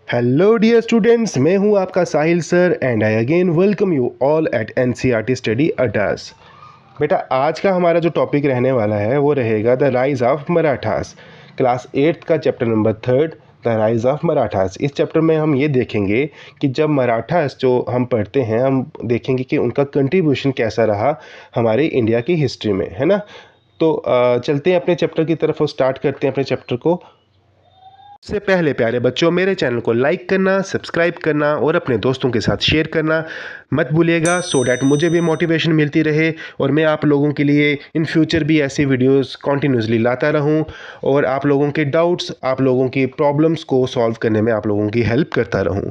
Hello dear students, मैं हूं आपका Sahil sir and I again welcome you all at NCERT study अड्डास। बेटा, आज का हमारा जो टॉपिक रहने वाला है वो रहेगा the rise of Marathas. Class 8th का chapter number 3 the rise of Marathas. इस चैप्टर में हम ये देखेंगे कि जब मराठास जो हम पढ़ते हैं, हम देखेंगे कि उनका कंट्रीब्यूशन कैसा रहा हमारे इंडिया की हिस्ट्री में, है ना। तो चलते हैं अपने चैप्टर की तरफ और स्टार्ट करते हैं अपने चैप्टर को। उससे पहले प्यारे बच्चों, मेरे चैनल को लाइक करना, सब्सक्राइब करना और अपने दोस्तों के साथ शेयर करना मत भूलिएगा, सो डैट मुझे भी मोटिवेशन मिलती रहे और मैं आप लोगों के लिए इन फ्यूचर भी ऐसी वीडियोस कंटिन्यूसली लाता रहूं और आप लोगों के डाउट्स, आप लोगों की प्रॉब्लम्स को सॉल्व करने में आप लोगों की हेल्प करता रहूं।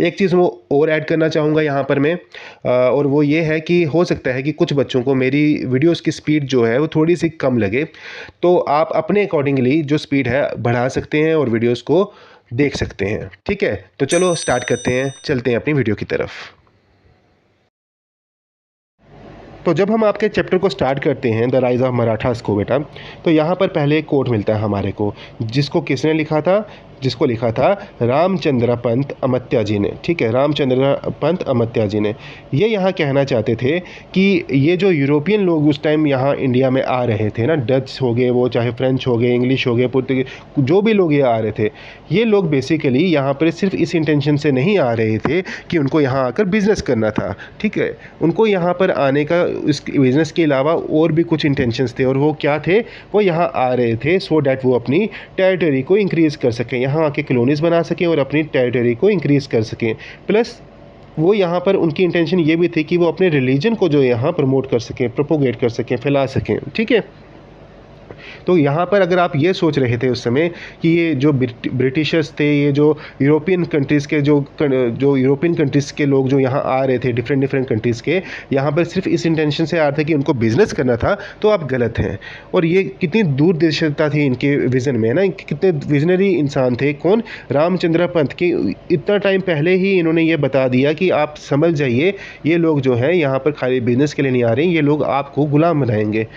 एक चीज़ वो और ऐड करना चाहूँगा यहाँ पर मैं, और वो ये है कि हो सकता है कि कुछ बच्चों को मेरी वीडियोस की स्पीड जो है वो थोड़ी सी कम लगे, तो आप अपने अकॉर्डिंगली जो स्पीड है बढ़ा सकते हैं और वीडियोस को देख सकते हैं। ठीक है, तो चलो स्टार्ट करते हैं, चलते हैं अपनी वीडियो की तरफ। तो जब हम आपके चैप्टर को स्टार्ट करते हैं द राइज ऑफ मराठास को बेटा, तो यहाँ पर पहले एक कोट मिलता है हमारे को, जिसको किसने लिखा था? जिसको लिखा था रामचंद्र पंत अमात्य जी ने। ठीक है, रामचंद्र पंत अमात्य जी ने। ये यहाँ कहना चाहते थे कि ये जो यूरोपियन लोग उस टाइम यहाँ इंडिया में आ रहे थे ना, डच हो गए, वो चाहे फ्रेंच हो गए, इंग्लिश हो गए, पुर्तगाली, जो भी लोग ये आ रहे थे, ये लोग बेसिकली यहाँ पर सिर्फ इस इंटेंशन से नहीं आ रहे थे कि उनको यहाँ आकर बिजनेस करना था। ठीक है, उनको यहाँ पर आने का इस बिज़नेस के अलावा और भी कुछ इंटेंशंस थे, और वो क्या थे? वो यहाँ आ रहे थे सो डैट वो अपनी टेरिटरी को इंक्रीज़ कर सकें, यहाँ आके कॉलोनीज़ बना सकें और अपनी टेरिटरी को इंक्रीज़ कर सकें। प्लस वो यहाँ पर उनकी इंटेंशन ये भी थी कि वो अपने रिलीजन को जो यहाँ प्रमोट कर सकें, प्रोपोगेट कर सकें, फैला सकें। ठीक है, तो यहाँ पर अगर आप ये सोच रहे थे उस समय कि ये जो ब्रिटिशर्स थे, ये जो यूरोपियन कंट्रीज़ के जो यूरोपियन कंट्रीज़ के लोग जो यहाँ आ रहे थे, डिफरेंट डिफरेंट कंट्रीज़ के, यहाँ पर सिर्फ इस इंटेंशन से आ रहे थे कि उनको बिजनेस करना था, तो आप गलत हैं। और ये कितनी दूरदर्शिता थी इनके विज़न में, ना, कितने विजनरी इंसान थे। कौन? रामचंद्र पंत की। इतना टाइम पहले ही इन्होंने ये बता दिया कि आप समझ जाइए, ये लोग जो हैं यहाँ पर खाली बिजनेस के लिए नहीं आ रहे हैं, ये लोग आपको गुलाम बनाएंगे।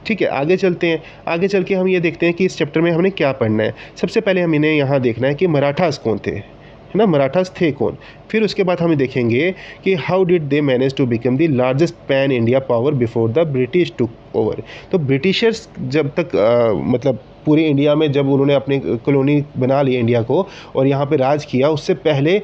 ठीक है, आगे चलते हैं। आगे चल के हम ये देखते हैं कि इस चैप्टर में हमने क्या पढ़ना है। सबसे पहले हम इन्हें यहाँ देखना है कि मराठास कौन थे, है ना, मराठास थे कौन। फिर उसके बाद हम देखेंगे कि how did they manage to become the largest pan India power before the British took over. तो ब्रिटिशर्स जब तक मतलब पूरे इंडिया में जब उन्होंने अपनी कॉलोनी बना ली इंडिया को और यहाँ पे राज किया, उससे पहले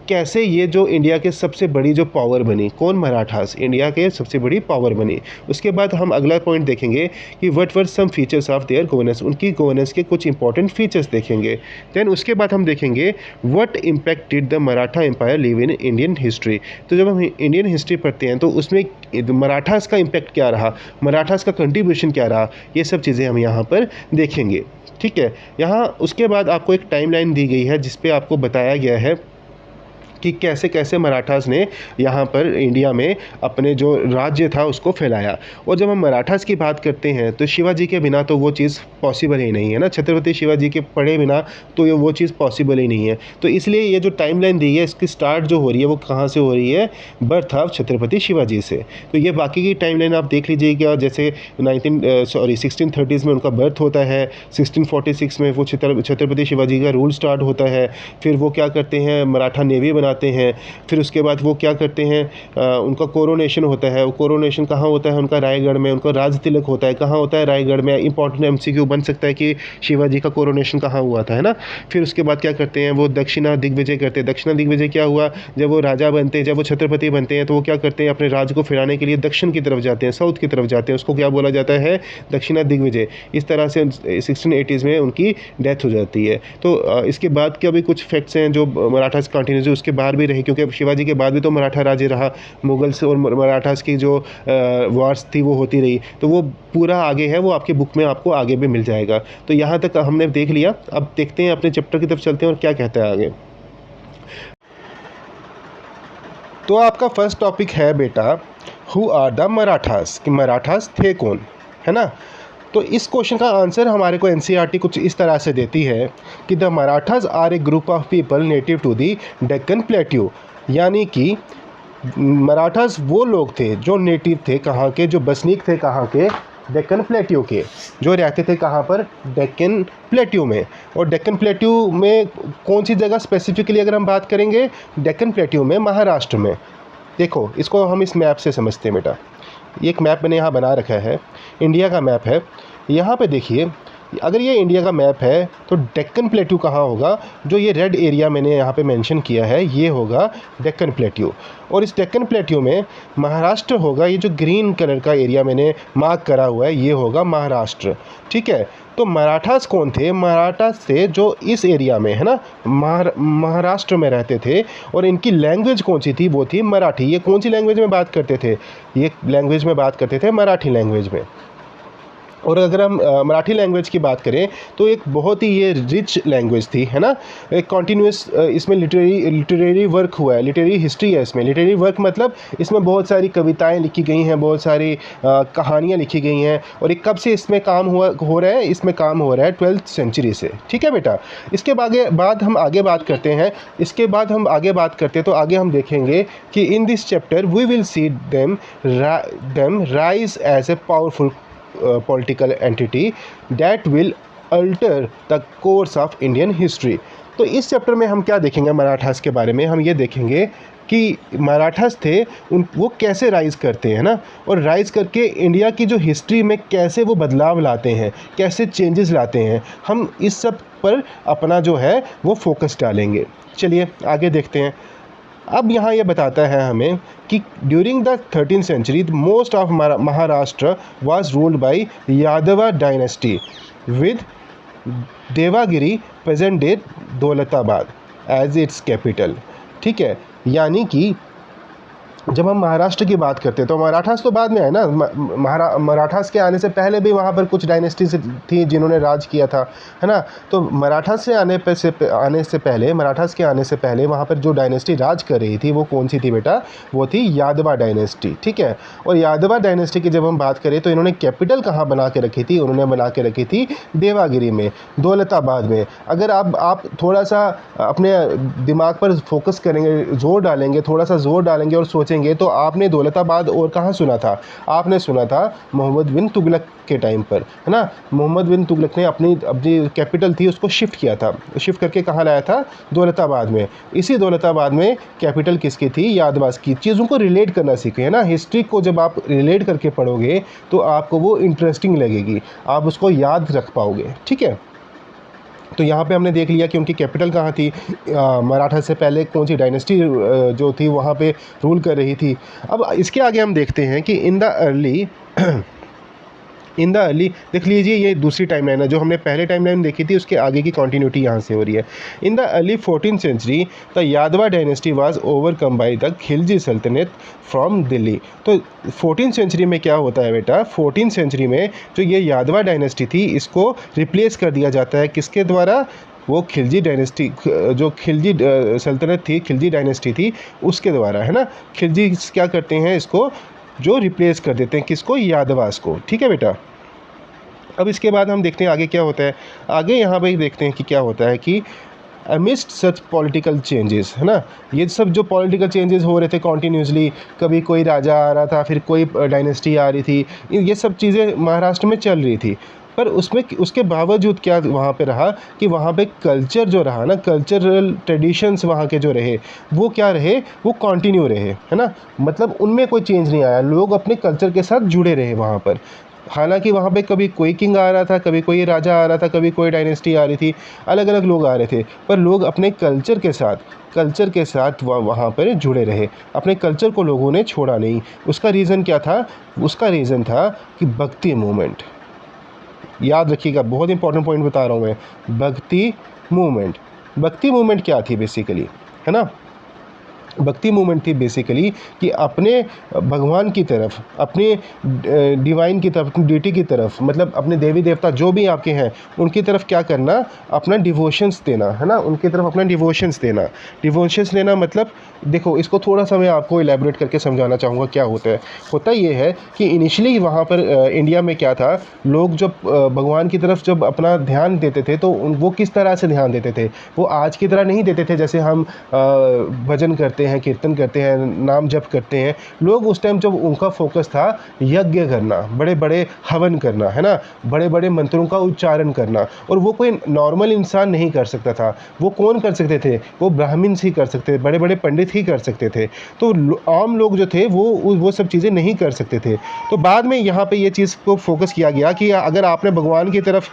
कैसे ये जो इंडिया के सबसे बड़ी जो पावर बनी, कौन? मराठास इंडिया के सबसे बड़ी पावर बनी। उसके बाद हम अगला पॉइंट देखेंगे कि what were some features of their governance, उनकी गवर्नेंस के कुछ इंपॉर्टेंट फीचर्स देखेंगे। देन उसके बाद हम देखेंगे what impact did the Maratha empire leave in Indian history. तो जब हम इंडियन हिस्ट्री पढ़ते हैं तो उसमें मराठास का इम्पैक्ट क्या रहा, मराठास का कंट्रीब्यूशन क्या रहा, ये सब चीज़ें हम यहाँ पर देखेंगे। ठीक है, यहाँ उसके बाद आपको एक टाइमलाइन दी गई है जिस पे आपको बताया गया है कि कैसे कैसे मराठास ने यहाँ पर इंडिया में अपने जो राज्य था उसको फैलाया। और जब हम मराठास की बात करते हैं तो शिवाजी के बिना तो वो चीज़ पॉसिबल ही नहीं है ना, छत्रपति शिवाजी के पढ़े बिना तो ये वो चीज़ पॉसिबल ही नहीं है। तो इसलिए ये जो टाइमलाइन दी है, इसकी स्टार्ट जो हो रही है वो कहाँ से हो रही है? बर्थ ऑफ छत्रपति शिवाजी से। तो ये बाकी की टाइमलाइन आप देख लीजिएगा, जैसे 1630s में उनका बर्थ होता है, 1646 में वो छत्रपति शिवाजी का रूल स्टार्ट होता है, फिर वो क्या करते हैं, मराठा नेवी बनाते हैं, फिर उसके बाद वो क्या करते हैं, उनका कोरोनेशन होता है। वो कोरोनेशन कहाँ होता है? उनका रायगढ़ में। उनका राज तिलक होता है, कहाँ होता है? रायगढ़ में। इंपॉर्टेंट एमसीक्यू बन सकता है कि शिवाजी का कोरोनेशन कहाँ हुआ था, है ना। फिर उसके बाद क्या करते हैं, वो दक्षिणा दिग्विजय करते हैं। दक्षिणा दिग्विजय क्या हुआ? जब वो राजा बनते हैं, जब वो छत्रपति बनते हैं, तो वो क्या करते हैं, अपने राज्य को फैलाने के लिए दक्षिण की तरफ जाते हैं, साउथ की तरफ जाते हैं। उसको क्या बोला जाता है? दक्षिणा दिग्विजय। इस तरह से 1680s में उनकी डेथ हो जाती है। तो इसके बाद के भी कुछ फैक्ट्स हैं जो मराठास कंटिन्यूस उसके बाद भी रहे, क्योंकि शिवाजी के बाद भी तो मराठा राज्य रहा, मुगल्स और मराठास की जो वार्स थी वो होती रही। तो वो पूरा आगे है, वो आपके बुक में आपको आगे भी मिल जाएगा। तो यहाँ तक हमने देख लिया, अब देखते हैं अपने चैप्टर की तरफ चलते हैं और क्या कहता है आगे। तो आपका फर्स्ट टॉपिक है बेटा, हु आर द मराठास, कि मराठास थे कौन, है ना। तो इस क्वेश्चन का आंसर हमारे को एनसीईआरटी कुछ इस तरह से देती है कि the Marathas are a group of people native to the Deccan plateau, यानी कि मराठास वो लोग थे जो नेटिव थे, कहाँ के, जो बसनीक थे कहाँ के, डेक्कन प्लेट्यू के, जो रहते थे कहाँ पर, डेक्कन प्लेट्यू में। और डेक्कन प्लेट्यू में कौन सी जगह स्पेसिफिकली अगर हम बात करेंगे, डेक्कन प्लेट्यू में महाराष्ट्र में। देखो इसको हम इस मैप से समझते हैं बेटा। ये एक मैप मैंने यहाँ बना रखा है, इंडिया का मैप है। यहाँ पे देखिए, अगर ये इंडिया का मैप है तो डेक्कन प्लेट्यू कहाँ होगा, जो ये रेड एरिया मैंने यहाँ पे मेंशन किया है ये होगा डेक्कन प्लेट्यू। और इस डेक्कन प्लेट्यू में महाराष्ट्र होगा, ये जो ग्रीन कलर का एरिया मैंने मार्क करा हुआ है ये होगा महाराष्ट्र, ठीक है। तो मराठास कौन थे, मराठास थे जो इस एरिया में है ना महाराष्ट्र में रहते थे, और इनकी लैंग्वेज कौन सी थी, वो थी मराठी। ये कौन सी लैंग्वेज में बात करते थे, ये लैंग्वेज में बात करते थे मराठी लैंग्वेज में। और अगर हम मराठी लैंग्वेज की बात करें तो एक बहुत ही ये रिच लैंग्वेज थी, है ना। एक कॉन्टीन्यूस इसमें लिटरेरी वर्क हुआ है, लिटरेरी हिस्ट्री है इसमें। लिटरेरी वर्क मतलब इसमें बहुत सारी कविताएं लिखी गई हैं, बहुत सारी कहानियां लिखी गई हैं। और एक कब से इसमें काम हो रहा है, इसमें काम हो रहा है 12th सेंचुरी से, ठीक है बेटा। इसके बाद हम आगे बात करते हैं, तो आगे हम देखेंगे कि in this chapter we will see them rise as a powerful political entity that will alter the course of Indian history। तो इस चैप्टर में हम क्या देखेंगे मराठास के बारे में, हम ये देखेंगे कि मराठास थे वो कैसे राइज़ करते हैं ना, और राइज़ करके इंडिया की जो हिस्ट्री में कैसे वो बदलाव लाते हैं, कैसे चेंजेस लाते हैं। हम इस सब पर अपना जो है वो फोकस डालेंगे। चलिए आगे देखते हैं। अब यहाँ ये बताता है हमें कि during the 13th century most of Maharashtra was ruled by Yadava dynasty with Devagiri present day Daulatabad as its capital, ठीक है। यानी कि जब हम महाराष्ट्र की बात करते हैं तो मराठास तो बाद में है ना, मराठास के आने से पहले भी वहाँ पर कुछ डायनेस्टीज थी जिन्होंने राज किया था, है ना। तो मराठास के आने से पहले वहाँ पर जो डायनेस्टी राज कर रही थी वो कौन सी थी बेटा, वो थी यादवा डायनेस्टी, ठीक है। और यादवा डायनेस्टी की जब हम बात करें तो इन्होंने कैपिटल कहाँ बना के रखी थी, उन्होंने बना के रखी थी देवागिरी में, दौलताबाद में। अगर आप थोड़ा सा अपने दिमाग पर फोकस करेंगे, थोड़ा सा जोर डालेंगे और सोचेंगे तो आपने दौलताबाद और कहाँ सुना था, आपने सुना था मोहम्मद बिन तुगलक के टाइम पर, है ना। मोहम्मद बिन तुगलक ने अपनी कैपिटल थी उसको शिफ्ट किया था, शिफ्ट करके कहाँ लाया था, दौलताबाद में। इसी दौलताबाद में कैपिटल किसकी थी, यादवास की। चीज़ों को रिलेट करना सीखे, है ना। हिस्ट्री को जब आप रिलेट करके पढ़ोगे तो आपको वो इंटरेस्टिंग लगेगी, आप उसको याद रख पाओगे, ठीक है। तो यहाँ पे हमने देख लिया कि उनकी कैपिटल कहाँ थी, मराठा से पहले कौन सी डायनेस्टी जो थी वहाँ पे रूल कर रही थी। अब इसके आगे हम देखते हैं कि इन द अर्ली देख लीजिए, ये दूसरी टाइमलाइन है, जो हमने पहले टाइमलाइन देखी थी उसके आगे की कंटिन्यूटी यहाँ से हो रही है। In the early 14th century the Yadava dynasty was overcome by the Khilji sultanate from Delhi. तो 14th सेंचुरी में क्या होता है बेटा, 14th सेंचुरी में जो ये यादवा डायनेस्टी थी इसको रिप्लेस कर दिया जाता है किसके द्वारा, वो खिलजी डायनेस्टी, जो खिलजी सल्तनत थी, खिलजी डायनेस्टी थी उसके द्वारा, है ना। खिलजी क्या करते हैं, इसको जो रिप्लेस कर देते हैं किसको, यादवास को, ठीक है बेटा। अब इसके बाद हम देखते हैं आगे क्या होता है। आगे यहाँ पे देखते हैं कि क्या होता है कि अमिस्ट सच पॉलिटिकल चेंजेस, है ना। ये सब जो पॉलिटिकल चेंजेस हो रहे थे कॉन्टीन्यूसली, कभी कोई राजा आ रहा था, फिर कोई डायनेस्टी आ रही थी, ये सब चीज़ें महाराष्ट्र में चल रही थी। पर उसके बावजूद क्या वहाँ पे रहा कि वहाँ पे कल्चर जो रहा ना, कल्चरल ट्रेडिशंस वहाँ के जो रहे वो क्या रहे, वो कंटिन्यू रहे, है ना। मतलब उनमें कोई चेंज नहीं आया, लोग अपने कल्चर के साथ जुड़े रहे वहाँ पर। हालांकि वहाँ पे कभी कोई किंग आ रहा था, कभी कोई राजा आ रहा था, कभी कोई डायनेस्टी आ रही थी, अलग अलग लोग आ रहे थे, पर लोग अपने कल्चर के साथ वहाँ पर जुड़े रहे, अपने कल्चर को लोगों ने छोड़ा नहीं। उसका रीज़न क्या था, उसका रीज़न था कि भक्ति मूवमेंट। याद रखिएगा, बहुत इंपॉर्टेंट पॉइंट बता रहा हूँ मैं, भक्ति मूवमेंट क्या थी बेसिकली, है ना। भक्ति मूवमेंट थी बेसिकली कि अपने भगवान की तरफ, अपने डिवाइन की तरफ, अपनी डिटी की तरफ, मतलब अपने देवी देवता जो भी आपके हैं उनकी तरफ क्या करना, अपना डिवोशंस देना, है ना। उनकी तरफ अपना डिवोशंस देना मतलब देखो, इसको थोड़ा सा मैं आपको इलेबोरेट करके समझाना चाहूँगा क्या होता है। होता ये है कि इनिशियली वहाँ पर इंडिया में क्या था, लोग जब भगवान की तरफ जब अपना ध्यान देते थे तो वो किस तरह से ध्यान देते थे, वो आज की तरह नहीं देते थे जैसे हम भजन करते करते हैं, कीर्तन करते हैं, नाम जप करते हैं लोग। उस टाइम जब उनका फोकस था यज्ञ करना, बड़े बड़े हवन करना, है ना, बड़े बड़े मंत्रों का उच्चारण करना, और वो कोई नॉर्मल इंसान नहीं कर सकता था। वो कौन कर सकते थे? वो ब्राह्मण्स ही कर सकते थे, बड़े बड़े पंडित ही कर सकते थे। तो आम लोग जो थे वो सब चीज़ें नहीं कर सकते थे। तो बाद में यहाँ पे ये चीज़ को फोकस किया गया कि अगर आपने भगवान की तरफ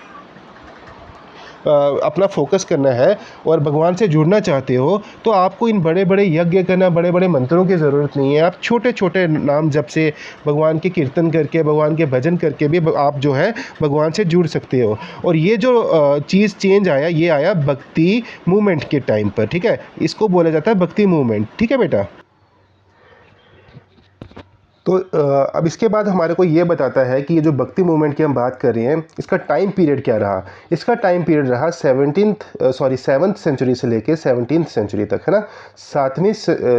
अपना फोकस करना है और भगवान से जुड़ना चाहते हो, तो आपको इन बड़े बड़े यज्ञ करना, बड़े बड़े मंत्रों की ज़रूरत नहीं है। आप छोटे छोटे नाम जप से, भगवान के कीर्तन करके, भगवान के भजन करके भी आप जो है भगवान से जुड़ सकते हो। और ये जो चीज़ चेंज आया, ये आया भक्ति मूवमेंट के टाइम पर, ठीक है। इसको बोला जाता है भक्ति मूवमेंट, ठीक है बेटा। तो अब इसके बाद हमारे को ये बताता है कि ये जो भक्ति मूवमेंट की हम बात कर रहे हैं, इसका टाइम पीरियड क्या रहा। इसका टाइम पीरियड रहा 7th सेंचुरी से लेके 17th सेंचुरी तक, है ना। 7वीं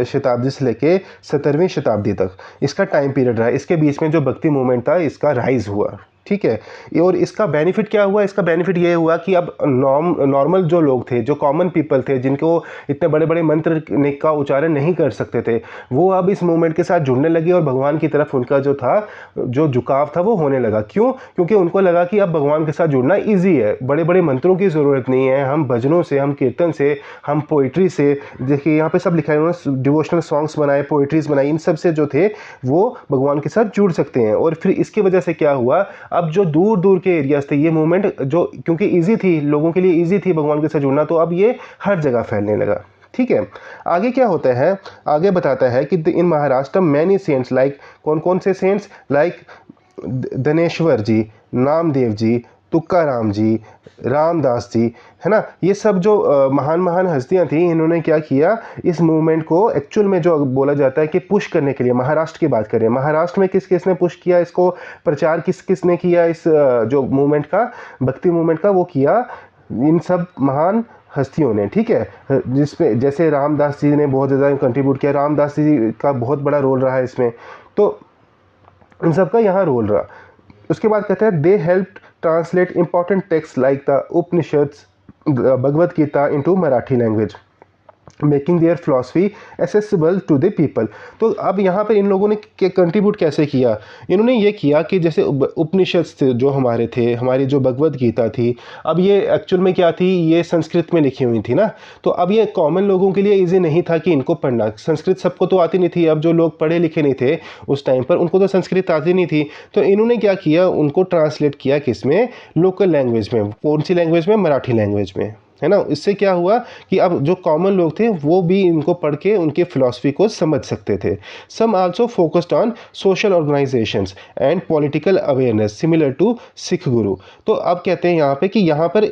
शताब्दी से लेके 17वीं शताब्दी तक इसका टाइम पीरियड रहा। इसके बीच में जो भक्ति मूवमेंट था, इसका राइज हुआ, ठीक है। और इसका बेनिफिट क्या हुआ? इसका बेनिफिट ये हुआ कि अब नॉर्मल जो लोग थे, जो कॉमन पीपल थे, जिनको इतने बड़े बड़े मंत्र का उच्चारण नहीं कर सकते थे, वो अब इस मूवमेंट के साथ जुड़ने लगे और भगवान की तरफ उनका जो था, जो झुकाव था, वो होने लगा। क्यों? क्योंकि उनको लगा कि अब भगवान के साथ जुड़ना ईजी है, बड़े बड़े मंत्रों की ज़रूरत नहीं है, हम भजनों से, हम कीर्तन से, हम पोइट्री से, देखिए यहाँ पे सब लिखा है, उन्होंने डिवोशनल सॉन्ग्स बनाए, पोइट्रीज बनाई, इन सब से जो थे वो भगवान के साथ जुड़ सकते हैं। और फिर इसकी वजह से क्या हुआ, अब जो दूर दूर के एरियाज थे, ये मूवमेंट जो क्योंकि इजी थी, लोगों के लिए इजी थी भगवान के साथ जुड़ना, तो अब ये हर जगह फैलने लगा, ठीक है। आगे क्या होता है? आगे बताता है कि इन महाराष्ट्र मैनी सेंट्स, लाइक कौन कौन से सेंट्स, लाइक धनेश्वर जी, नामदेव जी, तुकाराम जी, रामदास जी, है ना। ये सब जो महान महान हस्तियां थी, इन्होंने क्या किया, इस मूवमेंट को एक्चुअल में जो बोला जाता है कि पुश करने के लिए, महाराष्ट्र की बात करें, महाराष्ट्र में किस किसने पुश किया इसको, प्रचार किस किसने किया इस जो मूवमेंट का, भक्ति मूवमेंट का, वो किया इन सब महान हस्तियों ने, ठीक है। जिसमें जैसे रामदास जी ने बहुत ज़्यादा कंट्रीब्यूट किया, रामदास जी का बहुत बड़ा रोल रहा है इसमें, तो इन सब का यहाँ रोल रहा। उसके बाद कहते हैं they help translate important text like the Upanishads, Bhagavad Gita into Marathi language, making their philosophy accessible to the people. तो अब यहाँ पे इन लोगों ने कंट्रीब्यूट कैसे किया? इन्होंने ये किया कि जैसे उपनिषद जो हमारे थे, हमारी जो भगवद गीता थी, अब ये एक्चुअल में क्या थी, ये संस्कृत में लिखी हुई थी ना। तो अब ये कॉमन लोगों के लिए ईजी नहीं था कि इनको पढ़ना, संस्कृत सबको तो आती नहीं थी। अब जो लोग पढ़े लिखे नहीं थे उस टाइम पर, उनको तो संस्कृत आती नहीं थी। तो इन्होंने क्या किया, उनको ट्रांसलेट किया किस में, लोकल लैंग्वेज में। कौन सी लैंग्वेज में? मराठी लैंग्वेज में, है ना। इससे क्या हुआ कि अब जो कॉमन लोग थे वो भी इनको पढ़ के उनके फिलॉसफी को समझ सकते थे। Some also focused on social organizations and political awareness similar to Sikh guru. तो अब कहते हैं यहाँ पे कि यहाँ पर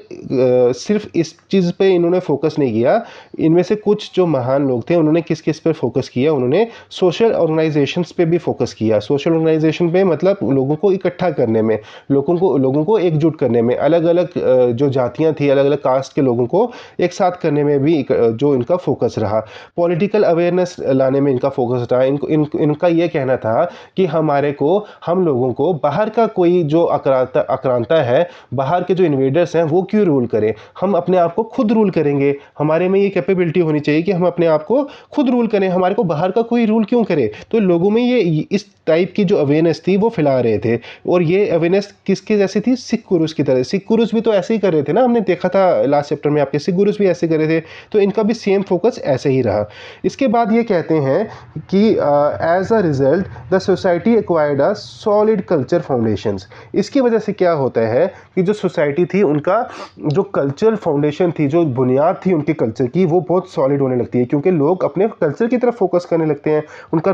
सिर्फ इस चीज़ पे इन्होंने फोकस नहीं किया। इनमें से कुछ जो महान लोग थे, उन्होंने किस किस पर फोकस किया, उन्होंने सोशल ऑर्गेनाइजेशंस पे भी फोकस किया। सोशल ऑर्गेनाइजेशन पे मतलब लोगों को इकट्ठा करने में, लोगों को एकजुट करने में, अलग अलग जो जातियाँ थी, अलग अलग कास्ट के लोगों को एक साथ करने में भी जो इनका फोकस रहा। पॉलिटिकल अवेयरनेस लाने में इनका फोकस रहा। इनका ये कहना था कि हम लोगों को बाहर का कोई जो आक्रांता है, बाहर के जो इन्वेडर्स हैं, वो क्यों रूल करें, हम अपने आप को खुद रूल करेंगे। हमारे में ये कैपेबिलिटी होनी चाहिए कि हम अपने आप को खुद रूल करें, हमारे को बाहर का कोई रूल क्यों करे। तो लोगों में ये इस टाइप की जो अवेयरनेस थी वो फैला रहे थे। और ये अवेयरनेस किसके जैसी थी? सिख गुरुज की तरह। सिख गुरुज भी तो ऐसे ही कर रहे थे ना, हमने देखा था लास्ट चैप्टर में, आपके सिख गुरुज भी ऐसे कर रहे थे। तो इनका भी सेम फोकस ऐसे ही रहा। इसके बाद ये कहते हैं कि as a result the society acquired a solid culture foundations. इसकी वजह से क्या होता है कि जो सोसाइटी थी, उनका जो कल्चरल फाउंडेशन थी, जो बुनियाद थी उनके कल्चर की, वो बहुत सॉलिड होने लगती है। क्योंकि लोग अपने कल्चर की तरफ फोकस करने लगते हैं। उनका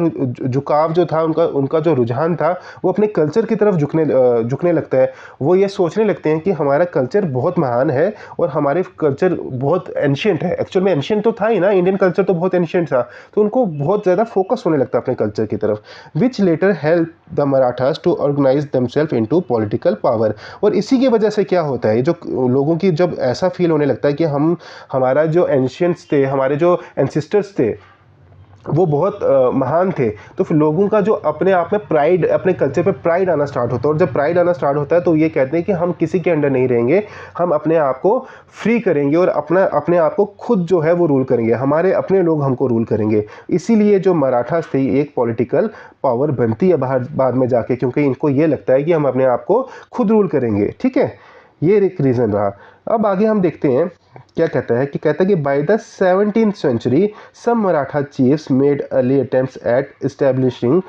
झुकाव जो था, उनका जो रुझान था, वो अपने कल्चर की तरफ झुकने लगता है। वो ये सोचने लगते हैं कि हमारा कल्चर बहुत महान है और हमारे कल्चर बहुत एंशियंट है। एक्चुअल में एंशियंट तो था ही ना, इंडियन कल्चर तो बहुत एंशियंट था। तो उनको बहुत ज़्यादा फोकस होने लगता है अपने कल्चर की तरफ। Which later help the Marathas to organise themselves into political power. और इसी की वजह से क्या होता है, जो लोगों की जब ऐसा फील होने लगता है कि हमारा जो एंशियंट्स थे, हमारे जो एंसिस्टर्स थे, वो बहुत महान थे। तो फिर लोगों का जो अपने आप में प्राइड, अपने कल्चर पे प्राइड आना स्टार्ट होता है, और जब प्राइड आना स्टार्ट होता है तो ये कहते हैं कि हम किसी के अंडर नहीं रहेंगे, हम अपने आप को फ्री करेंगे और अपने आप को खुद जो है वो रूल करेंगे, हमारे अपने लोग हमको रूल करेंगे। इसीलिए जो मराठास थे एक पॉलिटिकल पावर बनती है बाहर बाद में जाके, क्योंकि इनको ये लगता है कि हम अपने आप को खुद रूल करेंगे। ठीक है, ये एक रीज़न रहा। अब आगे हम देखते हैं क्या कहता है कि by the 17th century some Maratha chiefs made early attempts at establishing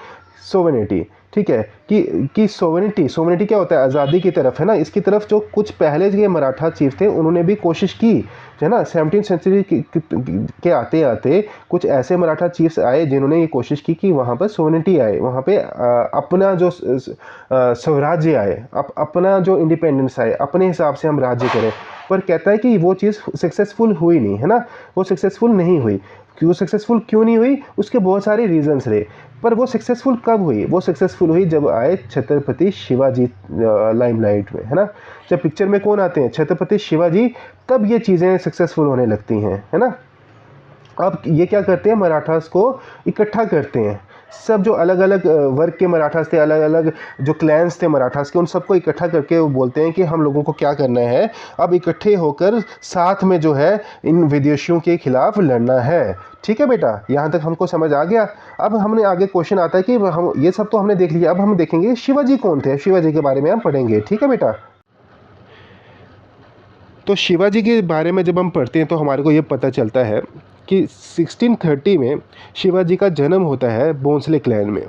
sovereignty. ठीक है, कि सोवेनिटी क्या होता है, आज़ादी की तरफ, है ना, इसकी तरफ जो कुछ पहले के मराठा चीफ थे उन्होंने भी कोशिश की, है ना। 17th सेंचुरी के आते आते कुछ ऐसे मराठा चीफ्स आए जिन्होंने ये कोशिश की कि वहाँ पर सोवेनिटी आए, वहाँ पे अपना जो स्वराज्य आए, अपना जो इंडिपेंडेंस आए, अपने हिसाब से हम राज्य करें। पर कहता है कि वो चीज़ सक्सेसफुल हुई नहीं, है ना, वो सक्सेसफुल नहीं हुई। क्यों सक्सेसफुल क्यों नहीं हुई, उसके बहुत सारे रीजंस रहे। पर वो सक्सेसफुल कब हुई, वो सक्सेसफुल हुई जब आए छत्रपति शिवाजी लाइमलाइट में, है ना। जब पिक्चर में कौन आते हैं, छत्रपति शिवाजी, तब ये चीज़ें सक्सेसफुल होने लगती हैं, है ना। अब ये क्या करते हैं, मराठास को इकट्ठा करते हैं, सब जो अलग अलग वर्ग के मराठास थे, अलग अलग जो क्लैंस थे मराठास के, उन सबको इकट्ठा करके वो बोलते हैं कि हम लोगों को क्या करना है, अब इकट्ठे होकर साथ में जो है इन विदेशियों के खिलाफ लड़ना है। ठीक है बेटा, यहाँ तक हमको समझ आ गया। अब हमने आगे क्वेश्चन आता है कि हम ये सब तो हमने देख लिया, अब हम देखेंगे शिवाजी कौन थे, शिवाजी के बारे में हम पढ़ेंगे। ठीक है बेटा, तो शिवाजी के बारे में जब हम पढ़ते हैं तो हमारे को ये पता चलता है कि 1630 में शिवाजी का जन्म होता है भोंसले क्लैन में।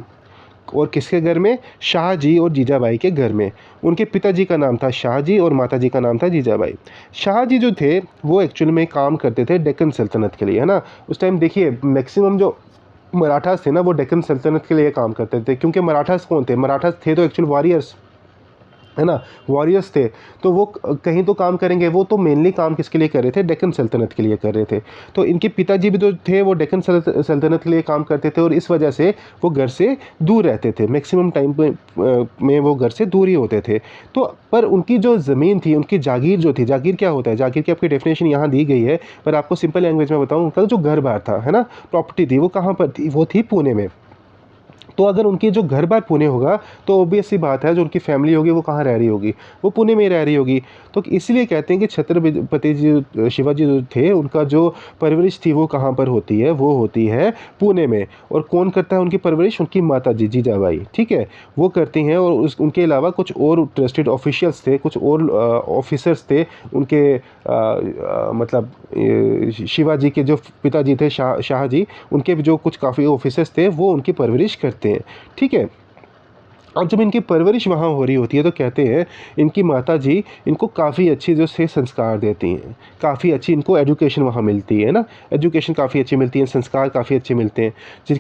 और किसके घर में, शाहजी और जीजाबाई के घर में। उनके पिताजी का नाम था शाहजी और माताजी का नाम था जीजाबाई। शाहजी जो थे वो एक्चुअल में काम करते थे डेक्कन सल्तनत के लिए, है ना। उस टाइम देखिए मैक्सिमम जो मराठास थे ना वो डेक्कन सल्तनत के लिए काम करते थे, क्योंकि मराठास कौन थे, मराठास थे तो एक्चुअल वॉरियर्स, है ना, वॉरियर्स थे। तो वो कहीं तो काम करेंगे, वो तो मेनली काम किसके लिए कर रहे थे, डेक्कन सल्तनत के लिए कर रहे थे। तो इनके पिताजी भी जो थे वो डेक्कन सल्तनत के लिए काम करते थे, और इस वजह से वो घर से दूर रहते थे, मैक्सिमम टाइम में वो घर से दूर ही होते थे। तो पर उनकी जो ज़मीन थी, उनकी जागीर जो थी, जागीर क्या होता है, जागीर की आपकी डेफिनेशन यहाँ दी गई है, पर आपको सिंपल लैंग्वेज में बताऊँ, उनका जो घर बार था, है ना, प्रॉपर्टी थी, वो कहाँ पर थी, वो थी पुणे में। तो अगर उनकी जो घर बार पुणे होगा तो ऑब्वियस सी बात है जो उनकी फैमिली होगी वो कहाँ रह रही होगी, वो पुणे में रह रही होगी। तो इसलिए कहते हैं कि छत्रपति जी शिवाजी जो थे उनका जो परवरिश थी वो कहाँ पर होती है, वो होती है पुणे में। और कौन करता है उनकी परवरिश, उनकी माता जी जीजाबाई, ठीक है, वो करती हैं। और उनके अलावा कुछ और ट्रस्टेड ऑफिशियल्स थे, कुछ और ऑफिसर्स थे उनके मतलब शिवाजी के जो पिताजी थे शाहजी, उनके जो कुछ काफ़ी ऑफिसर्स थे वो उनकी परवरिश करते हैं। ठीक है, और जब इनकी परवरिश वहाँ हो रही होती है तो कहते हैं इनकी माता जी इनको काफ़ी अच्छी जो से संस्कार देती हैं, काफ़ी अच्छी इनको एजुकेशन वहाँ मिलती है ना, एजुकेशन काफ़ी अच्छी मिलती है, संस्कार काफ़ी अच्छे मिलते हैं,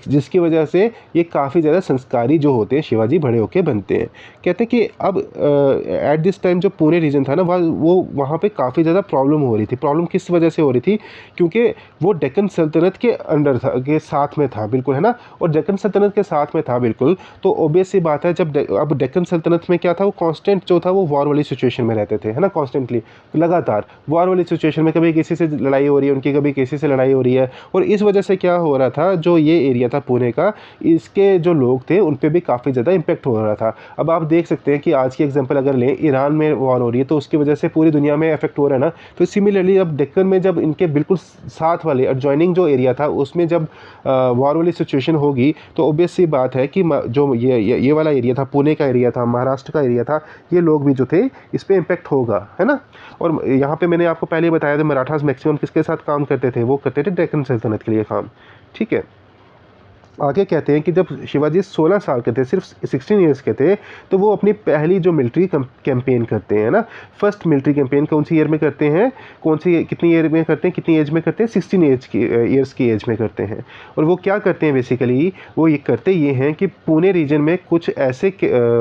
जिसकी वजह से ये काफ़ी ज़्यादा संस्कारी जो होते हैं शिवाजी बड़े होके बनते हैं। कहते हैं कि अब एट दिस टाइम जो पुणे रीजन था ना वो वहाँ पे काफ़ी ज़्यादा प्रॉब्लम हो रही थी। प्रॉब्लम किस वजह से हो रही थी, क्योंकि वो डेक्कन सल्तनत के अंडर था, के साथ में था बिल्कुल, है ना, और डेक्कन सल्तनत के साथ में था बिल्कुल। तो ऑब्वियस सी बात है जब अब डेक्कन सल्तनत में क्या था, वो कांस्टेंट जो था वो वॉर वाली सिचुएशन में रहते थे, है ना, कॉन्स्टेंटली लगातार वॉर वाली सिचुएशन में, कभी किसी से लड़ाई हो रही है उनकी, कभी किसी से लड़ाई हो रही है। और इस वजह से क्या हो रहा था, जो ये एरिया था पुणे का, इसके जो लोग थे उन पर भी काफ़ी ज़्यादा इम्पेक्ट हो रहा था। अब आप देख सकते हैं कि आज की एग्जाम्पल अगर लें, ईरान में वॉर हो रही है तो उसकी वजह से पूरी दुनिया में इफेक्ट हो रहा है ना। तो सिमिलरली अब डेक्कन में जब इनके बिल्कुल साथ वाले एडजॉइनिंग जो एरिया था उसमें जब वॉर वाली सिचुएशन होगी तो ऑब्वियस सी बात है कि जो ये वाला एरिया था, पुणे का एरिया था, महाराष्ट्र का एरिया था, ये लोग भी जो थे इस पर इम्पेक्ट होगा, है ना। और यहाँ पे मैंने आपको पहले बताया था मराठास मैक्सिमम किसके साथ काम करते थे, वो करते थे डेक्कन सल्तनत के लिए काम। ठीक है, आगे कहते हैं कि जब शिवाजी 16 साल के थे, सिर्फ 16 ईयर्स के थे, तो वो अपनी पहली जो मिलिट्री कैंपेन करते हैं ना, फर्स्ट मिलिट्री कैंपेन कौन सी ईयर में करते हैं, कौन सी कितनी ईयर में करते हैं, कितनी एज में करते हैं, 16 ईयर्स की एज में करते हैं। और वो क्या करते हैं बेसिकली, वो ये करते ये हैं कि पुणे रीजन में कुछ ऐसे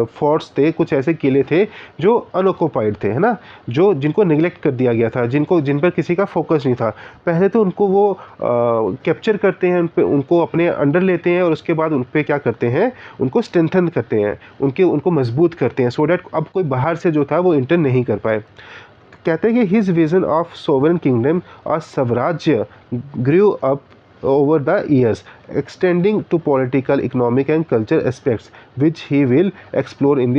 फोर्ट्स थे, कुछ ऐसे किले थे जो अनऑक्युपाइड थे, है ना, जो जिनको निगलेक्ट कर दिया गया था, जिन पर किसी का फोकस नहीं था। पहले तो उनको वो कैप्चर करते हैं, उनको अपने अंडर लेते हैं और उसके बाद उन पे क्या करते हैं, उनको स्ट्रेंथन करते हैं, उनको मजबूत करते हैं, सो डैट अब कोई बाहर से जो था वो इंटर नहीं कर पाए। कहते हैं कि his vision of sovereign kingdom और स्वराज्य grew up over the years, extending to political, economic and cultural aspects, which we will explore in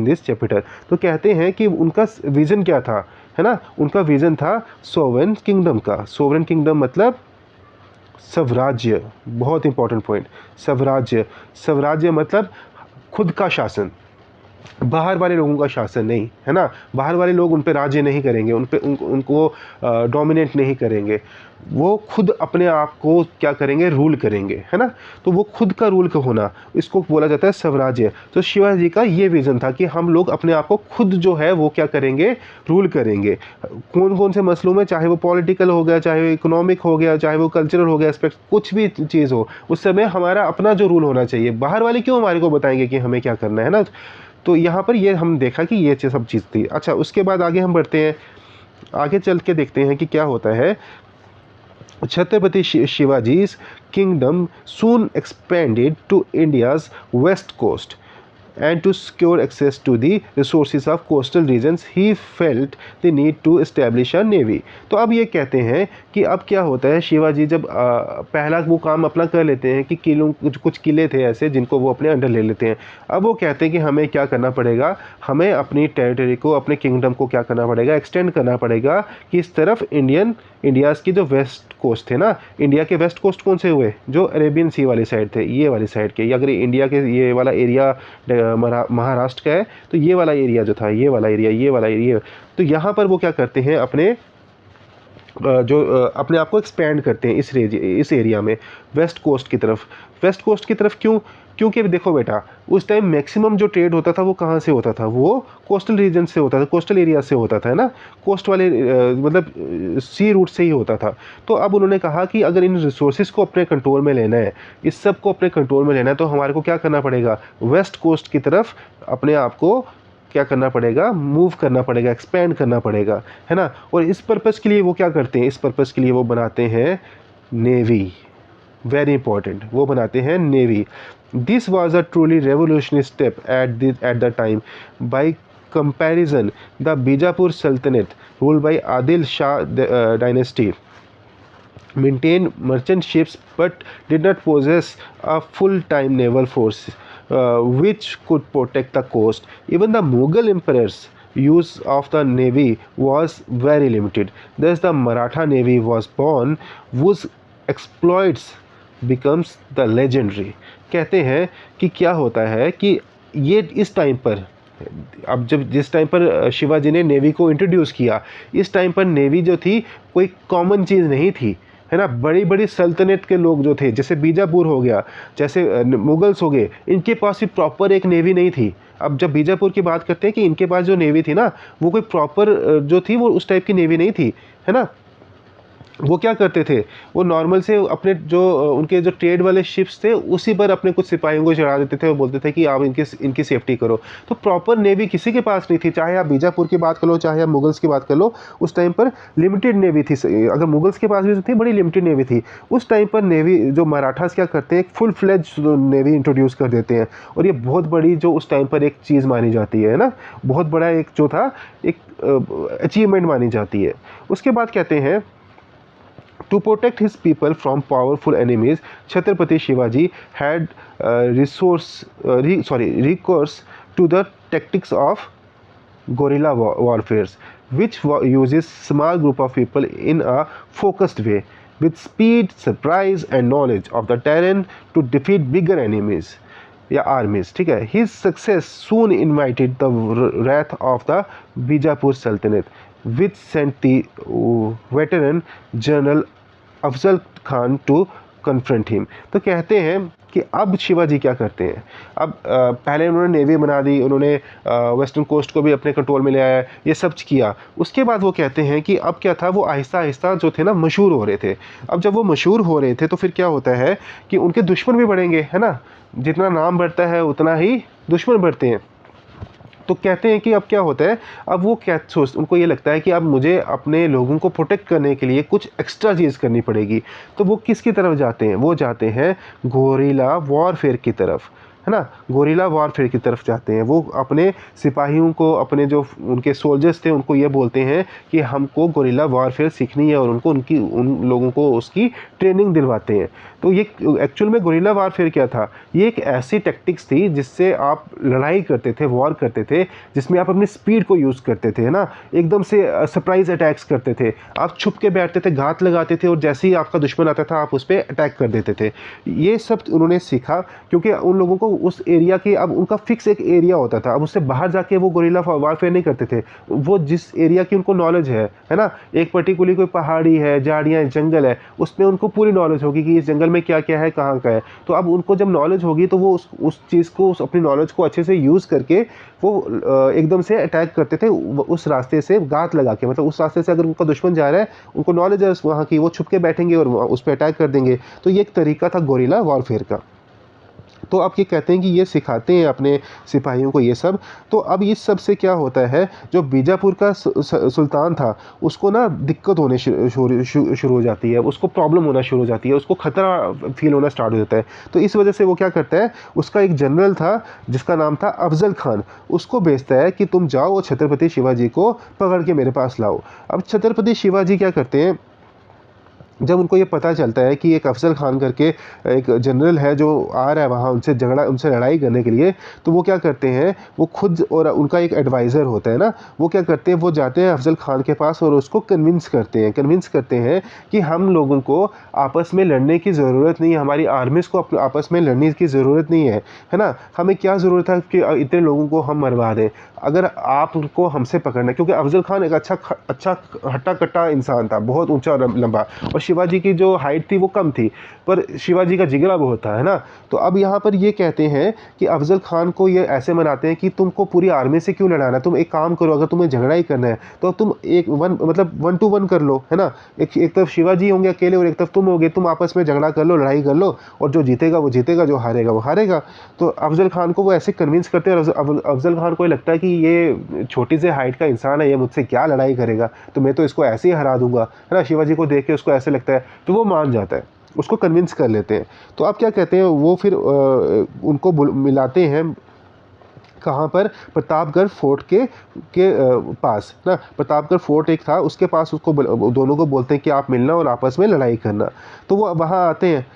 this chapter. तो कहते हैं कि उनका विज़न क्या था, है ना, उनका विज़न था सोवरेन किंगडम का। सोवरेन किंगडम मतलब स्वराज्य, बहुत इंपॉर्टेंट पॉइंट, स्वराज्य। स्वराज्य मतलब खुद का शासन, बाहर वाले लोगों का शासन नहीं, है ना, बाहर वाले लोग उन पे राज्य नहीं करेंगे, उनको डोमिनेट नहीं करेंगे, वो खुद अपने आप को क्या करेंगे, रूल करेंगे, है ना। तो वो खुद का रूल का होना, इसको बोला जाता है स्वराज्य। तो शिवाजी का ये विज़न था कि हम लोग अपने आप को खुद जो है वो क्या करेंगे, रूल करेंगे। कौन कौन से मसलों में, चाहे वो पॉलिटिकल हो गया, चाहे वो इकोनॉमिक हो गया, चाहे वो कल्चरल हो गया एस्पेक्ट, कुछ भी चीज़ हो, उस समय हमारा अपना जो रूल होना चाहिए, बाहर वाले क्यों हमारे को बताएंगे कि हमें क्या करना है ना। तो यहाँ पर ये हम देखा कि ये सब चीज़ थी। अच्छा, उसके बाद आगे हम बढ़ते हैं, आगे चल के देखते हैं कि क्या होता है। Chhatrapati शिवाजी's kingdom soon expanded to India's west coast, and to secure access to the resources of coastal regions he felt the need to establish a navy। तो अब ये कहते हैं कि अब क्या होता है, शिवाजी जब पहला वो काम अपना कर लेते हैं कि किलों, कुछ किले थे ऐसे जिनको वो अपने अंडर ले लेते हैं। अब वो कहते हैं कि हमें क्या करना पड़ेगा, हमें अपनी टेरिटरी को, अपने किंगडम को क्या करना पड़ेगा, एक्सटेंड करना पड़ेगा कि इस तरफ इंडियाज़ की जो वेस्ट कोस्ट थे ना, इंडिया के वेस्ट कोस्ट कौन से हुए, जो अरेबियन सी वाली साइड थे, ये वाली साइड के, या अगर इंडिया के ये वाला एरिया महाराष्ट्र का है तो ये वाला एरिया जो था, ये वाला एरिया, तो यहाँ पर वो क्या करते हैं, अपने अपने आप को एक्सपेंड करते हैं इस एरिया में, वेस्ट कोस्ट की तरफ क्यों, क्योंकि देखो बेटा, उस टाइम मैक्सिमम जो ट्रेड होता था वो कहाँ से होता था, वो कोस्टल रीजन से होता था, कोस्टल एरिया से होता था, है ना, कोस्ट वाले मतलब सी रूट से ही होता था। तो अब उन्होंने कहा कि अगर इन रिसोर्सेज को अपने कंट्रोल में लेना है, इस सब को अपने कंट्रोल में लेना है, तो हमारे को क्या करना पड़ेगा, वेस्ट कोस्ट की तरफ अपने आप को क्या करना पड़ेगा, मूव करना पड़ेगा, एक्सपेंड करना पड़ेगा, है ना। और इस पर्पज़ के लिए वो क्या करते हैं, इस पर्पज़ के लिए वो बनाते हैं नेवी, वेरी इंपॉर्टेंट, वो बनाते हैं navy. This was a truly revolutionary step at the time. By comparison the Bijapur sultanate ruled by Adil Shah dynasty maintained merchant ships but did not possess a full-time naval force which could protect the coast. Even the Mughal emperor's use of the navy was very limited. Thus the Maratha navy was born, whose exploits becomes the legendary। कहते हैं कि क्या होता है कि ये इस time पर, अब जब जिस टाइम पर शिवाजी ने नेवी को इंट्रोड्यूस किया, इस टाइम पर नेवी जो थी कोई कॉमन चीज़ नहीं थी, है ना। बड़ी बड़ी सल्तनत के लोग जो थे, जैसे बीजापुर हो गया, जैसे मुगल्स हो गए, इनके पास भी प्रॉपर एक नेवी नहीं थी। अब जब बीजापुर की बात करते हैं कि इनके पास जो नेवी थी ना, वो कोई प्रॉपर जो थी वो उस टाइप की नेवी नहीं थी, है ना। वो क्या करते थे, वो नॉर्मल से अपने जो उनके जो ट्रेड वाले शिप्स थे उसी पर अपने कुछ सिपाहियों को चढ़ा देते थे और बोलते थे कि आप इनकी सेफ्टी करो। तो प्रॉपर नेवी किसी के पास नहीं थी, चाहे आप बीजापुर की बात कर लो, चाहे आप मुगल्स की बात कर लो, उस टाइम पर लिमिटेड नेवी थी। अगर मुगल्स के पास भी थी, बड़ी लिमिटेड नेवी थी। उस टाइम पर नेवी जो मराठास क्या करते हैं, एक फुल फ्लेज नेवी इंट्रोड्यूस कर देते हैं, और ये बहुत बड़ी जो उस टाइम पर एक चीज़ मानी जाती है ना, बहुत बड़ा एक जो था एक अचीवमेंट मानी जाती है। उसके बाद कहते हैं, to protect his people from powerful enemies, Chhatrapati Shivaji had recourse to the tactics of guerrilla warfare, which uses small group of people in a focused way, with speed, surprise and knowledge of the terrain to defeat bigger enemies या armies। ठीक है। His success soon invited the wrath of the Bijapur Sultanate, which sent the veteran general Afzal Khan to confront him. तो कहते हैं कि अब शिवाजी क्या करते हैं, अब पहले उन्होंने नेवी बना दी, उन्होंने वेस्टर्न कोस्ट को भी अपने कंट्रोल में ले आया, ये सब किया। उसके बाद वो कहते हैं कि अब क्या था, वो आहिस्ता आहिस्ता जो थे ना मशहूर हो रहे थे। अब जब वो मशहूर हो रहे थे तो फिर क्या होता है कि उनके दुश्मन भी बढ़ेंगे, है ना, जितना नाम बढ़ता है उतना ही दुश्मन बढ़ते हैं। तो कहते हैं कि अब क्या होता है, अब वो क्या उनको ये लगता है कि अब मुझे अपने लोगों को प्रोटेक्ट करने के लिए कुछ एक्स्ट्रा चीज़ करनी पड़ेगी। तो वो किसकी तरफ जाते हैं, वो जाते हैं गोरिल्ला वॉरफेयर की तरफ, है ना, गोरिल्ला वॉरफेयर की तरफ जाते हैं। वो अपने सिपाहियों को, अपने जो उनके सोल्जर्स थे उनको ये बोलते हैं कि हमको गोरिल्ला वॉरफेयर सीखनी है, और उन लोगों को उसकी ट्रेनिंग दिलवाते हैं। तो ये एक्चुअल में गोरिल्ला वॉरफेयर क्या था? ये एक ऐसी टेक्टिक्स थी जिससे आप लड़ाई करते थे, वॉर करते थे, जिसमें आप अपनी स्पीड को यूज़ करते थे, है ना, एकदम से सरप्राइज अटैक्स करते थे, आप छुप के बैठते थे, घात लगाते थे, और जैसे ही आपका दुश्मन आता था आप उस पर अटैक कर देते थे। ये सब उन्होंने सीखा क्योंकि उन लोगों को उस एरिया के, अब उनका फिक्स एक एरिया होता था, अब उससे बाहर जाके वो गोरिल्ला वॉरफेयर नहीं करते थे। वो जिस एरिया की उनको नॉलेज है ना, एक पर्टिकुलरली कोई पहाड़ी है, झाड़ियाँ, जंगल है, उसमें उनको पूरी नॉलेज होगी कि इस जंगल में क्या क्या है, कहाँ का है। तो अब उनको जब नॉलेज होगी तो वो उस चीज़ को, अपनी नॉलेज को अच्छे से यूज़ करके वो एकदम से अटैक करते थे उस रास्ते से, घात लगा के, मतलब उस रास्ते से अगर उनका दुश्मन जा रहा है, उनको नॉलेज है वहाँ की, वो छुप के बैठेंगे और उस पर अटैक कर देंगे। तो ये एक तरीका था गोरिल्ला वॉरफेयर का। तो अब ये कहते हैं कि ये सिखाते हैं अपने सिपाहियों को ये सब। तो अब इस सब से क्या होता है, जो बीजापुर का सुल्तान था, उसको ना दिक्कत होने शुरू हो जाती है, उसको प्रॉब्लम होना शुरू हो जाती है, उसको खतरा फील होना स्टार्ट हो जाता है। तो इस वजह से वो क्या करता है, उसका एक जनरल था जिसका नाम था अफजल खान, उसको भेजता है कि तुम जाओ और छत्रपति शिवाजी को पकड़ के मेरे पास लाओ। अब छत्रपति शिवाजी क्या करते हैं, जब उनको ये पता चलता है कि एक अफजल खान करके एक जनरल है जो आ रहा है वहाँ उनसे लड़ाई करने के लिए, तो वो क्या करते हैं, वो खुद, और उनका एक एडवाइज़र होता है ना, वो क्या करते हैं, वो जाते हैं अफजल खान के पास और उसको कन्विंस करते हैं कि हम लोगों को आपस में लड़ने की ज़रूरत नहीं है, हमारी आर्मीज़ को आपस में लड़ने की ज़रूरत नहीं है ना, हमें क्या ज़रूरत है कि इतने लोगों को हम मरवा दें, अगर आपको हमसे पकड़ना है। क्योंकि अफजल खान एक अच्छा हट्टा कट्टा इंसान था, बहुत ऊंचा और लंबा, और शिवाजी की जो हाइट थी वो कम थी, पर शिवाजी का जिगरा बहुत था, है ना। तो अब यहाँ पर ये कहते हैं कि अफजल खान को ये ऐसे मनाते हैं कि तुमको पूरी आर्मी से क्यों लड़ाना, तुम एक काम करो, अगर तुम्हें झगड़ा ही करना है तो तुम मतलब 1 to 1 कर लो, है ना, एक तरफ शिवाजी होंगे अकेले और एक तरफ तुम होगे, तुम आपस में झगड़ा कर लो, लड़ाई कर लो, और जो जीतेगा वो जीतेगा, जो हारेगा वो हारेगा। तो अफजल खान को वो ऐसे कन्विंस करते हैं, और अफजल खान को लगता है कि ये छोटी से हाइट का इंसान है, ये मुझसे क्या लड़ाई करेगा, तो मैं तो इसको ऐसे ही हरा दूंगा, है ना। शिवाजी को देख के उसको ऐसे लगता है, तो वो मान जाता है, उसको कन्विंस कर लेते हैं। तो आप क्या कहते हैं, वो फिर उनको मिलाते हैं कहाँ पर, प्रतापगढ़ फोर्ट के पास ना, प्रतापगढ़ फोर्ट एक था, उसके पास उसको दोनों को बोलते हैं कि आप मिलना और आपस में लड़ाई करना। तो वो वहाँ आते हैं,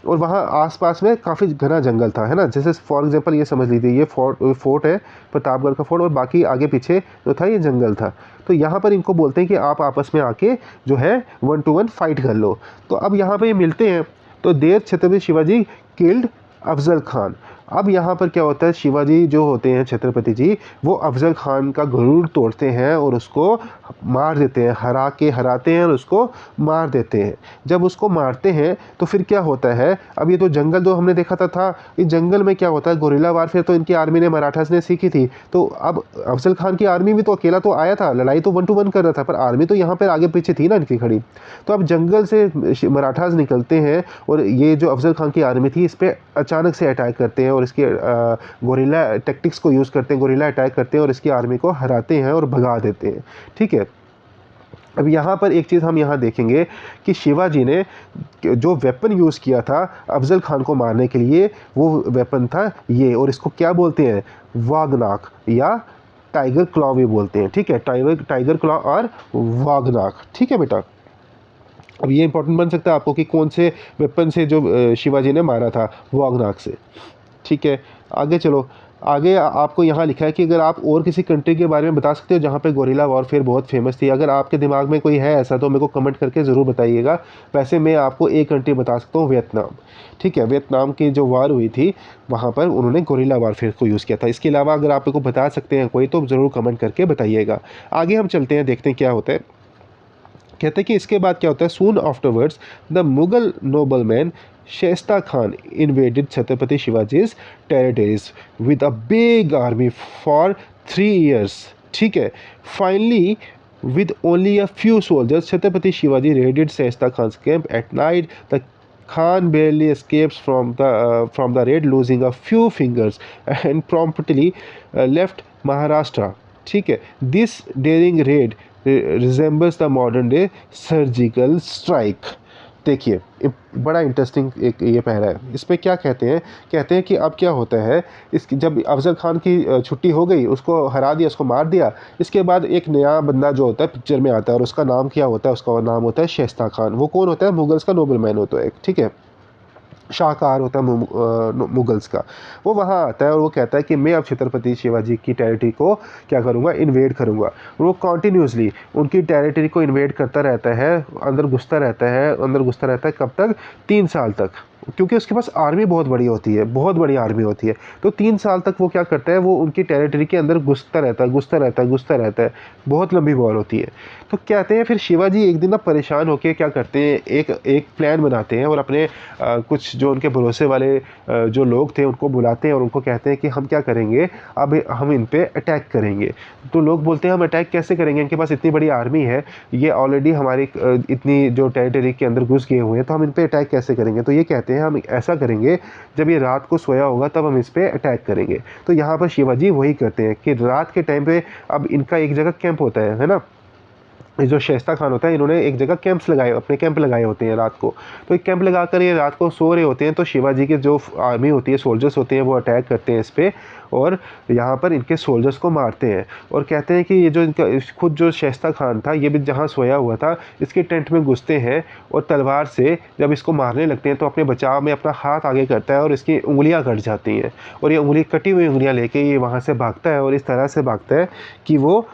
और वहाँ आसपास में काफ़ी घना जंगल था, है ना। जैसे फॉर एग्जांपल ये समझ लीजिए, ये फोर्ट है, प्रतापगढ़ का फोर्ट, और बाकी आगे पीछे जो था ये जंगल था। तो यहाँ पर इनको बोलते हैं कि आप आपस में आके जो है 1 to 1 फाइट कर लो। तो अब यहाँ पर ये मिलते हैं, तो देर छत्रपति शिवाजी किल्ड अफजल खान। अब यहाँ पर क्या होता है, शिवाजी जो होते हैं छत्रपति जी, वो अफजल खान का गरुड़ तोड़ते हैं और उसको मार देते हैं, हराते हैं और उसको मार देते हैं। जब उसको मारते हैं तो फिर क्या होता है, अब ये तो जंगल जो हमने देखा था इस जंगल में क्या होता है, गोरिल्ला वारफेयर तो इनकी आर्मी ने, मराठास ने सीखी थी। तो अब अफजल खान की आर्मी भी तो अकेला तो आया था, लड़ाई तो 1 to 1 कर रहा था, पर आर्मी तो यहाँ पर आगे पीछे थी ना इनकी खड़ी। तो अब जंगल से मराठास निकलते हैं और ये जो अफजल खान की आर्मी थी इस पर अचानक से अटैक करते हैं, और इसके गोरिल्ला टेक्टिक्स को यूज़ करते हैं, गोरिल्ला अटैक करते हैं और इसकी आर्मी को हराते हैं और भगा देते हैं। ठीक है। अब यहाँ पर एक चीज़ हम यहाँ देखेंगे कि शिवाजी ने जो वेपन यूज़ किया था अफजल खान को मारने के लिए, वो वेपन था ये, और इसको क्या बोलते हैं, वागनाक या टाइगर क्लॉ भी बोलते हैं। ठीक है, टाइगर क्लॉ और वागनाक। ठीक है बेटा। अब ये इंपॉर्टेंट बन सकता है आपको कि कौन से वेपन से जो शिवाजी ने मारा था, वागनाक से। ठीक है, आगे चलो। आगे आपको यहाँ लिखा है कि अगर आप और किसी कंट्री के बारे में बता सकते हो जहाँ पे गोरिल्ला वॉरफेयर बहुत फेमस थी, अगर आपके दिमाग में कोई है ऐसा तो मेरे को कमेंट करके ज़रूर बताइएगा। वैसे मैं आपको एक कंट्री बता सकता हूँ, वियतनाम। ठीक है, वियतनाम की जो वार हुई थी वहाँ पर उन्होंने गोरिल्ला वॉरफेयर को यूज़ किया था। इसके अलावा अगर आप मेरे को बता सकते हैं कोई, तो ज़रूर कमेंट करके बताइएगा। आगे हम चलते हैं, देखते हैं क्या होता है। कहते हैं कि इसके बाद क्या होता है, soon afterwards the Mughal nobleman Shaista Khan invaded Chhatrapati Shivaji's territories with a big army for 3 years. ठीक है, finally with only a few soldiers, Chhatrapati Shivaji raided Shaista Khan's camp at night. The Khan barely escapes from the raid, losing a few fingers, and promptly left Maharashtra. ठीक है, this daring raid resembles the modern day surgical strike. देखिए बड़ा interesting एक ये पहरा है। इसमें क्या कहते हैं कि अब क्या होता है, इसकी जब अफजल खान की छुट्टी हो गई, उसको हरा दिया, उसको मार दिया, इसके बाद एक नया बंदा जो होता है पिक्चर में आता है, और उसका नाम क्या होता है, उसका नाम होता है शाइस्ता खान। वो कौन होता है? मुगल्स का नोबलमैन होता है एक, ठीक है, शाहकार होता है मुगल्स का। वो वहाँ आता है और वो कहता है कि मैं अब छत्रपति शिवाजी की टेरिटरी को क्या करूँगा, इन्वेड करूँगा। वो कॉन्टीन्यूसली उनकी टेरिटरी को इन्वेड करता रहता है, अंदर घुसता रहता है, अंदर घुसता रहता है। कब तक? 3 साल तक, क्योंकि उसके पास आर्मी बहुत बड़ी होती है, बहुत बड़ी आर्मी होती है। तो 3 साल तक वो क्या करता है, वो उनकी टेरिटरी के अंदर घुसता रहता है, घुसता रहता है, घुसता रहता है। बहुत लंबी वॉर होती है। तो कहते हैं फिर शिवाजी एक दिन ना परेशान होकर क्या करते हैं, एक प्लान बनाते हैं और अपने कुछ जो उनके भरोसे वाले जो लोग थे उनको बुलाते हैं और उनको कहते हैं कि हम क्या करेंगे, अब हम इन पे अटैक करेंगे। तो लोग बोलते हैं हम अटैक कैसे करेंगे, इनके पास इतनी बड़ी आर्मी है, ये ऑलरेडी हमारी इतनी जो टेरिटरी के अंदर घुस गए हुए हैं, तो हम इन पे अटैक कैसे करेंगे। तो ये कहते हैं हम ऐसा करेंगे, जब ये रात को सोया होगा तब हम इस पे अटैक करेंगे। तो यहाँ पर शिवाजी वही करते हैं कि रात के टाइम पे, अब इनका एक जगह कैंप होता है ना, ये जो शाइस्ता खान होता है, इन्होंने एक जगह कैंप्स लगाए, अपने कैंप लगाए होते हैं रात को। तो एक कैंप लगाकर ये रात को सो रहे होते हैं। तो शिवाजी के जो आर्मी होती है, सोल्जर्स होते हैं, वो अटैक करते हैं इस पर और यहाँ पर इनके सोल्जर्स को मारते हैं। और कहते हैं कि ये जो इनका खुद जो शाइस्ता खान था, ये भी जहाँ सोया हुआ था, इसके टेंट में घुसते हैं और तलवार से जब इसको मारने लगते हैं तो अपने बचाव में अपना हाथ आगे करता है और इसकी उंगलियाँ कट जाती हैं। और ये उंगली, कटी हुई उंगलियाँ लेके ये वहाँ से भागता है और इस तरह से भागता है कि वो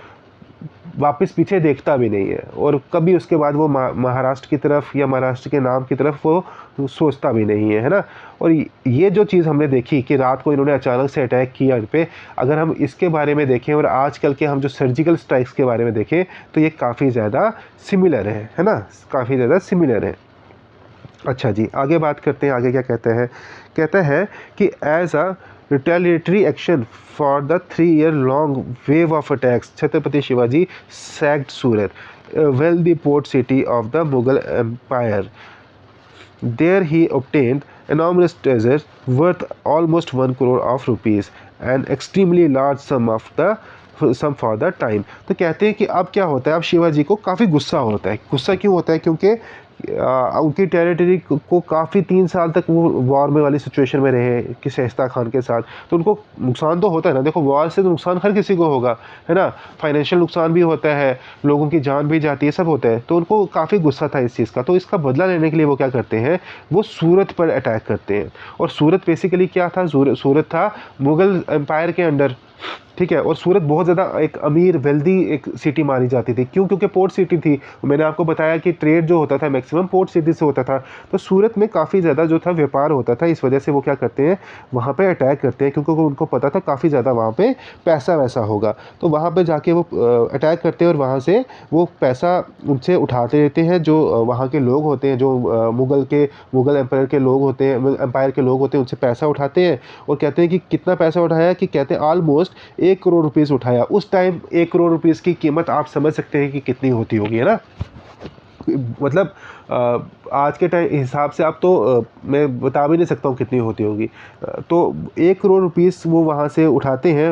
वापस पीछे देखता भी नहीं है। और कभी उसके बाद वो महाराष्ट्र की तरफ या महाराष्ट्र के नाम की तरफ वो सोचता भी नहीं है, है ना। और ये जो चीज़ हमने देखी कि रात को इन्होंने अचानक से अटैक किया इन पे, अगर हम इसके बारे में देखें और आजकल के हम जो सर्जिकल स्ट्राइक्स के बारे में देखें, तो ये काफ़ी ज़्यादा सिमिलर है ना, काफ़ी ज़्यादा सिमिलर है। अच्छा जी, आगे बात करते हैं। आगे क्या कहता है कि as a retaliatory action for the 3-year long wave of attacks, Chhatrapati Shivaji sacked Surat, a wealthy port city of the Mughal Empire. There he obtained enormous treasures worth almost 1 crore of rupees, an extremely large sum for the time. तो कहते हैं कि अब क्या होता है, अब शिवाजी को काफ़ी गुस्सा होता है। गुस्सा क्यों होता है? क्योंकि उनकी टेरिटरी को काफ़ी 3 साल तक वो वॉर में वाली सिचुएशन में रहे कि शाइस्ता खान के साथ, तो उनको नुकसान तो होता है ना। देखो, वॉर से तो नुकसान हर किसी को होगा, है ना। फाइनेंशियल नुकसान भी होता है, लोगों की जान भी जाती है, सब होता है। तो उनको काफ़ी गुस्सा था इस चीज़ का। तो इसका बदला लेने के लिए वो क्या करते हैं, वो सूरत पर अटैक करते हैं। और सूरत बेसिकली क्या था, सूरत था मुग़ल एम्पायर के अंडर, ठीक है। और सूरत बहुत ज़्यादा एक अमीर वेल्दी एक सिटी मानी जाती थी। क्यों? क्योंकि पोर्ट सिटी थी। मैंने आपको बताया कि ट्रेड जो होता था मैक्सिमम पोर्ट सिटी से होता था। तो सूरत में काफ़ी ज़्यादा जो था व्यापार होता था। इस वजह से वो क्या करते हैं, वहाँ पे अटैक करते हैं, क्योंकि उनको पता था काफ़ी ज़्यादा वहाँ पे पैसा वैसा होगा। तो वहाँ पे जाके वो अटैक करते हैं और वहाँ से वो पैसा उनसे उठाते रहते हैं। जो वहाँ के लोग होते हैं, जो मुग़ल एम्पायर के लोग होते हैं, उनसे पैसा उठाते हैं। और कहते हैं कि कितना पैसा उठाया, कि कहते हैं ऑलमोस्ट 1 करोड़ रुपीस उठाया। उस टाइम 1 करोड़ रुपीस की कीमत आप समझ सकते हैं कि कितनी होती होगी, है ना। मतलब आज के टाइम हिसाब से आप तो मैं बता भी नहीं सकता हूँ कितनी होती होगी। तो 1 करोड़ रुपीस वो वहाँ से उठाते हैं,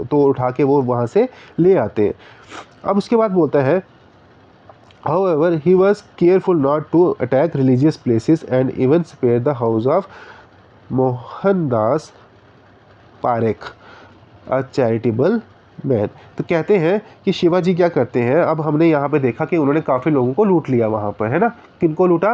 तो उठा के वो वहाँ से ले आते हैं। अब उसके बाद बोलता है, however he was careful not to attack religious places and even spared the house of Mohandas Parekh, a charitable man. तो कहते हैं कि शिवाजी क्या करते हैं, अब हमने यहाँ पे देखा कि उन्होंने काफ़ी लोगों को लूट लिया वहाँ पर, है ना। किनको लूटा?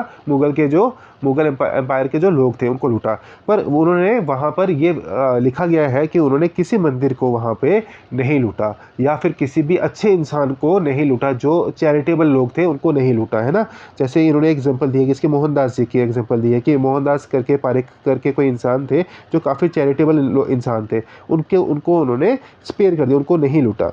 मुग़ल एम्पायर के जो लोग थे उनको लूटा। पर उन्होंने वहाँ पर ये लिखा गया है कि उन्होंने किसी मंदिर को वहाँ पे नहीं लूटा, या फिर किसी भी अच्छे इंसान को नहीं लूटा, जो चैरिटेबल लोग थे उनको नहीं लूटा, है ना। जैसे इन्होंने एग्जांपल दी है कि इसके मोहनदास जी की एग्जांपल दी है कि मोहनदास करके पारेख करके कोई इंसान थे जो काफ़ी चैरिटेबल इंसान थे, उनको उन्होंने स्पेयर कर दिया, उनको नहीं लूटा।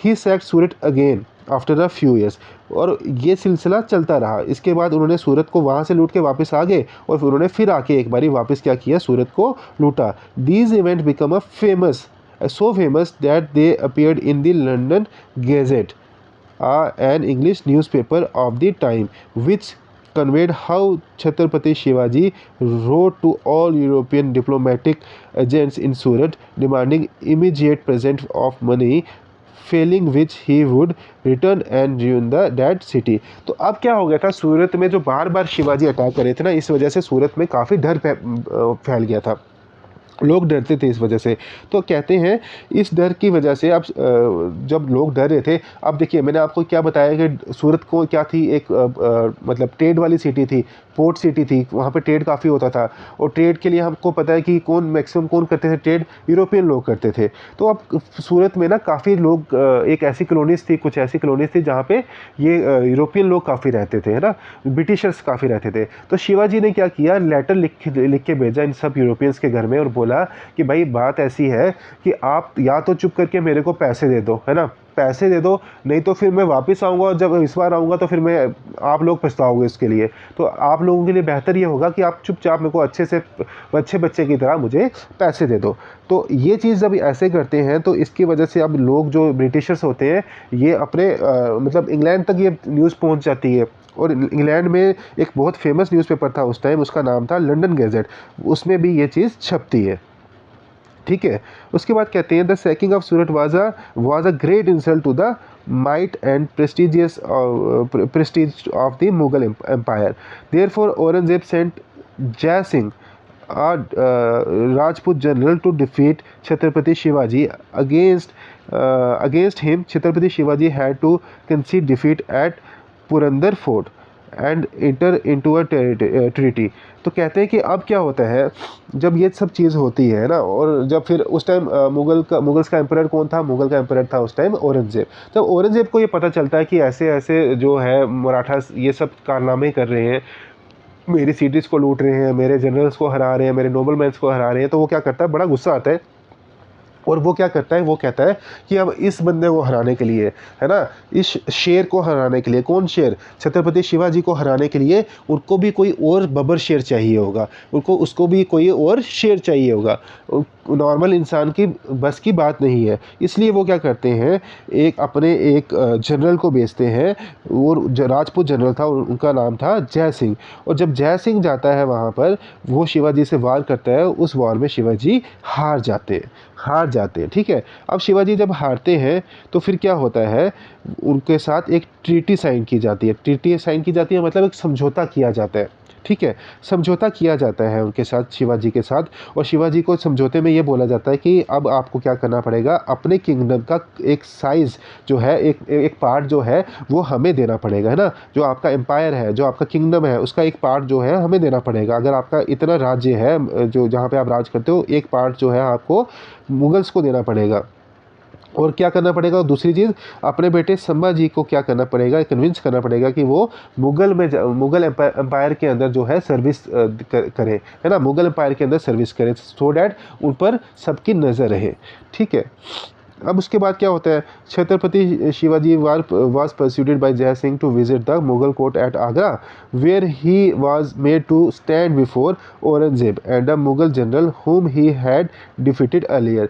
He sacked Surat again after a few years. और ये सिलसिला चलता रहा। इसके बाद उन्होंने सूरत को वहाँ से लूट के वापस आ गए और फिर उन्होंने फिर आके एक बारी वापस क्या किया, सूरत को लूटा। These event become a famous, so famous that they appeared in the London Gazette, an English newspaper of the time, which conveyed how Chhatrapati Shivaji wrote to all European diplomatic agents in Surat demanding immediate present of money Fehling which he would return and ruin the that city. तो अब क्या हो गया था, सूरत में जो बार बार Shivaji attack कर रहे थे ना, इस वजह से सूरत में काफ़ी डर फैल गया था, लोग डरते थे इस वजह से। तो कहते हैं इस डर की वजह से अब जब लोग डर रहे थे, अब देखिए मैंने आपको क्या बताया कि सूरत को क्या थी, एक मतलब ट्रेड वाली सिटी थी, पोर्ट सिटी थी, वहाँ पे ट्रेड काफ़ी होता था। और ट्रेड के लिए हमको पता है कि कौन मैक्सिमम कौन करते थे ट्रेड, यूरोपियन लोग करते थे। तो अब सूरत में ना काफ़ी लोग, एक ऐसी कॉलोनीज थी, कुछ ऐसी कॉलोनीज थी जहाँ पे ये यूरोपियन लोग काफ़ी रहते थे, है ना, ब्रिटिशर्स काफ़ी रहते थे। तो शिवाजी ने क्या किया, लेटर लिख के भेजा इन सब यूरोपियंस के घर में और बोला कि भाई बात ऐसी है कि आप या तो चुप करके मेरे को पैसे दे दो, है ना, पैसे दे दो, नहीं तो फिर मैं वापस आऊँगा और जब इस बार आऊँगा तो फिर मैं, आप लोग पछताओगे इसके लिए। तो आप लोगों के लिए बेहतर ये होगा कि आप चुपचाप मेरे को अच्छे से, अच्छे बच्चे की तरह मुझे पैसे दे दो। तो ये चीज़ जब ऐसे करते हैं तो इसकी वजह से अब लोग जो ब्रिटिशर्स होते हैं ये अपने मतलब इंग्लैंड तक ये न्यूज़ पहुंच जाती है। और इंग्लैंड में एक बहुत फेमस न्यूज़पेपर था उस टाइम, उसका नाम था लंदन गैजेट, उसमें भी ये चीज़ छपती है। ठीक है, उसके बाद कहते हैं the sacking of Surat was a great insult to the might and prestige of the Mughal empire. Therefore Aurangzeb sent Jai Singh a Rajput general to defeat Chhatrapati Shivaji. Against him, Chhatrapati Shivaji had to concede defeat at Purandar Fort and inter into a treaty. तो कहते हैं कि अब क्या होता है जब ये सब चीज़ होती है ना, और जब फिर उस टाइम मुगल्स का एम्परर कौन था, मुगल का एम्परर था उस टाइम औरंगजेब। जब औरंगजेब को ये पता चलता है कि ऐसे ऐसे जो है मराठास ये सब कारनामे कर रहे हैं, मेरी सिटीज़ को लूट रहे हैं, मेरे जनरल्स को हरा रहे हैं, मेरे नोबलमैन्स को हरा रहे हैं, तो वो क्या करता है, बड़ा गुस्सा आता है और वो क्या करता है, वो कहता है कि अब इस बंदे को हराने के लिए, है ना, इस शेर को हराने के लिए, कौन शेर, छत्रपति शिवाजी को हराने के लिए उनको भी कोई और बबर शेर चाहिए होगा, उसको भी कोई और शेर चाहिए होगा, नॉर्मल इंसान की बस की बात नहीं है। इसलिए वो क्या करते हैं, एक जनरल को भेजते हैं, और राजपूत जनरल था, उनका नाम था जय सिंह। और जब जय सिंह जाता है वहाँ पर, वो शिवाजी से वार करता है, उस वार में शिवाजी हार जाते हैं। ठीक है, अब शिवाजी जब हारते हैं तो फिर क्या होता है, उनके साथ एक ट्रीटी साइन की जाती है, मतलब एक समझौता किया जाता है। ठीक है, समझौता किया जाता है उनके साथ, शिवाजी के साथ। और शिवाजी को समझौते में ये बोला जाता है कि अब आपको क्या करना पड़ेगा, अपने किंगडम का एक साइज़ जो है, एक पार्ट जो है वो हमें देना पड़ेगा, है ना, जो आपका एम्पायर है, जो आपका किंगडम है, उसका एक पार्ट जो है हमें देना पड़ेगा। अगर आपका इतना राज्य है जो जहाँ पे आप राज करते हो, एक पार्ट जो है आपको मुगल्स को देना पड़ेगा। और क्या करना पड़ेगा, दूसरी चीज़, अपने बेटे संभाजी को क्या करना पड़ेगा, कन्विंस करना पड़ेगा कि वो मुगल एम्पायर के अंदर जो है सर्विस करें, है ना, मुगल एम्पायर के अंदर सर्विस करें, सो डैट उन पर सबकी नज़र रहे। ठीक है, अब उसके बाद क्या होता है, Chhatrapati Shivaji was persuaded by Jai Singh to visit the Mughal court at Agra, where he was made to stand before Aurangzeb and a Mughal general whom he had defeated earlier।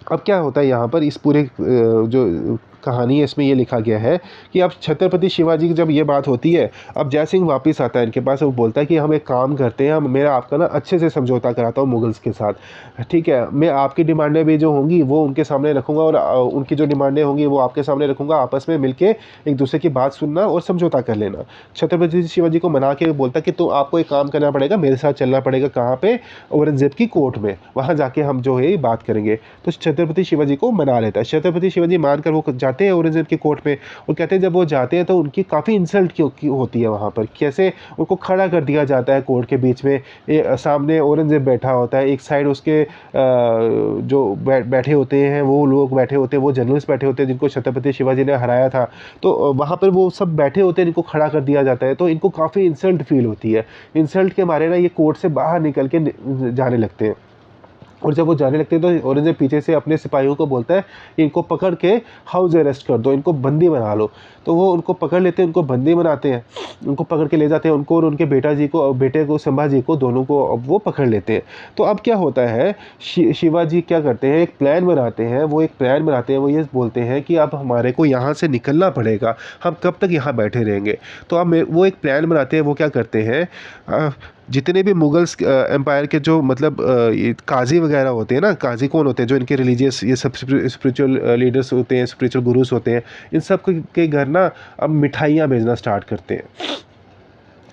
अब क्या होता है यहाँ पर, इस पूरे जो कहानी है इसमें ये लिखा गया है कि अब छत्रपति शिवाजी की जब ये बात होती है, अब जय सिंह वापस आता है इनके पास, वो बोलता है कि हम एक काम करते हैं, मेरा आपका ना अच्छे से समझौता कराता हूँ मुगल्स के साथ, ठीक है, मैं आपकी डिमांडें भी जो होंगी वो उनके सामने रखूँगा और उनकी जो डिमांडें होंगी वो आपके सामने रखूँगा, आपस में मिलके एक दूसरे की बात सुनना और समझौता कर लेना। छत्रपति शिवाजी को मना के बोलता कि तो आपको एक काम करना पड़ेगा, मेरे साथ चलना पड़ेगा, कहाँ पे, औरंगजेब की कोर्ट में, वहाँ जाके हम जो है बात करेंगे। तो छत्रपति शिवाजी को मना लेता है, छत्रपति शिवाजी मानकर वो जाते हैं औरंगजेब की कोर्ट में। और कहते हैं जब वो जाते हैं तो उनकी काफ़ी इंसल्ट की होती है वहाँ पर, कैसे उनको खड़ा कर दिया जाता है कोर्ट के बीच में, सामने औरंगजेब बैठा होता है, एक साइड उसके जो बैठे होते हैं वो लोग बैठे होते हैं, वो जनरल्स बैठे होते हैं जिनको छत्रपति शिवाजी ने हराया था, तो वहाँ पर वो सब बैठे होते हैं, इनको खड़ा कर दिया जाता है, तो इनको काफ़ी इंसल्ट फील होती है। इंसल्ट के मारे ना ये कोर्ट से बाहर निकल के जाने लगते हैं। और जब वो जाने लगते हैं तो औरंगजेब पीछे से अपने सिपाहियों को बोलता है कि इनको पकड़ के हाउस अरेस्ट कर दो, इनको बंदी बना लो। तो वो उनको पकड़ लेते हैं, उनको बंदी बनाते हैं, उनको पकड़ के ले जाते हैं, उनको और उनके बेटे को संभाजी को, दोनों को अब वो पकड़ लेते हैं। तो अब क्या होता है, शिवाजी क्या करते हैं, एक प्लान बनाते हैं, वो ये बोलते हैं कि अब हमारे को यहाँ से निकलना पड़ेगा, हम कब तक यहाँ बैठे रहेंगे। तो अब वो एक प्लान बनाते हैं, वो क्या करते हैं, जितने भी मुगल्स एम्पायर के जो मतलब ये काजी वगैरह होते हैं ना, काजी कौन होते हैं, जो इनके रिलीजियस ये सब स्पिरिचुअल लीडर्स होते हैं, स्पिरिचुअल गुरुस होते हैं, इन सब के घर ना अब मिठाइयाँ भेजना स्टार्ट करते हैं।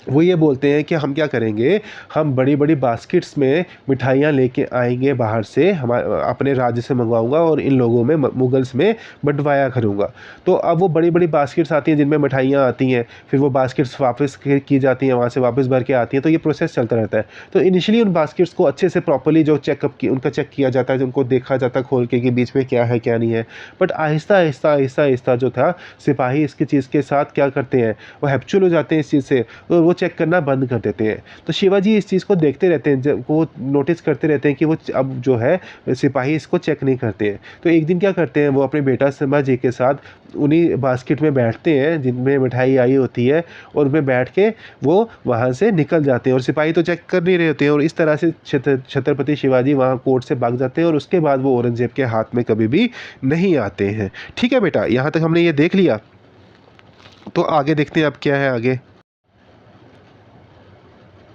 वो ये बोलते हैं कि हम क्या करेंगे, हम बड़ी बड़ी बास्केट्स में मिठाइयाँ लेके आएंगे बाहर से, हम अपने राज्य से मंगवाऊंगा और इन लोगों में मुगल्स में बंटवाया करूँगा। तो अब वो बड़ी बड़ी बास्केट्स आती हैं जिनमें मिठाइयाँ आती हैं, फिर वो बास्केट्स वापस की जाती हैं, वहाँ से वापस भर के आती हैं, तो ये प्रोसेस चलता रहता है। तो इनिशियली उन बास्केट्स को अच्छे से प्रॉपरली जो चेकअप की उनका चेक किया जाता है, उनको देखा जाता है खोल के बीच में क्या है क्या नहीं है। बट आहिस्ता आहिस्ता आहिस्ता आहिस्ता जो था, सिपाही इसकी चीज़ के साथ क्या करते हैं, वो हैप्चुअल हो जाते हैं इस चीज़ से, और वो चेक करना बंद कर देते हैं। तो शिवाजी इस चीज़ को देखते रहते हैं, जब वो नोटिस करते रहते हैं कि वो अब जो है सिपाही इसको चेक नहीं करते हैं। तो एक दिन क्या करते हैं, वो अपने बेटा संभाजी के साथ उन्हीं बास्केट में बैठते हैं जिनमें मिठाई आई होती है, और उनमें बैठ के वो वहाँ से निकल जाते हैं, और सिपाही तो चेक कर नहीं रहे होते हैं, और इस तरह से छत्रपति शिवाजी वहाँ कोर्ट से भाग जाते हैं, और उसके बाद वो औरंगजेब के हाथ में कभी भी नहीं आते हैं। ठीक है बेटा, यहाँ तक हमने ये देख लिया, तो आगे देखते हैं अब क्या है आगे।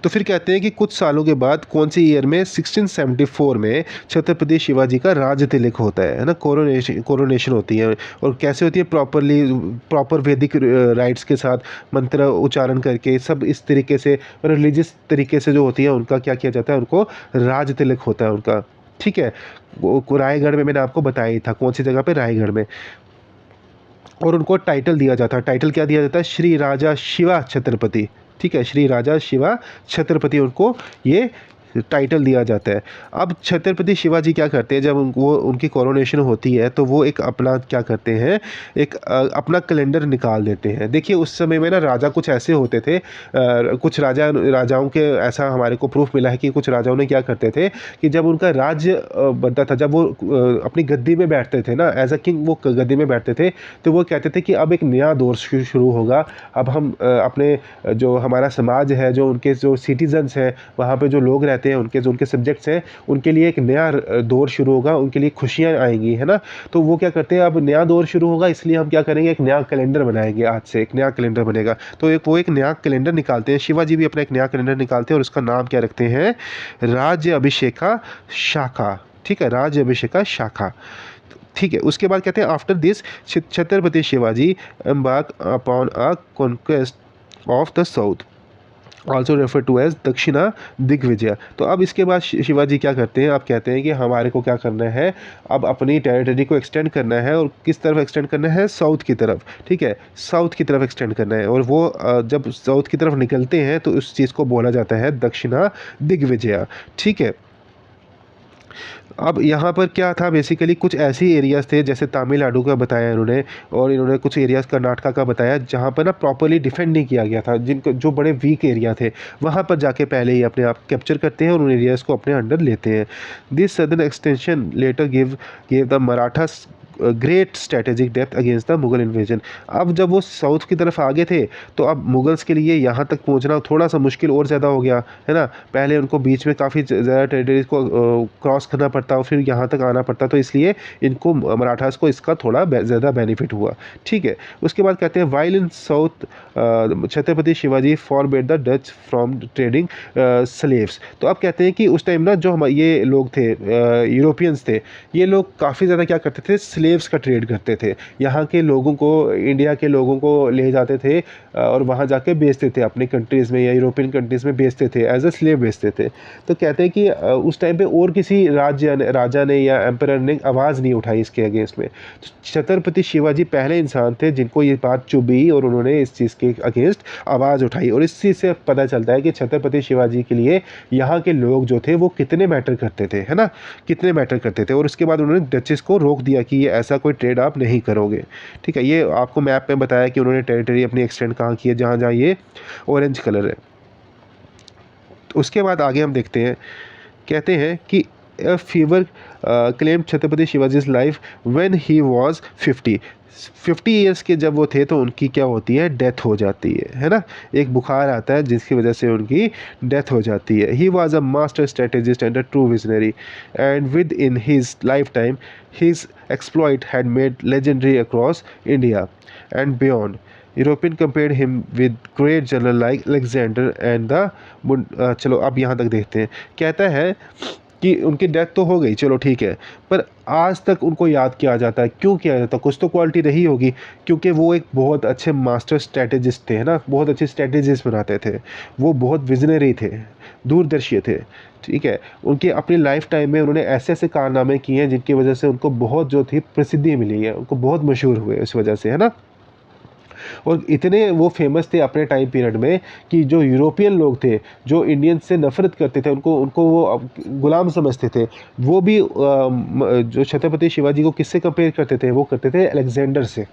तो फिर कहते हैं कि कुछ सालों के बाद कौन सी ईयर में, 1674 में छत्रपति शिवाजी का राज तिलक होता है ना, कोरोनेशन होती है। और कैसे होती है, प्रॉपर वैदिक राइट्स के साथ, मंत्र उच्चारण करके, सब इस तरीके से रिलीजियस तरीके से जो होती है, उनका क्या किया जाता है, उनको राज तिलक होता है उनका। ठीक है, वो रायगढ़ में मैंने आपको बताया ही था, कौन सी जगह पे, रायगढ़ में। और उनको टाइटल दिया जाता है, टाइटल क्या दिया जाता है, श्री राजा शिवा छत्रपति। ठीक है, श्री राजा शिवा छत्रपति, उनको ये टाइटल दिया जाता है। अब छत्रपति शिवाजी क्या करते हैं, जब वो उनकी कोरोनेशन होती है, तो वो एक अपना क्या करते हैं, एक अपना कैलेंडर निकाल देते हैं। देखिए उस समय में ना राजा कुछ ऐसे होते थे, कुछ राजाओं के ऐसा हमारे को प्रूफ मिला है कि कुछ राजाओं ने क्या करते थे कि जब उनका राज्य बनता था, जब वो अपनी गद्दी में बैठते थे ना, एज अ किंग वो गद्दी में बैठते थे, तो वो कहते थे कि अब एक नया दौर शुरू होगा। अब हम अपने जो हमारा समाज है, जो उनके जो सिटीजन्स हैं, वहाँ पे जो लोग रहते हैं, उनके जो उनके सब्जेक्ट्स हैं, उनके लिए एक नया दौर शुरू होगा, उनके लिए खुशियाँ आएंगी, है ना। तो वो क्या करते हैं, अब नया दौर शुरू होगा, इसलिए हम क्या करेंगे, एक नया कैलेंडर बनाएंगे, आज से एक नया कैलेंडर बनेगा। तो वो एक नया कैलेंडर निकालते हैं, शिवाजी भी अपना एक नया कैलेंडर निकालते हैं, और उसका नाम क्या रखते हैं, राज्य अभिषेका शाखा। ठीक है, राज्य अभिषेका शाखा। ठीक है, उसके बाद कहते हैं after this Chhatrapati Shivaji embark upon a conquest of the south, also refer to as Dakshina Digvijay. तो अब इसके बाद शिवाजी क्या करते हैं, अब कहते हैं कि हमारे को क्या करना है, अब अपनी टेरिटरी को एक्सटेंड करना है, और किस तरफ एक्सटेंड करना है, साउथ की तरफ। ठीक है, साउथ की तरफ एक्सटेंड करना है, और वो जब साउथ की तरफ निकलते हैं तो उस चीज़ को बोला जाता है दक्षिणा दिग्विजय। ठीक है, अब यहाँ पर क्या था, बेसिकली कुछ ऐसी एरियाज़ थे, जैसे तमिलनाडु का बताया इन्होंने, और इन्होंने कुछ एरियाज़ कर्नाटका का बताया, जहाँ पर ना प्रॉपरली डिफेंड नहीं किया गया था, जिनको जो बड़े वीक एरिया थे, वहाँ पर जाके पहले ही अपने आप कैप्चर करते हैं और उन एरियाज़ को अपने अंडर लेते हैं। This southern extension later gave the Marathas great strategic depth against the Mughal invasion. अब जब वो साउथ की तरफ आगे थे, तो अब मुगल्स के लिए यहाँ तक पहुँचना थोड़ा सा मुश्किल और ज़्यादा हो गया, है ना। पहले उनको बीच में काफ़ी ज़्यादा टेरिटरीज को क्रॉस करना पड़ता और फिर यहाँ तक आना पड़ता, तो इसलिए इनको मराठास को इसका थोड़ा ज़्यादा बेनिफिट हुआ। ठीक है, उसके बाद कहते हैं while in south Chhatrapati Shivaji forbade the Dutch from trading slaves. तो अब कहते हैं कि उस टाइम ना जो हम ये लोग थे, यूरोपियंस थे, ये लोग काफ़ी ज़्यादा क्या करते थे, स्लेव्स का ट्रेड करते थे। यहाँ के लोगों को, इंडिया के लोगों को ले जाते थे और वहाँ जाके बेचते थे, अपनी कंट्रीज़ में या यूरोपियन कंट्रीज़ में बेचते थे, एज अ स्लेव बेचते थे। तो कहते हैं कि उस टाइम पे और किसी राजा ने या एम्परर ने आवाज़ नहीं उठाई इसके अगेंस्ट में। तो छत्रपति शिवाजी पहले इंसान थे जिनको ये बात चुभी और उन्होंने इस चीज़ के अगेंस्ट आवाज़ उठाई, और इस चीज़ से पता चलता है कि छत्रपति शिवाजी के लिए यहाँ के लोग जो थे वो कितने मैटर करते थे, है ना, कितने मैटर करते थे। और उसके बाद उन्होंने डचेस को रोक दिया कि ये ऐसा कोई ट्रेड आप नहीं करोगे। ठीक है, ये आपको मैप में बताया कि उन्होंने टेरिटरी अपनी एक्सटेंड कहाँ की है, जहाँ जहाँ ये ऑरेंज कलर है। तो उसके बाद आगे हम देखते हैं, कहते हैं कि a fever claimed Chhatrapati Shivaji's life when he was 50 years के जब वो थे, तो उनकी क्या होती है, डेथ हो जाती है ना। एक बुखार आता है जिसकी वजह से उनकी डेथ हो जाती है। He was a master strategist and a true visionary, and with in his life time his exploit had made legendary across India and beyond. European compared him with great general like Alexander and the चलो अब यहाँ तक देखते हैं। कहता है कि उनकी डेथ तो हो गई, चलो ठीक है, पर आज तक उनको याद किया जाता है। क्यों किया जाता है? कुछ तो क्वालिटी रही होगी, क्योंकि वो एक बहुत अच्छे मास्टर स्ट्रेटेजिस्ट थे, है ना, बहुत अच्छे स्ट्रेटेजीज बनाते थे, वो बहुत विजनरी थे, दूरदर्शी थे, ठीक है। उनके अपनी लाइफ टाइम में उन्होंने ऐसे ऐसे कारनामे किए हैं जिनकी वजह से उनको बहुत जो थी प्रसिद्धि मिली है, उनको बहुत मशहूर हुए इस वजह से, है ना। और इतने वो फेमस थे अपने टाइम पीरियड में कि जो यूरोपियन लोग थे, जो इंडियंस से नफ़रत करते थे, उनको उनको वो गुलाम समझते थे, वो भी जो छत्रपति शिवाजी को किससे कंपेयर करते थे? वो करते थे अलेक्जेंडर से,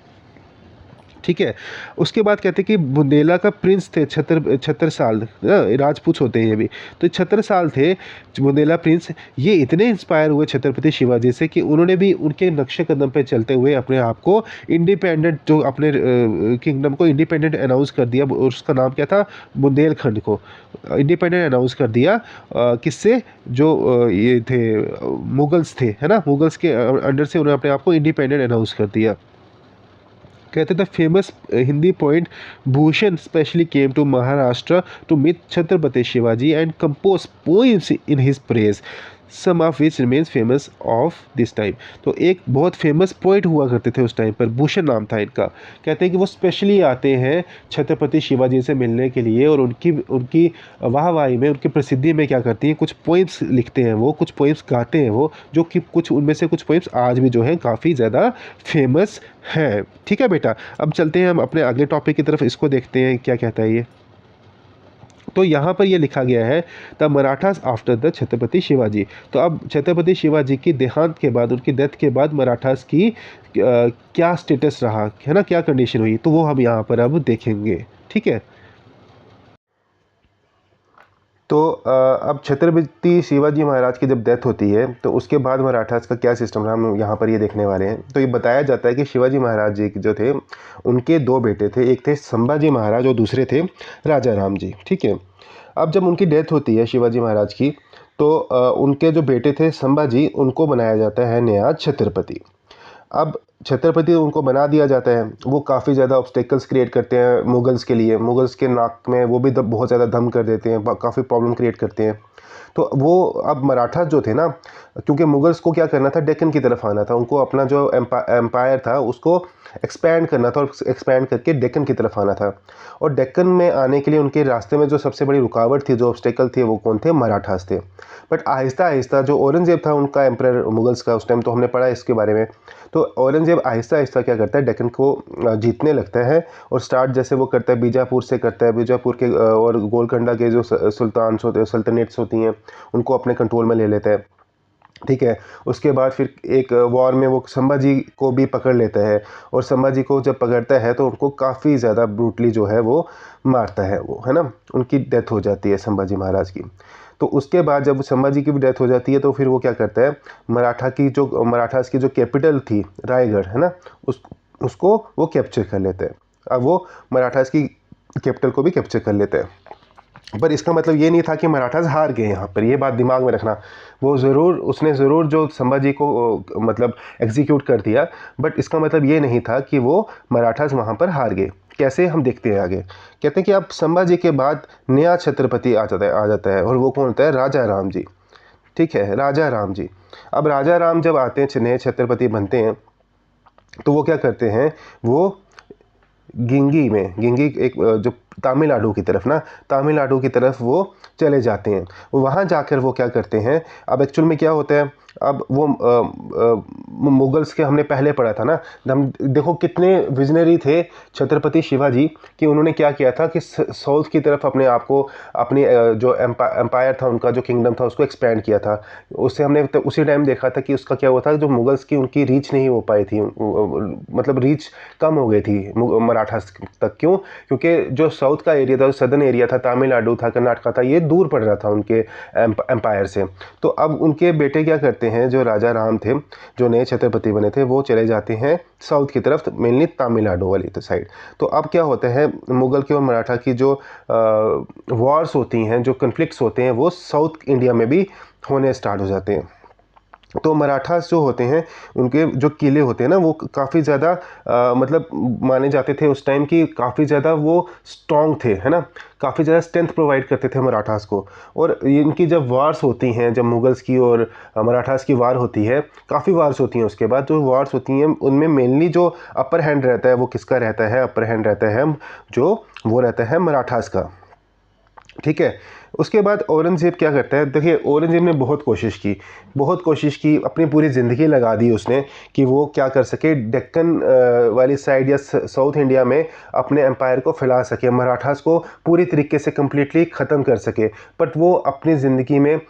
ठीक है। उसके बाद कहते हैं कि बुंदेला का प्रिंस थे छत्रसाल, राजपूत होते हैं ये भी, तो छत्रसाल थे बुंदेला प्रिंस। ये इतने इंस्पायर हुए छत्रपति शिवाजी से कि उन्होंने भी उनके नक्शे कदम पे चलते हुए अपने आप को इंडिपेंडेंट, जो अपने किंगडम को इंडिपेंडेंट अनाउंस कर दिया। और उसका नाम क्या था? बुंदेलखंड को इंडिपेंडेंट अनाउंस कर दिया। किससे? जो ये थे मुगल्स थे, है ना, मुगल्स के अंडर से उन्होंने अपने आप को इंडिपेंडेंट अनाउंस कर दिया। कहते थे famous Hindi poet Bhushan specially came to Maharashtra to meet Chhatrapati Shivaji and compose poems in his praise, some of which remains famous of this time. तो एक बहुत फेमस पोइट हुआ करते थे उस टाइम पर, भूषण नाम था इनका। कहते हैं कि वो स्पेशली आते हैं छत्रपति शिवाजी से मिलने के लिए, और उनकी उनकी वाहवाही में, उनकी प्रसिद्धि में क्या करती हैं, कुछ पोइम्स लिखते हैं, वो कुछ पोइम्स गाते हैं वो, जो कि कुछ उनमें से कुछ पोइम्स आज भी जो हैं काफ़ी ज़्यादा फेमस है। ठीक है बेटा, अब चलते हैं हम अपने अगले टॉपिक की तरफ, इसको देखते हैं क्या कहता है ये। तो यहाँ पर ये लिखा गया है the Marathas after the Chhatrapati Shivaji. तो अब छत्रपति शिवाजी की देहांत के बाद, उनकी डेथ के बाद मराठास की क्या स्टेटस रहा, है ना, क्या कंडीशन हुई, तो वो हम यहाँ पर अब देखेंगे, ठीक है। तो अब छत्रपति शिवाजी महाराज की जब डेथ होती है तो उसके बाद मराठास का क्या सिस्टम रहा, हम यहाँ पर ये देखने वाले हैं। तो ये बताया जाता है कि शिवाजी महाराज जी जो थे, उनके दो बेटे थे, एक थे संभाजी महाराज और दूसरे थे राजा राम जी, ठीक है। अब जब उनकी डेथ होती है शिवाजी महाराज की, तो उनके जो बेटे थे संभाजी, उनको बनाया जाता है नया छत्रपति। अब छत्रपति उनको बना दिया जाता है, वो काफ़ी ज़्यादा ऑब्स्टेकल्स क्रिएट करते हैं मुगल्स के लिए, मुगल्स के नाक में वो भी बहुत ज़्यादा दम कर देते हैं, काफ़ी प्रॉब्लम क्रिएट करते हैं। तो वो अब मराठा जो थे ना, क्योंकि मुगल्स को क्या करना था, डेक्कन की तरफ आना था, उनको अपना जो एम्पायर था उसको एक्सपैंड करना था, और एक्सपैंड करके डेक्कन की तरफ आना था। और डेक्कन में आने के लिए उनके रास्ते में जो सबसे बड़ी रुकावट थी, जो ऑब्स्टेकल थे, वो कौन थे? मराठास थे। बट आहिस्ता आहिस्ता जो औरंगजेब था उनका एम्परर मुगल्स का, उस टाइम तो हमने पढ़ा इसके बारे में, तो औरंगजेब आहिस्ता आहिस्ता क्या करता है, डेक्कन को जीतने लगता है। और स्टार्ट जैसे वो करता है बीजापुर से करता है, बीजापुर के और गोलकंडा के जो सल्तनट्स होती हैं उनको अपने कंट्रोल में ले लेता है, ठीक है। उसके बाद फिर एक वॉर में वो संभाजी को भी पकड़ लेता है, और संभाजी को जब पकड़ता है तो उनको काफ़ी ज़्यादा ब्रूटली जो है वो मारता है, वो, है ना, उनकी डेथ हो जाती है संभाजी महाराज की। तो उसके बाद जब संभाजी की भी डेथ हो जाती है तो फिर वो क्या करता है, मराठास की जो कैपिटल थी रायगढ़, है ना, उसको वो कैप्चर कर लेते हैं। अब वो मराठास की कैपिटल को भी कैप्चर कर लेते हैं। पर इसका मतलब ये नहीं था कि मराठास हार गए, यहाँ पर ये बात दिमाग में रखना। उसने ज़रूर जो संभाजी को मतलब एग्जीक्यूट कर दिया, बट इसका मतलब ये नहीं था कि वो मराठास वहाँ पर हार गए। कैसे, हम देखते हैं आगे। कहते हैं कि अब संभाजी के बाद नया छत्रपति आ जाता है, और वो कौन होता है? राजा राम जी, ठीक है, राजा राम जी। अब राजा राम जब आते हैं, नए छत्रपति बनते हैं, तो वो क्या करते हैं, वो गिंगी एक जो तमिलनाडु की तरफ ना, तमिलनाडु की तरफ वो चले जाते हैं। वहाँ जाकर वो क्या करते हैं, अब एक्चुअल में क्या होता है, अब वो मुगल्स के हमने पहले पढ़ा था ना, हम देखो कितने विजनरी थे छत्रपति शिवाजी, कि उन्होंने क्या किया था कि साउथ की तरफ अपने आप को, अपनी जो एम्पायर था उनका, जो किंगडम था, उसको एक्सपेंड किया था। उससे हमने उसी टाइम देखा था कि उसका क्या हुआ था, जो मुगल्स की उनकी रीच नहीं हो पाई थी, मतलब रीच कम हो गई थी मराठास तक। क्यों? क्योंकि जो साउथ का एरिया था, सदर्न एरिया था, तमिलनाडु था, कर्नाटका था, ये दूर पड़ रहा था उनके एम्पायर से। तो अब उनके बेटे क्या करते हैं, जो राजा राम थे, जो नए छत्रपति बने थे, वो चले जाते हैं साउथ की तरफ, मेनली तमिलनाडु वाली साइड। तो अब क्या होता है, मुगल के और मराठा की जो वॉर्स होती हैं, जो कन्फ्लिक्ट्स होते हैं, वो साउथ इंडिया में भी होने स्टार्ट हो जाते हैं। तो मराठास जो होते हैं उनके जो किले होते हैं ना वो काफ़ी ज़्यादा मतलब माने जाते थे उस टाइम कि काफ़ी ज़्यादा वो स्ट्रॉन्ग थे, है ना, काफ़ी ज़्यादा स्ट्रेंथ प्रोवाइड करते थे मराठास को। और इनकी जब वार्स होती हैं, जब मुगल्स की और मराठास की वार होती है, काफ़ी वार्स होती हैं, उसके बाद जो वार्स होती हैं उनमें मेनली जो अपर हैंड रहता है वो किसका रहता है, अपर हैंड रहता है जो वो रहता है मराठास का। ठीक है। उसके बाद औरंगज़ेब क्या करता है, देखिए औरंगज़ेब ने बहुत कोशिश की, अपनी पूरी ज़िंदगी लगा दी उसने कि वो क्या कर सके, डेक्कन वाली साइड या साउथ इंडिया में अपने एम्पायर को फैला सके, मराठास को पूरी तरीके से कम्प्लीटली ख़त्म कर सके। बट वो अपनी ज़िंदगी में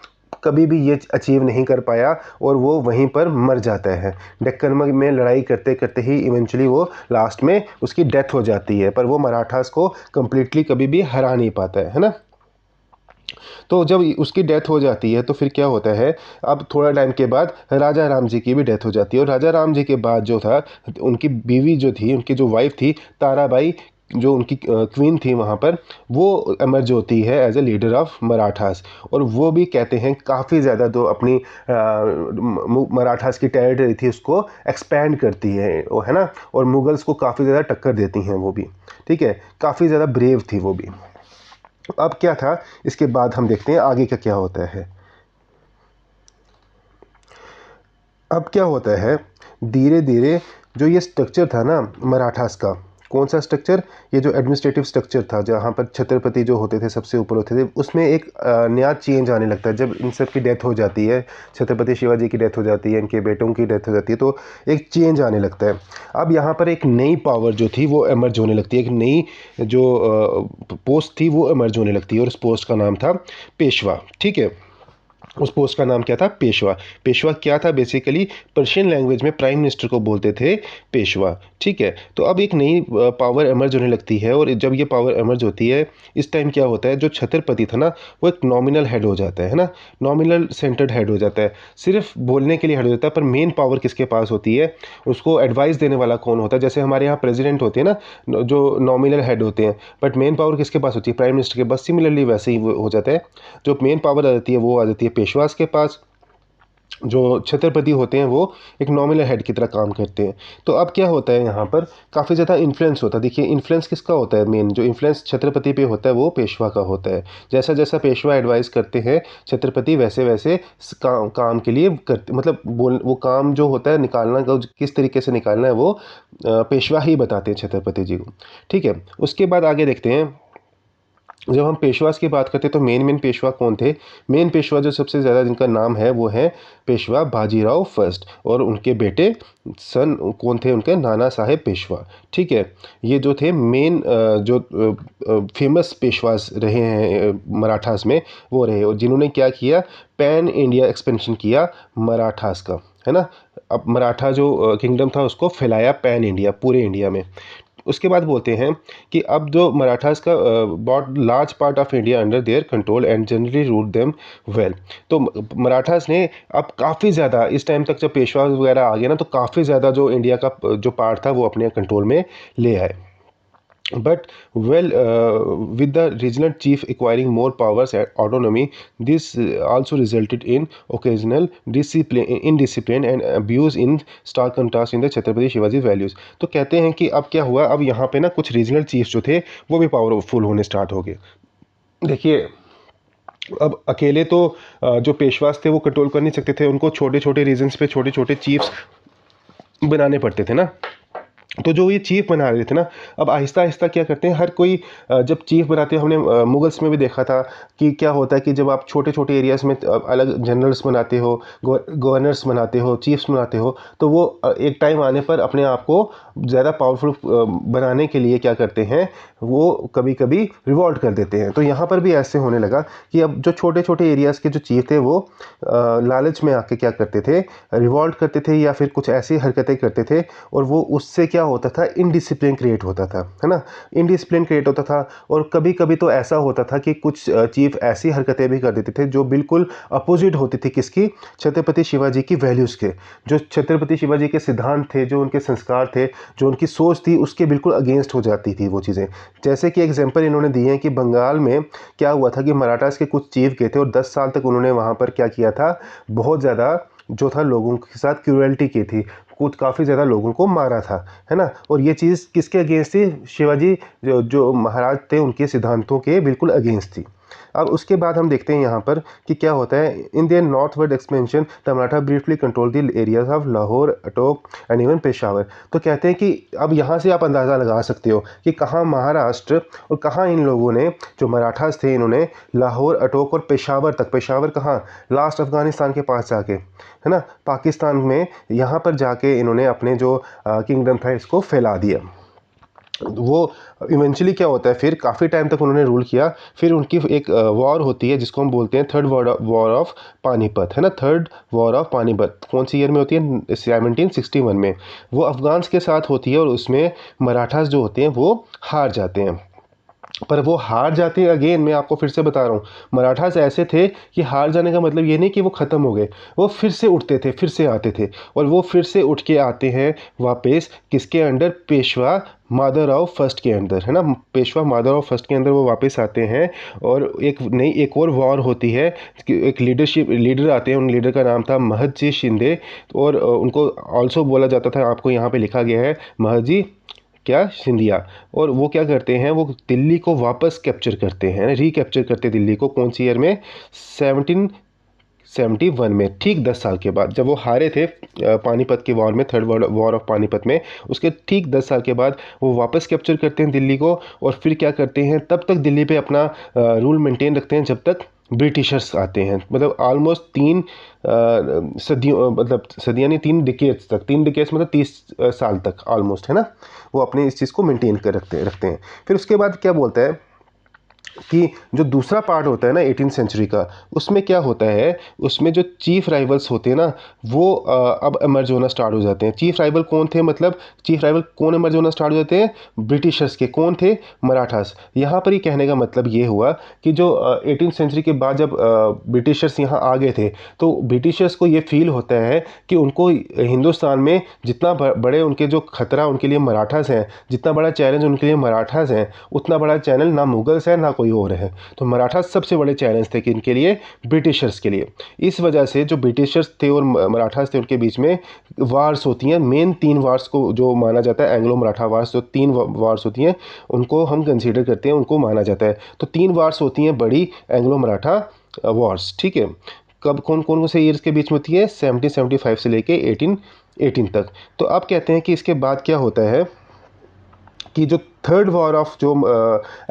कभी भी ये अचीव नहीं कर पाया और वो वहीं पर मर जाता है। डेक्कन में लड़ाई करते करते ही इवेंचुअली वो लास्ट में उसकी डेथ हो जाती है, पर वो मराठास को कम्प्लीटली कभी भी हरा नहीं पाता है ना। तो जब उसकी डेथ हो जाती है तो फिर क्या होता है, अब थोड़ा टाइम के बाद राजा राम जी की भी डेथ हो जाती है। और राजा राम जी के बाद जो था, उनकी बीवी जो थी, उनकी जो वाइफ थी ताराबाई, जो उनकी क्वीन थी वहाँ पर, वो एमर्ज होती है as a leader of Marathas. और वो भी कहते हैं काफ़ी ज़्यादा जो अपनी मराठास की टेरिटरी थी उसको एक्सपेंड करती है वो, है ना, और मुगल्स को काफ़ी ज़्यादा टक्कर देती हैं वो भी। ठीक है, काफ़ी ज़्यादा ब्रेव थी वो भी। अब क्या था, इसके बाद हम देखते हैं आगे का क्या होता है। अब क्या होता है, धीरे धीरे जो ये स्ट्रक्चर था ना मराठास का, कौन सा स्ट्रक्चर, ये जो एडमिनिस्ट्रेटिव स्ट्रक्चर था जहाँ पर छत्रपति जो होते थे सबसे ऊपर होते थे, उसमें एक नया चेंज आने लगता है जब इन सब की डेथ हो जाती है। छत्रपति शिवाजी की डेथ हो जाती है, इनके बेटों की डेथ हो जाती है, तो एक चेंज आने लगता है। अब यहाँ पर एक नई पावर जो थी वो एमर्ज होने लगती है, एक नई जो पोस्ट थी वो एमर्ज होने लगती है, और उस पोस्ट का नाम था पेशवा। ठीक है, उस पोस्ट का नाम क्या था, पेशवा। पेशवा क्या था, बेसिकली पर्शियन लैंग्वेज में प्राइम मिनिस्टर को बोलते थे पेशवा। ठीक है, तो अब एक नई पावर एमर्ज होने लगती है, और जब ये पावर एमर्ज होती है इस टाइम क्या होता है, जो छत्रपति था ना वो एक नॉमिनल हेड हो जाता है ना, नॉमिनल सेंटर्ड हेड हो जाता है, सिर्फ बोलने के लिए हेड हो जाता है। पर मेन पावर किसके पास होती है, उसको एडवाइस देने वाला कौन होता है, जैसे हमारे यहाँ प्रेसिडेंट होते हैं ना जो नॉमिनल हेड होते हैं, बट मेन पावर किसके पास होती है, प्राइम मिनिस्टर के पास। सिमिलरली वैसे ही हो जाता है, जो मेन पावर आ जाती है वो आ जाती है पेशवास के पास। जो छत्रपति होते हैं वो एक नॉमिनल हेड की तरह काम करते हैं। तो अब क्या होता है, यहाँ पर काफ़ी ज़्यादा इन्फ्लुएंस होता है। देखिए इन्फ्लुएंस किसका होता है, मेन जो इन्फ्लुएंस छत्रपति पे होता है वो पेशवा का होता है। जैसा जैसा पेशवा एडवाइस करते हैं छत्रपति, वैसे वैसे काम के लिए करते, मतलब वो काम जो होता है निकालना किस तरीके से निकालना है वो पेशवा ही बताते हैं छत्रपति जी को। ठीक है, उसके बाद आगे देखते हैं। जब हम पेशवास की बात करते हैं तो मेन पेशवा कौन थे, मेन पेशवा जो सबसे ज़्यादा जिनका नाम है वो है पेशवा बाजीराव फर्स्ट, और उनके बेटे सन कौन थे उनके, नाना साहेब पेशवा। ठीक है, ये जो थे मेन जो फेमस पेशवास रहे हैं मराठास में वो रहे, और जिन्होंने क्या किया, पैन इंडिया एक्सपेंशन किया मराठास का, है ना। अब मराठा जो किंगडम था उसको फैलाया पैन इंडिया, पूरे इंडिया में। उसके बाद बोलते हैं कि अब जो मराठास का बहुत large part of India under their control and generally ruled them well. तो मराठास ने अब काफ़ी ज़्यादा, इस टाइम तक जब पेशवा वगैरह आ गया ना, तो काफ़ी ज़्यादा जो इंडिया का जो पार्ट था वो अपने कंट्रोल में ले आए। But well, with the regional chief acquiring more powers and autonomy, this also resulted in occasional indiscipline and abuse in stark contrast in the Chhatrapati Shivaji values. तो कहते हैं कि अब क्या हुआ, अब यहाँ पे ना कुछ रीजनल चीफ्स जो थे वो भी पावरफुल होने स्टार्ट हो गए। देखिए अब अकेले तो जो पेशवास थे वो कंट्रोल कर नहीं सकते थे, उनको छोटे छोटे रीजन्स पे छोटे छोटे चीफ्स बनाने पड़ते थे ना। तो जो ये चीफ बना रहे थे ना, अब आहिस्ता आहिस्ता क्या करते हैं, हर कोई जब चीफ बनाते हैं, हमने मुगल्स में भी देखा था कि क्या होता है कि जब आप छोटे छोटे एरियाज़ में अलग जनरल्स बनाते हो, गवर्नर्स बनाते हो, चीफ्स बनाते हो, तो वो एक टाइम आने पर अपने आप को ज़्यादा पावरफुल बनाने के लिए क्या करते हैं, वो कभी कभी रिवॉल्ट कर देते हैं। तो यहाँ पर भी ऐसे होने लगा कि अब जो छोटे छोटे एरियाज़ के जो चीफ थे वो लालच में आके क्या करते थे, रिवॉल्ट करते थे या फिर कुछ ऐसी हरकतें करते थे, और वो उससे क्या होता था, इनडिसिप्लिन क्रिएट होता था, है ना, इनडिसिप्लिन क्रिएट होता था। और कभी कभी तो ऐसा होता था कि कुछ चीफ ऐसी हरकतें भी कर देते थे जो बिल्कुल अपोजिट होती थी किसकी, छत्रपति शिवाजी की वैल्यूज़ के, जो छत्रपति शिवाजी के सिद्धांत थे, जो उनके संस्कार थे, जो उनकी सोच थी, उसके बिल्कुल अगेंस्ट हो जाती थी वो चीज़ें। जैसे कि एग्जाम्पल इन्होंने दिए हैं कि बंगाल में क्या हुआ था कि मराठास के कुछ चीफ गए थे और 10 साल तक उन्होंने वहाँ पर क्या किया था, बहुत ज़्यादा जो था लोगों के साथ क्रूएल्टी की थी, कुछ काफ़ी ज़्यादा लोगों को मारा था, है ना। और ये चीज़ किसके अगेंस्ट थी? शिवाजी जो महाराज थे उनके सिद्धांतों के बिल्कुल अगेंस्ट थी। अब उसके बाद हम देखते हैं यहाँ पर कि क्या होता है। In their northward expansion the Maratha briefly control the areas of Lahore, Attock and even Peshawar. तो कहते हैं कि अब यहाँ से आप अंदाज़ा लगा सकते हो कि कहाँ महाराष्ट्र और कहाँ इन लोगों ने, जो मराठास थे, इन्होंने लाहौर, अटोक और पेशावर तक, पेशावर कहाँ, लास्ट अफगानिस्तान के पास जाके, है ना, पाकिस्तान में, यहाँ पर जाके इन्होंने अपने जो किंगडम था इसको फैला दिया। वो इवेंचुअली क्या होता है, फिर काफ़ी टाइम तक उन्होंने रूल किया। फिर उनकी एक वॉर होती है जिसको हम बोलते हैं थर्ड वॉर ऑफ पानीपत, है ना। थर्ड वॉर ऑफ पानीपत कौन सी ईयर में होती है? 1761 में। वो अफगान्स के साथ होती है और उसमें मराठास जो होते हैं वो हार जाते हैं। पर वो हार जाते हैं, अगेन मैं आपको फिर से बता रहा हूँ, मराठास ऐसे थे कि हार जाने का मतलब ये नहीं कि वो ख़त्म हो गए, वो फिर से उठते थे, फिर से आते थे, और वो फिर से उठ के आते हैं वापस किसके अंडर? पेशवा माधवराव फर्स्ट के अंदर, है ना। पेशवा माधवराव फर्स्ट के अंदर वो वापस आते हैं और एक और वॉर होती है। एक लीडर आते हैं, उन लीडर का नाम था महदजी शिंदे, और उनको ऑल्सो बोला जाता था, आपको यहाँ पे लिखा गया है महदजी क्या, सिंधिया। और वो क्या करते हैं, वो दिल्ली को वापस कैप्चर करते हैं, रिकैप्चर करते हैं दिल्ली को। कौन सी ईयर में? 1771 में, ठीक 10 साल के बाद, जब वो हारे थे पानीपत के वॉर में, थर्ड वॉर ऑफ पानीपत में, उसके ठीक 10 साल के बाद वो वापस कैप्चर करते हैं दिल्ली को। और फिर क्या करते हैं, तब तक दिल्ली पे अपना रूल मेंटेन रखते हैं जब तक ब्रिटिशर्स आते हैं। मतलब ऑलमोस्ट 3 सदियों, मतलब सदियाँ नहीं, 3 डिकेड्स तक, 3 डिकेड्स मतलब 30 साल तक ऑलमोस्ट, है ना। वो अपने इस चीज़ को मेंटेन कर रखते हैं। फिर उसके बाद क्या बोलता है कि जो दूसरा पार्ट होता है ना 18th सेंचुरी का, उसमें क्या होता है, उसमें जो चीफ राइवल्स होते हैं ना, वो अब इमर्ज होना स्टार्ट हो जाते हैं। चीफ राइवल कौन थे? मतलब चीफ राइवल कौन इमर्ज होना स्टार्ट हो जाते हैं? ब्रिटिशर्स के। कौन थे? मराठास। यहाँ पर ही कहने का मतलब ये हुआ कि जो 18th सेंचुरी के बाद जब ब्रिटिशर्स यहाँ आ गए थे, तो ब्रिटिशर्स को ये फील होता है कि उनको हिंदुस्तान में जितना बड़े उनके जो खतरा उनके लिए मराठास हैं, जितना बड़ा चैलेंज उनके लिए मराठास हैं, उतना बड़ा चैलेंज ना मुगल्स है ना कोई और है। तो मराठा सबसे बड़े चैलेंज थे कि इनके लिए, ब्रिटिशर्स के लिए। इस वजह से जो ब्रिटिशर्स थे और मराठास थे, उनके बीच में वार्स होती हैं। मेन 3 वार्स को जो माना जाता है, एंग्लो मराठा वार्स, जो 3 वार्स होती हैं उनको हम कंसीडर करते हैं, उनको माना जाता है। तो 3 वार्स होती हैं बड़ी एंग्लो मराठा वॉर्स, ठीक है। कब, कौन कौन से ईयर्स के बीच में होती है? 1775 से लेके 1818 तक। तो अब कहते हैं कि इसके बाद क्या होता है कि जो थर्ड वॉर ऑफ जो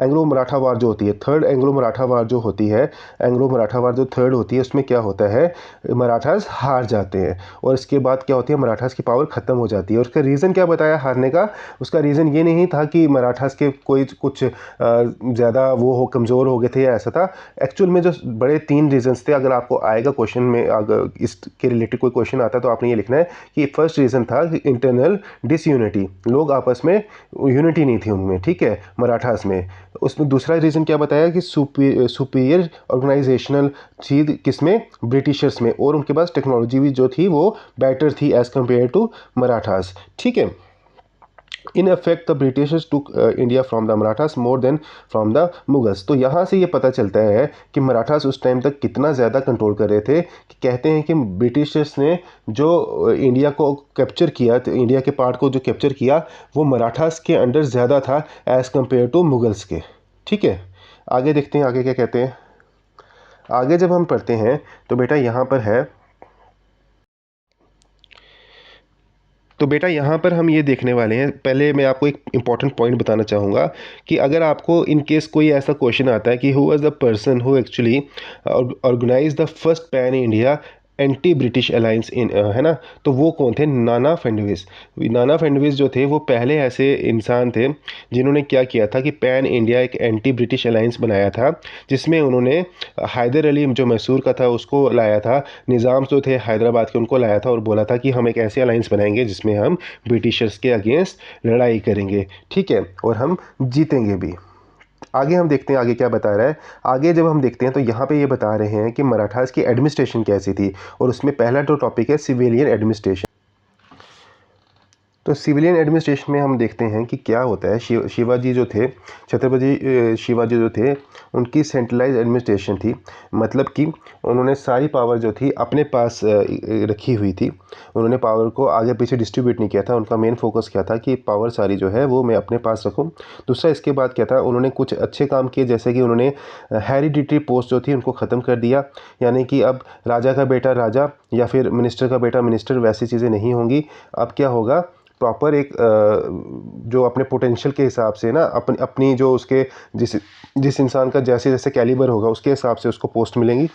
एंग्लो मराठा वार जो होती है, थर्ड एंग्लो मराठा वार जो होती है, एंग्लो मराठा वार जो थर्ड होती है, उसमें क्या होता है, मराठास हार जाते हैं। और इसके बाद क्या होती है, मराठास की पावर ख़त्म हो जाती है। और उसका रीज़न क्या बताया हारने का? उसका रीज़न ये नहीं था कि मराठास के कोई कुछ ज़्यादा वो हो, कमज़ोर हो गए थे या ऐसा था। एक्चुअल में जो बड़े 3 रीज़न्स थे, अगर आपको आएगा क्वेश्चन में, अगर इसके रिलेटेड कोई क्वेश्चन आता है तो आपने ये लिखना है कि फर्स्ट रीज़न था कि इंटरनल डिसयूनिटी, लोग आपस में यूनिटी नहीं थी उनमें, ठीक है, मराठास में। उसमें दूसरा रीज़न क्या बताया कि सुपीरियर ऑर्गेनाइजेशनल थी किसमें? ब्रिटिशर्स में। और उनके पास टेक्नोलॉजी भी जो थी वो बेटर थी एज़ कम्पेयर टू मराठास, ठीक है। In effect the Britishers took India from the Marathas more than from the Mughals. तो यहाँ से ये पता चलता है कि मराठास उस टाइम तक कितना ज़्यादा कंट्रोल कर रहे थे कि कहते हैं कि ब्रिटिशर्स ने जो इंडिया को कैप्चर किया, तो इंडिया के पार्ट को जो कैप्चर किया, वो मराठास के अंडर ज़्यादा था एज़ कम्पेयर टू मुगल्स के, ठीक है। आगे देखते हैं आगे क्या कहते हैं। आगे जब हम पढ़ते हैं तो बेटा यहाँ पर है, तो बेटा यहाँ पर हम ये देखने वाले हैं। पहले मैं आपको एक इम्पॉर्टेंट पॉइंट बताना चाहूँगा कि अगर आपको इन केस कोई ऐसा क्वेश्चन आता है कि who was the person who actually organize the first pan India anti British alliance in, है ना, तो वो कौन थे? नाना फडणवीस। नाना फडणवीस जो थे वो पहले ऐसे इंसान थे जिन्होंने क्या किया था कि पैन इंडिया एक एंटी ब्रिटिश अलायंस बनाया था, जिसमें उन्होंने हैदर अली जो मैसूर का था उसको लाया था, निज़ाम जो थे हैदराबाद के उनको लाया था, और बोला था कि हम एक ऐसे अलायंस बनाएंगे जिसमें हम ब्रिटिशर्स के अगेंस्ट लड़ाई करेंगे, ठीक है, और हम जीतेंगे भी। आगे हम देखते हैं आगे क्या बता रहा है। आगे जब हम देखते हैं तो यहाँ पे ये बता रहे हैं कि मराठास की एडमिनिस्ट्रेशन कैसी थी, और उसमें पहला जो टॉपिक है सिविलियन एडमिनिस्ट्रेशन। तो सिविलियन एडमिनिस्ट्रेशन में हम देखते हैं कि क्या होता है। शिवाजी जो थे, छत्रपति शिवाजी जो थे, उनकी सेंट्रलाइज एडमिनिस्ट्रेशन थी। मतलब कि उन्होंने सारी पावर जो थी अपने पास रखी हुई थी। उन्होंने पावर को आगे पीछे डिस्ट्रीब्यूट नहीं किया था। उनका मेन फोकस क्या था कि पावर सारी जो है वो मैं अपने पास रखूं। दूसरा इसके बाद क्या था, उन्होंने कुछ अच्छे काम किए, जैसे कि उन्होंने हेरिडिटरी पोस्ट जो थी उनको ख़त्म कर दिया। यानी कि अब राजा का बेटा राजा या फिर मिनिस्टर का बेटा मिनिस्टर, वैसी चीज़ें नहीं होंगी। अब क्या होगा, प्रॉपर एक जो अपने पोटेंशियल के हिसाब से ना, अपनी अपनी जो उसके जिस जिस इंसान का जैसे जैसे कैलिबर होगा उसके हिसाब से उसको पोस्ट मिलेंगी।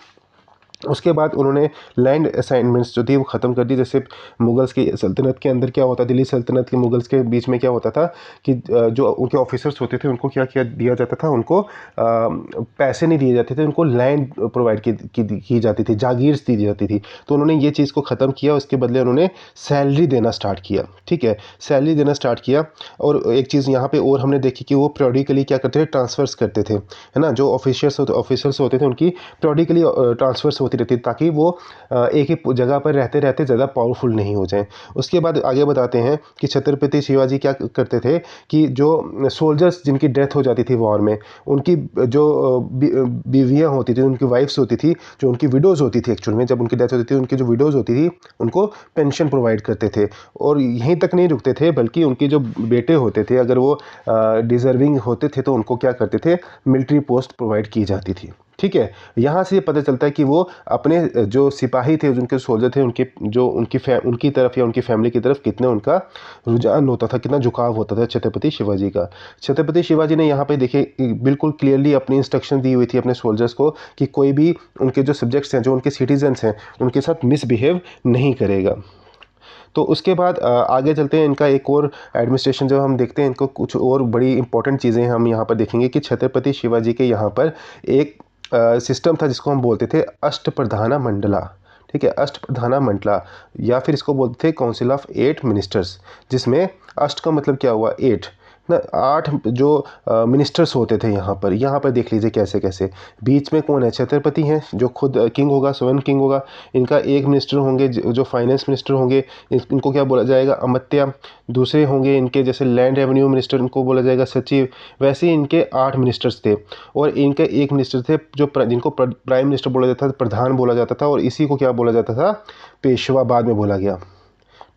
उसके बाद उन्होंने लैंड असाइनमेंट्स जो थी वो ख़त्म कर दी। जैसे मुगल्स की सल्तनत के अंदर क्या होता, दिल्ली सल्तनत के मुगल्स के बीच में क्या होता था कि जो उनके ऑफिसर्स होते थे उनको क्या किया दिया जाता था, उनको पैसे नहीं दिए जाते थे, उनको लैंड प्रोवाइड की जाती थी, जागीर दी जाती थी। तो उन्होंने ये चीज़ को ख़त्म किया। उसके बदले उन्होंने सैलरी देना स्टार्ट किया। ठीक है, सैलरी देना स्टार्ट किया। और एक चीज़ यहाँ पर और हमने देखी कि वो पीरियडिकली क्या करते थे, ट्रांसफ़र्स करते थे, है ना। जो ऑफिसर्स होते थे उनकी पीरियडिकली ट्रांसफ़र्स होती रहती, ताकि वो एक ही जगह पर रहते रहते ज़्यादा पावरफुल नहीं हो जाएं। उसके बाद आगे बताते हैं कि छत्रपति शिवाजी क्या करते थे कि जो सोल्जर्स जिनकी डेथ हो जाती थी वॉर में, उनकी जो बीवियाँ होती थी, उनकी वाइफ्स होती थी, जो उनकी विडोज़ होती थी, एक्चुअल में जब उनकी डेथ होती थी उनकी जो विडोज़ होती थी उनको पेंशन प्रोवाइड करते थे। और यहीं तक नहीं रुकते थे, बल्कि उनके जो बेटे होते थे अगर वो डिज़र्विंग होते थे तो उनको क्या करते थे, मिलिट्री पोस्ट प्रोवाइड की जाती थी। ठीक है, यहाँ से ये पता चलता है कि वो अपने जो सिपाही थे, उनके सोल्जर थे, उनके जो उनकी तरफ या उनकी फैमिली की तरफ कितना उनका रुझान होता था, कितना झुकाव होता था छत्रपति शिवाजी का। छत्रपति शिवाजी ने यहाँ पे देखिए बिल्कुल क्लियरली अपनी इंस्ट्रक्शन दी हुई थी अपने सोल्जर्स को कि कोई भी उनके जो सब्जेक्ट्स हैं, जो उनके सिटीजन्स हैं, उनके साथ मिसबिहेव नहीं करेगा। तो उसके बाद आगे चलते हैं। इनका एक और एडमिनिस्ट्रेशन जब हम देखते हैं, इनको कुछ और बड़ी इंपॉर्टेंट चीज़ें हम यहाँ पर देखेंगे कि छत्रपति शिवाजी के यहाँ पर एक सिस्टम था जिसको हम बोलते थे अष्टप्रधाना मंडला। ठीक है, अष्टप्रधाना मंडला, या फिर इसको बोलते थे काउंसिल ऑफ 8 मिनिस्टर्स, जिसमें अष्ट का मतलब क्या हुआ, 8 ना, 8 जो मिनिस्टर्स होते थे यहाँ पर देख लीजिए कैसे कैसे। बीच में कौन है, छत्रपति हैं जो खुद किंग होगा, स्वयं किंग होगा। इनका एक मिनिस्टर होंगे जो फाइनेंस मिनिस्टर होंगे, इनको क्या बोला जाएगा, अमात्य। दूसरे होंगे इनके जैसे लैंड रेवेन्यू मिनिस्टर, इनको बोला जाएगा सचिव। वैसे ही इनके 8 मिनिस्टर्स थे। और इनके एक मिनिस्टर थे जो जिनको प्राइम मिनिस्टर बोला जाता था, प्रधान बोला जाता था, और इसी को क्या बोला जाता था, पेशवा बाद में बोला गया।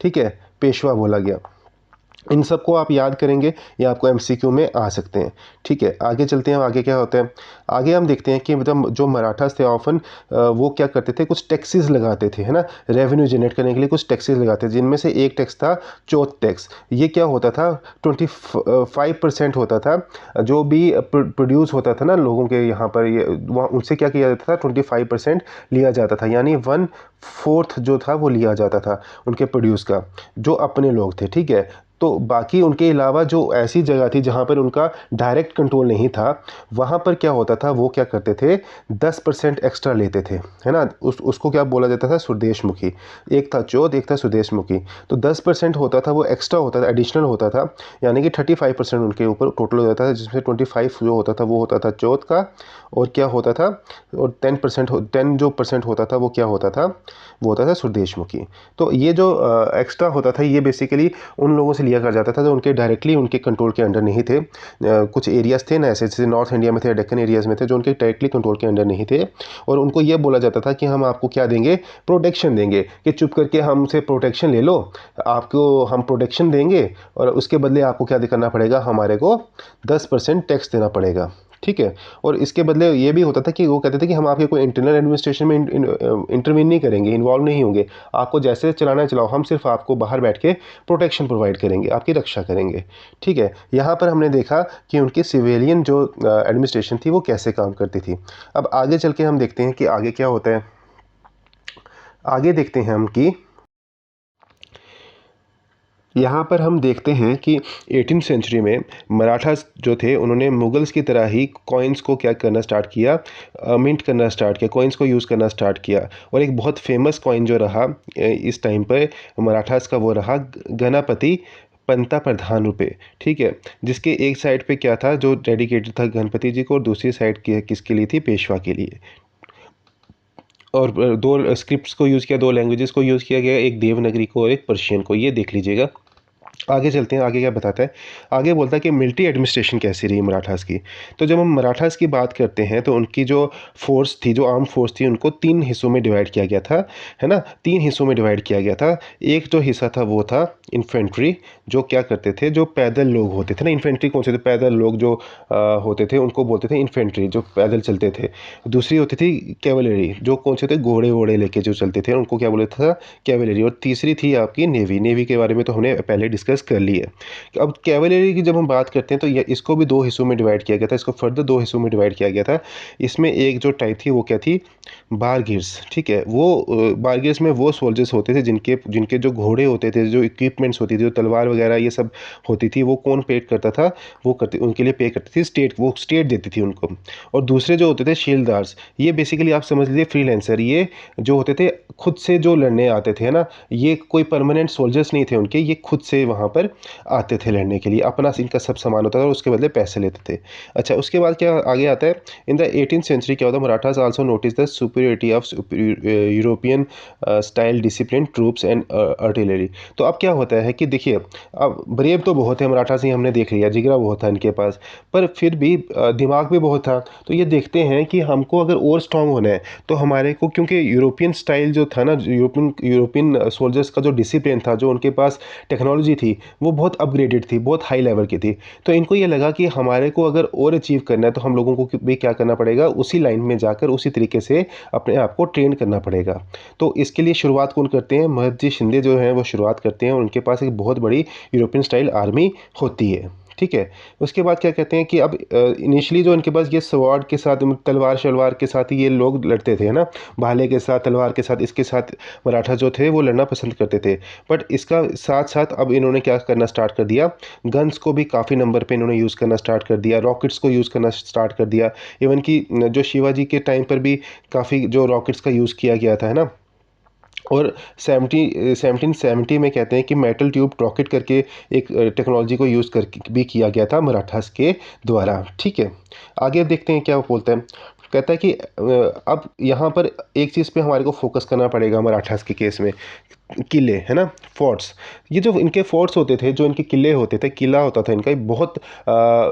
ठीक है, पेशवा बोला गया। इन सबको आप याद करेंगे, ये आपको एमसीक्यू में आ सकते हैं। ठीक है, आगे चलते हैं। आगे क्या होता है, आगे हम देखते हैं कि मतलब जो मराठास थे ऑफन वो क्या करते थे, कुछ टैक्सेस लगाते थे, है ना। रेवेन्यू जनरेट करने के लिए कुछ टैक्सेस लगाते थे, जिनमें से एक टैक्स था चौथ टैक्स। ये क्या होता था, 25% होता था। जो भी प्रोड्यूस होता था ना लोगों के यहाँ पर, ये वहाँ उनसे क्या किया जाता था, 25% लिया जाता था। यानी 1/4 जो था वो लिया जाता था उनके प्रोड्यूस का, जो अपने लोग थे। ठीक है, तो बाकी उनके अलावा जो ऐसी जगह थी जहाँ पर उनका डायरेक्ट कंट्रोल नहीं था, वहाँ पर क्या होता था, वो क्या करते थे, 10% एक्स्ट्रा लेते थे, है ना। उसको क्या बोला जाता था, स्वदेशमुखी। एक था चौथ, एक था स्वदेशमुखी। तो 10% होता था, वो एक्स्ट्रा होता था, एडिशनल होता था। यानी कि 35% उनके ऊपर टोटल हो जाता था, जिसमें 25 जो होता था वो होता था चौथ का, और क्या होता था, और 10 जो परसेंट होता था वो क्या होता था, वो होता था स्वदेशमुखी। तो ये जो एक्स्ट्रा होता था, ये बेसिकली उन लोगों से लिया कर जाता था जो उनके डायरेक्टली उनके कंट्रोल के अंडर नहीं थे। कुछ एरियाज़ थे ना ऐसे, जैसे नॉर्थ इंडिया में थे, डेक्कन एरियाज़ में थे, जो उनके डायरेक्टली कंट्रोल के अंडर नहीं थे। और उनको ये बोला जाता था कि हम आपको क्या देंगे, प्रोटेक्शन देंगे, कि चुप करके हमसे प्रोटेक्शन ले लो, आपको हम प्रोटेक्शन देंगे, और उसके बदले आपको क्या करना पड़ेगा, हमारे को 10% टैक्स देना पड़ेगा। ठीक है, और इसके बदले ये भी होता था कि वो कहते थे कि हम आपके कोई इंटरनल एडमिनिस्ट्रेशन में इंटरवीन नहीं करेंगे, इन्वॉल्व नहीं होंगे, आपको जैसे चलाना है चलाओ, हम सिर्फ आपको बाहर बैठ के प्रोटेक्शन प्रोवाइड करेंगे, आपकी रक्षा करेंगे। ठीक है, यहाँ पर हमने देखा कि उनकी सिविलियन जो एडमिनिस्ट्रेशन थी वो कैसे काम करती थी। अब आगे चल के हम देखते हैं कि आगे क्या होता है। आगे देखते हैं हम कि यहाँ पर हम देखते हैं कि 18th सेंचुरी में मराठास जो थे उन्होंने मुगल्स की तरह ही कॉइन्स को क्या करना स्टार्ट किया, मिंट करना स्टार्ट किया, कॉइन्स को यूज़ करना स्टार्ट किया। और एक बहुत फेमस कॉइन जो रहा इस टाइम पर मराठास का, वो रहा गणपति पंता प्रधान रुपए। ठीक है, जिसके एक साइड पे क्या था, जो डेडिकेटेड था गणपति जी को, और दूसरी साइड किसके लिए थी, पेशवा के लिए। और दो स्क्रिप्ट्स को यूज़ किया, दो लैंग्वेजेस को यूज़ किया गया, एक देवनागरी को और एक पर्शियन को, ये देख लीजिएगा। आगे चलते हैं, आगे क्या बताता है। आगे बोलता है कि मिलिट्री एडमिनिस्ट्रेशन कैसी रही मराठास की। तो जब हम मराठास की बात करते हैं तो उनकी जो फोर्स थी, जो आर्म फोर्स थी, उनको 3 हिस्सों में डिवाइड किया गया था, है ना। 3 हिस्सों में डिवाइड किया गया था। एक जो हिस्सा था वो था इन्फेंट्री, जो क्या करते थे, जो पैदल लोग होते थे ना। इन्फेंट्री कौन से थे? पैदल लोग जो होते थे उनको बोलते थे इन्फेंट्री, जो पैदल चलते थे। दूसरी होती थी कैवलरी, जो कौन से थे, घोड़े वोड़े लेके जो चलते थे, उनको क्या बोलते था? कैवलरी। और तीसरी थी आपकी नेवी। नेवी के बारे में तो हमने पहले डिस्कस कर ली है। अब कैवलरी की जब हम बात करते हैं तो ये इसको भी 2 हिस्सों में डिवाइड किया गया था, इसको फर्दर 2 हिस्सों में डिवाइड किया गया था। इसमें एक जो टाइप थी वो क्या थी? बारगिर्स, ठीक है। वो बारगिर्स में वो सोल्जर्स होते थे जिनके जिनके जो घोड़े होते थे, जो इक्विपमेंट्स होती थी, जो तलवार वगैरह ये सब होती थी, वो कौन पे करता था? वो करते उनके लिए पे करती थी स्टेट, वो स्टेट देती थी उनको। और दूसरे जो होते थे शील्डदार्स, ये बेसिकली आप समझ लीजिए फ्रीलांसर। ये जो होते थे खुद से जो लड़ने आते थे, है ना। ये कोई परमानेंट सोल्जर्स नहीं थे उनके, ये खुद से वहाँ पर आते थे लड़ने के लिए, अपना इनका सब सामान होता था और उसके बदले पैसे लेते थे। अच्छा, उसके बाद क्या आगे आता है? इन द 18th सेंचुरी क्या होता है? Marathas also notice the superiority of European style discipline troops and artillery. तो अब क्या होता है कि देखिए, अब ब्रेव तो बहुत है मराठास, ही हमने देख लिया, जिगरा बहुत था इनके पास, पर फिर भी दिमाग भी बहुत था। तो ये देखते हैं कि हमको अगर और स्ट्रांग होना है तो हमारे को, क्योंकि यूरोपियन स्टाइल जो था ना, यूरोपियन सोल्जर्स का जो डिसिप्लिन था, जो उनके पास टेक्नोलॉजी थी, वो बहुत अपग्रेडेड थी, बहुत हाई लेवल की थी। तो इनको ये लगा कि हमारे को अगर और अचीव करना है तो हम लोगों को भी क्या करना पड़ेगा? उसी लाइन में जाकर उसी तरीके से अपने आप को ट्रेन करना पड़ेगा। तो इसके लिए शुरुआत कौन करते हैं? महर्षि शिंदे जो हैं वो शुरुआत करते हैं, और उनके पास एक बहुत बड़ी यूरोपियन स्टाइल आर्मी होती है, ठीक है। उसके बाद क्या कहते हैं कि अब इनिशियली जो इनके पास ये स्वॉर्ड के साथ, तलवार शलवार के साथ ही ये लोग लड़ते थे, है ना। भाले के साथ, तलवार के साथ, इसके साथ मराठा जो थे वो लड़ना पसंद करते थे। बट इसका साथ साथ अब इन्होंने क्या करना स्टार्ट कर दिया? गन्स को भी काफ़ी नंबर पे इन्होंने यूज़ करना स्टार्ट कर दिया, रॉकेट्स को यूज़ करना स्टार्ट कर दिया। इवन कि जो शिवाजी के टाइम पर भी काफ़ी जो रॉकेट्स का यूज़ किया गया था, है ना। और 1770 में कहते हैं कि मेटल ट्यूब रॉकेट करके एक टेक्नोलॉजी को यूज़ करके भी किया गया था मराठास के द्वारा, ठीक है। आगे देखते हैं क्या वो बोलता है। कहता है कि अब यहाँ पर एक चीज़ पे हमारे को फोकस करना पड़ेगा मराठास के केस में। किले, है ना, फोर्ट्स। ये जो इनके फोर्ट्स होते थे, जो इनके किले होते थे, किला होता था इनका, ये बहुत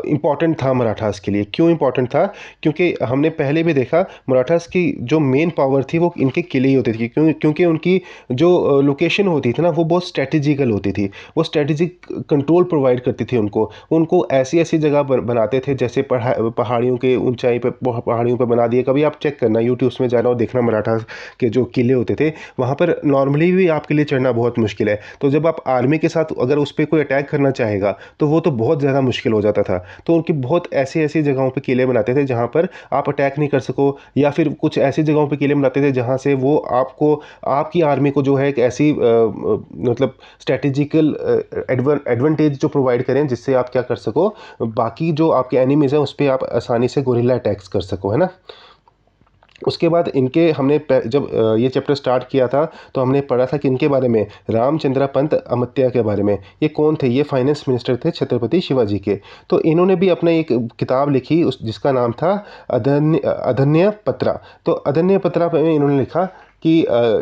इम्पॉर्टेंट था मराठास के लिए। क्यों इम्पॉर्टेंट था? क्योंकि हमने पहले भी देखा, मराठास की जो मेन पावर थी वो इनके किले ही होते थे। क्योंकि उनकी जो लोकेशन होती थी ना, वो बहुत स्ट्रेटेजिकल होती थी। वो स्ट्रेटेजिक कंट्रोल प्रोवाइड करती थी उनको। उनको ऐसी ऐसी जगह बनाते थे, जैसे पहाड़ियों के ऊंचाई पर, पहाड़ियों पर बना दिए। कभी आप चेक करना, यूट्यूब में जाना और देखना मराठा के जो किले होते थे, वहाँ पर नॉर्मली भी आपके लिए चढ़ना बहुत मुश्किल है। तो जब आप आर्मी के साथ अगर उस पर कोई अटैक करना चाहेगा तो वो तो बहुत ज़्यादा मुश्किल हो जाता था। तो उनकी बहुत ऐसी ऐसी जगहों पर किले बनाते थे जहाँ पर आप अटैक नहीं कर सको, या फिर कुछ ऐसी जगहों पर किले बनाते थे जहाँ से वो आपको, आपकी आर्मी को जो है एक ऐसी मतलब स्ट्रेटेजिकल एडवांटेज जो प्रोवाइड करें, जिससे आप क्या कर सको, बाकी जो आपके एनिमीज हैं उस पर आप आसानी से गोरिल्ला अटैक्स कर सको, है ना। उसके बाद इनके हमने जब ये चैप्टर स्टार्ट किया था तो हमने पढ़ा था कि इनके बारे में, रामचंद्र पंत अमात्य के बारे में। ये कौन थे? ये फाइनेंस मिनिस्टर थे छत्रपति शिवाजी के। तो इन्होंने भी अपना एक किताब लिखी, उस जिसका नाम था अधन्य पत्रा। तो अधन्य पत्रा में इन्होंने लिखा कि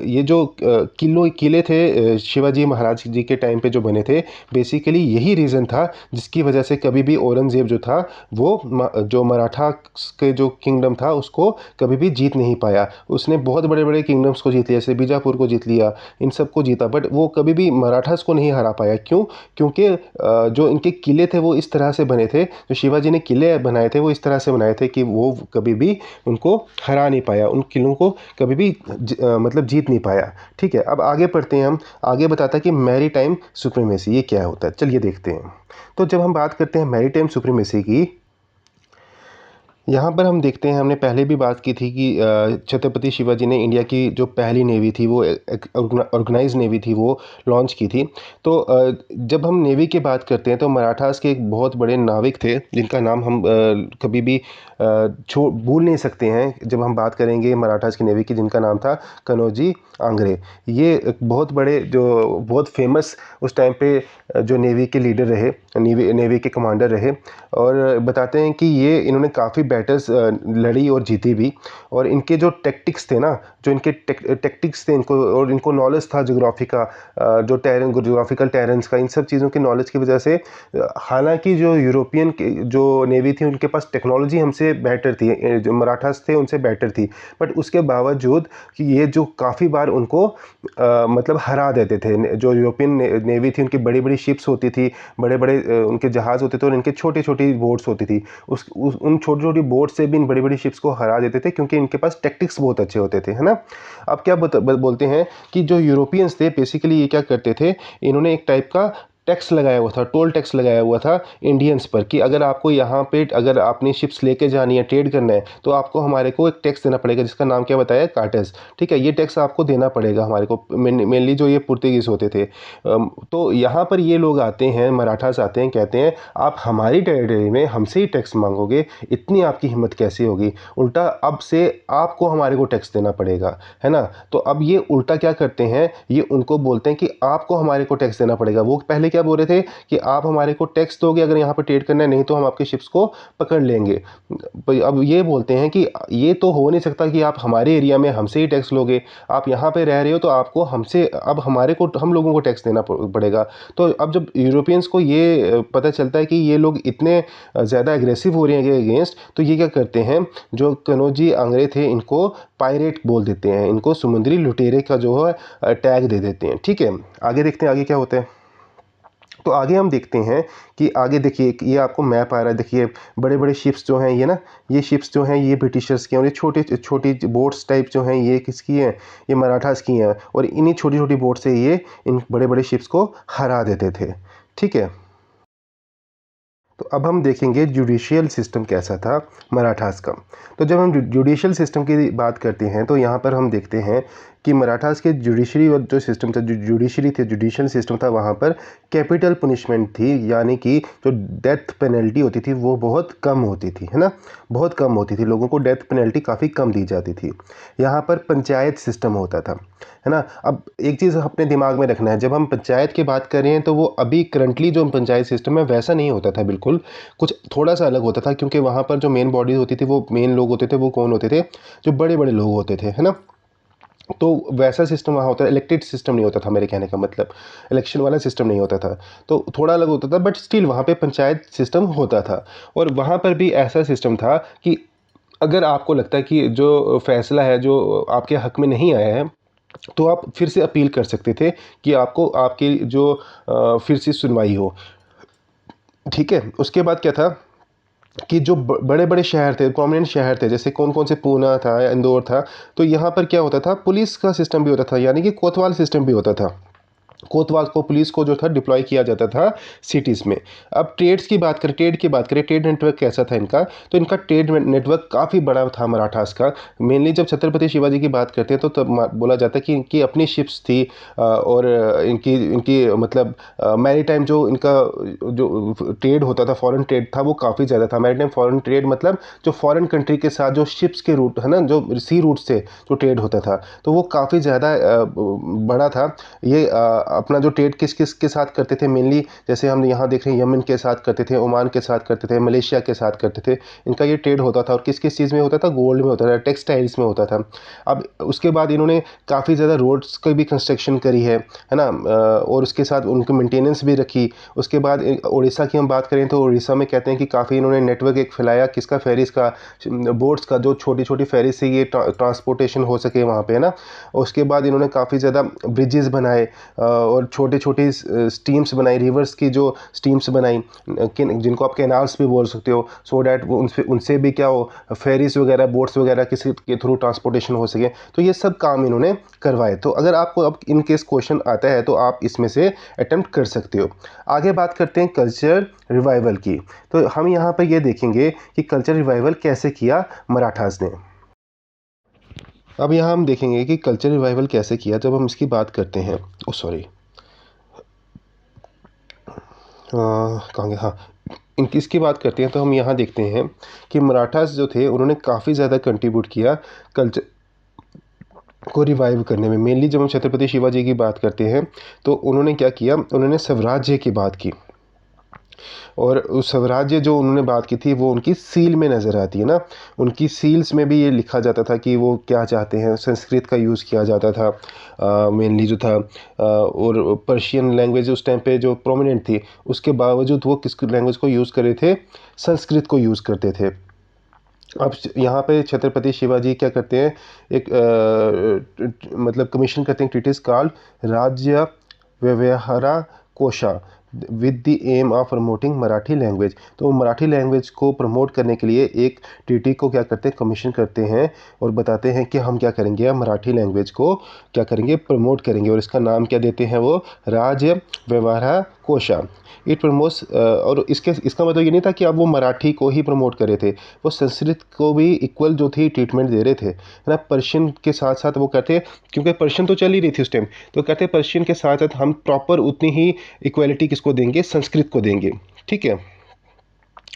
ये जो किले थे शिवाजी महाराज जी के टाइम पे जो बने थे, बेसिकली यही रीज़न था जिसकी वजह से कभी भी औरंगज़ेब जो था वो जो मराठा के जो किंगडम था उसको कभी भी जीत नहीं पाया। उसने बहुत बड़े बड़े किंगडम्स को जीत लिया, जैसे बीजापुर को जीत लिया, इन सब को जीता, बट वो कभी भी मराठास को नहीं हरा पाया। क्यों? क्योंकि जो इनके किले थे वो इस तरह से बने थे, जो शिवाजी ने किले बनाए थे वो इस तरह से बनाए थे कि वो कभी भी उनको हरा नहीं पाया, उन किलों को कभी भी मतलब जीत नहीं पाया। ठीक है, अब आगे पढ़ते हैं हम। आगे बताता है कि मैरी टाइम सुप्रीमेसी ये क्या होता है, चलिए देखते हैं। तो जब हम बात करते हैं मैरी टाइम सुप्रीमेसी की, यहाँ पर हम देखते हैं, हमने पहले भी बात की थी कि छत्रपति शिवाजी ने इंडिया की जो पहली नेवी थी, वो एक ऑर्गेनाइज नेवी थी, वो लॉन्च की थी। तो जब हम नेवी की बात करते हैं तो मराठास के एक बहुत बड़े नाविक थे जिनका नाम हम कभी भी भूल नहीं सकते हैं जब हम बात करेंगे मराठास की नेवी की, जिनका नाम था कनौजी आंग्रे। ये एक बहुत बड़े, जो बहुत फेमस उस टाइम पे जो नेवी के लीडर रहे, नेवी के कमांडर रहे। और बताते हैं कि ये इन्होंने काफ़ी बैटल्स लड़ी और जीती भी। और इनके जो टैक्टिक्स थे ना, जो इनके टैक्टिक्स थे, इनको और इनको नॉलेज था ज्योग्राफी का, जो ज्योग्राफिकल टेरेंस का, इन सब चीज़ों की नॉलेज की वजह से हालांकि जो यूरोपियन जो नेवी थी उनके पास टेक्नोलॉजी हमसे बेटर थी, जो मराठास थे उनसे बेटर थी, बट उसके बावजूद कि ये जो काफ़ी बार उनको मतलब हरा देते थे। जो यूरोपियन नेवी थी उनकी बड़ी बड़ी शिप्स होती थी, बड़े बड़े उनके जहाज़ होते थे और इनके छोटी छोटी बोट्स होती थी। उन छोटी छोटी बोट से भी इन बड़ी बड़ी शिप्स को हरा देते थे, क्योंकि इनके पास टैक्टिक्स बहुत अच्छे होते थे, है ना। अब क्या बोलते हैं कि जो यूरोपियंस थे बेसिकली ये क्या करते थे, इन्होंने एक टाइप का टैक्स लगाया हुआ था, टोल टैक्स लगाया हुआ था इंडियंस पर, कि अगर आपको यहाँ पे अगर आपने शिप्स लेके जानी है, ट्रेड करना है, तो आपको हमारे को एक टैक्स देना पड़ेगा, जिसका नाम क्या बताया, कार्टेज। ठीक है, ये टैक्स आपको देना पड़ेगा हमारे को, मेनली जो ये पुर्तगीज होते थे। तो यहाँ पर ये लोग आते हैं, मराठास आते हैं, कहते हैं आप हमारी टेरिटरी में हमसे ही टैक्स मांगोगे, इतनी आपकी हिम्मत कैसे होगी, उल्टा अब से आपको हमारे को टैक्स देना पड़ेगा, है ना। तो अब ये उल्टा क्या करते हैं, ये उनको बोलते हैं कि आपको हमारे को टैक्स देना पड़ेगा। वो पहले क्या बोल रहे थे कि आप हमारे को टैक्स दोगे अगर यहाँ पर ट्रेड करना है, नहीं तो हम आपके शिप्स को पकड़ लेंगे। अब ये बोलते हैं कि ये तो हो नहीं सकता कि आप हमारे एरिया में हमसे ही टैक्स लोगे, आप यहाँ पे रह रहे हो तो आपको हमसे, अब हमारे को, हम लोगों को टैक्स देना पड़ेगा। तो अब जब यूरोपियंस को ये पता चलता है कि ये लोग इतने ज़्यादा एग्रेसिव हो रहे हैं अगेंस्ट, तो ये क्या करते हैं, जो कनौजी आंग्रे थे इनको पायरेट बोल देते हैं, इनको समुद्री लुटेरे का जो है टैग दे देते हैं। ठीक है, आगे देखते हैं आगे क्या होता है। तो आगे हम देखते हैं कि आगे देखिए, ये आपको मैप आ रहा है, देखिए बड़े बड़े शिप्स जो हैं ये ना, ये शिप्स जो हैं ये ब्रिटिशर्स की हैं, और ये छोटे छोटी बोट्स टाइप जो हैं ये किसकी हैं, ये मराठास की हैं, और इन्हीं छोटी छोटी बोट से ये इन बड़े बड़े शिप्स को हरा देते थे। ठीक है, तो अब हम देखेंगे जुडिशियल सिस्टम कैसा था मराठास का। तो जब हम जुडिशियल सिस्टम की बात करते हैं तो यहाँ पर हम देखते हैं कि मराठास के जुडिशरी और जो सिस्टम था, जो जुडिशरी थे, जुडिशियल सिस्टम था, वहाँ पर कैपिटल पनिशमेंट थी, यानी कि जो डेथ पेनल्टी होती थी वो बहुत कम होती थी, है ना, बहुत कम होती थी, लोगों को डेथ पेनल्टी काफ़ी कम दी जाती थी। यहाँ पर पंचायत सिस्टम होता था, है ना। अब एक चीज़ अपने दिमाग में रखना है, जब हम पंचायत की बात कर रहे हैं तो वो अभी करंटली जो पंचायत सिस्टम है वैसा नहीं होता था, बिल्कुल कुछ थोड़ा सा अलग होता था, क्योंकि वहाँ पर जो मेन बॉडीज होती थी, वो मेन लोग होते थे, वो कौन होते थे, जो बड़े बड़े लोग होते थे, है ना। तो वैसा सिस्टम वहाँ होता है, इलेक्टेड सिस्टम नहीं होता था, मेरे कहने का मतलब इलेक्शन वाला सिस्टम नहीं होता था, तो थोड़ा अलग होता था, बट स्टिल वहाँ पे पंचायत सिस्टम होता था। और वहाँ पर भी ऐसा सिस्टम था कि अगर आपको लगता है कि जो फैसला है जो आपके हक में नहीं आया है, तो आप फिर से अपील कर सकते थे कि आपको आपकी जो फिर से सुनवाई हो। ठीक है, उसके बाद क्या था कि जो बड़े बड़े शहर थे, प्रोमिनेंट शहर थे, जैसे कौन कौन से, पूना था, इंदौर था, तो यहाँ पर क्या होता था, पुलिस का सिस्टम भी होता था, यानी कि कोतवाल सिस्टम भी होता था। कोतवाल को, पुलिस को जो था डिप्लॉय किया जाता था सिटीज़ में। अब ट्रेड्स की बात करें, ट्रेड नेटवर्क कैसा था इनका, तो इनका ट्रेड नेटवर्क काफ़ी बड़ा था मराठास का। मेनली जब छत्रपति शिवाजी की बात करते हैं तो तब बोला जाता है कि इनकी अपनी शिप्स थी, और इनकी इनकी मतलब मैरीटाइम जो इनका जो ट्रेड होता था, फॉरेन ट्रेड था, वो काफ़ी ज़्यादा था। मैरीटाइम फॉरेन ट्रेड मतलब जो फॉरेन कंट्री के साथ जो शिप्स के रूट है ना, जो सी रूट से जो ट्रेड होता था, तो वो काफ़ी ज़्यादा बड़ा था। ये अपना जो ट्रेड किस किस के साथ करते थे, मेनली जैसे हम यहाँ देख रहे हैं, यमन के साथ करते थे, ओमान के साथ करते थे, मलेशिया के साथ करते थे, इनका ये ट्रेड होता था। और किस किस चीज़ में होता था, गोल्ड में होता था, टेक्सटाइल्स में होता था। अब उसके बाद इन्होंने काफ़ी ज़्यादा रोड्स की भी कंस्ट्रक्शन करी है ना, और उसके साथ उनकी मेंटेनेंस भी रखी। उसके बाद उड़ीसा की हम बात करें तो उड़ीसा में कहते हैं कि काफ़ी इन्होंने नेटवर्क एक फैलाया, किसका, फेरीज का, बोट्स का, जो छोटी छोटी फेरीज से ये ट्रांसपोर्टेशन हो सके वहाँ पे, है ना। उसके बाद इन्होंने काफ़ी ज़्यादा ब्रिजेस बनाए, और छोटे छोटे स्टीम्स बनाई, रिवर्स की जो स्टीम्स बनाई, जिनको आप कैनाल्स भी बोल सकते हो, सो डैट उनसे भी क्या हो, फेरीज वगैरह, बोट्स वगैरह किसी के थ्रू ट्रांसपोर्टेशन हो सके। तो ये सब काम इन्होंने करवाए। तो अगर आपको अब इन केस क्वेश्चन आता है तो आप इसमें से अटेम्प्ट कर सकते हो। आगे बात करते हैं कल्चर रिवाइवल की। तो हम यहाँ पर ये देखेंगे कि कल्चर रिवाइवल कैसे किया मराठास ने। अब यहाँ हम देखेंगे कि कल्चर रिवाइवल कैसे किया जब हम इसकी बात करते हैं। ओ सॉरी, कहाँ गया, हाँ, इनकी इसकी बात करते हैं तो हम यहाँ देखते हैं कि मराठास जो थे उन्होंने काफ़ी ज़्यादा कंट्रीब्यूट किया कल्चर को रिवाइव करने में। मेनली जब हम छत्रपति शिवाजी की बात करते हैं तो उन्होंने क्या किया, उन्होंने स्वराज्य की बात की। और उस स्वराज्य जो उन्होंने बात की थी वो उनकी सील में नज़र आती है ना, उनकी सील्स में भी ये लिखा जाता था कि वो क्या चाहते हैं। संस्कृत का यूज़ किया जाता था मेनली जो था, और पर्शियन लैंग्वेज उस टाइम पे जो प्रोमिनेंट थी, उसके बावजूद वो किस लैंग्वेज को यूज़ कर रहे थे, संस्कृत को यूज़ करते थे। अब यहाँ पे छत्रपति शिवाजी क्या करते हैं, एक मतलब कमीशन करते हैं treatise called Rajya Vyavahara Kosha with the aim of promoting Marathi language. तो मराठी लैंग्वेज को प्रमोट करने के लिए एक ट्रीटी को क्या करते हैं, कमीशन करते हैं और बताते हैं कि हम क्या करेंगे, हम मराठी लैंग्वेज को क्या करेंगे, प्रमोट करेंगे। और इसका नाम क्या देते हैं वो, राज्य व्यवहारा कोशा। इट प्रमोट्स, और इसका मतलब ये नहीं था कि अब वो मराठी को ही प्रमोट कर रहे थे, वो संस्कृत को भी इक्वल जो थी ट्रीटमेंट दे रहे थे, है ना। पर्शियन के साथ साथ वो कहते, क्योंकि पर्शियन तो चल ही रही थी उस टाइम, तो कहते पर्शियन के साथ साथ हम प्रॉपर उतनी ही इक्वलिटी किसको देंगे, संस्कृत को देंगे। ठीक है।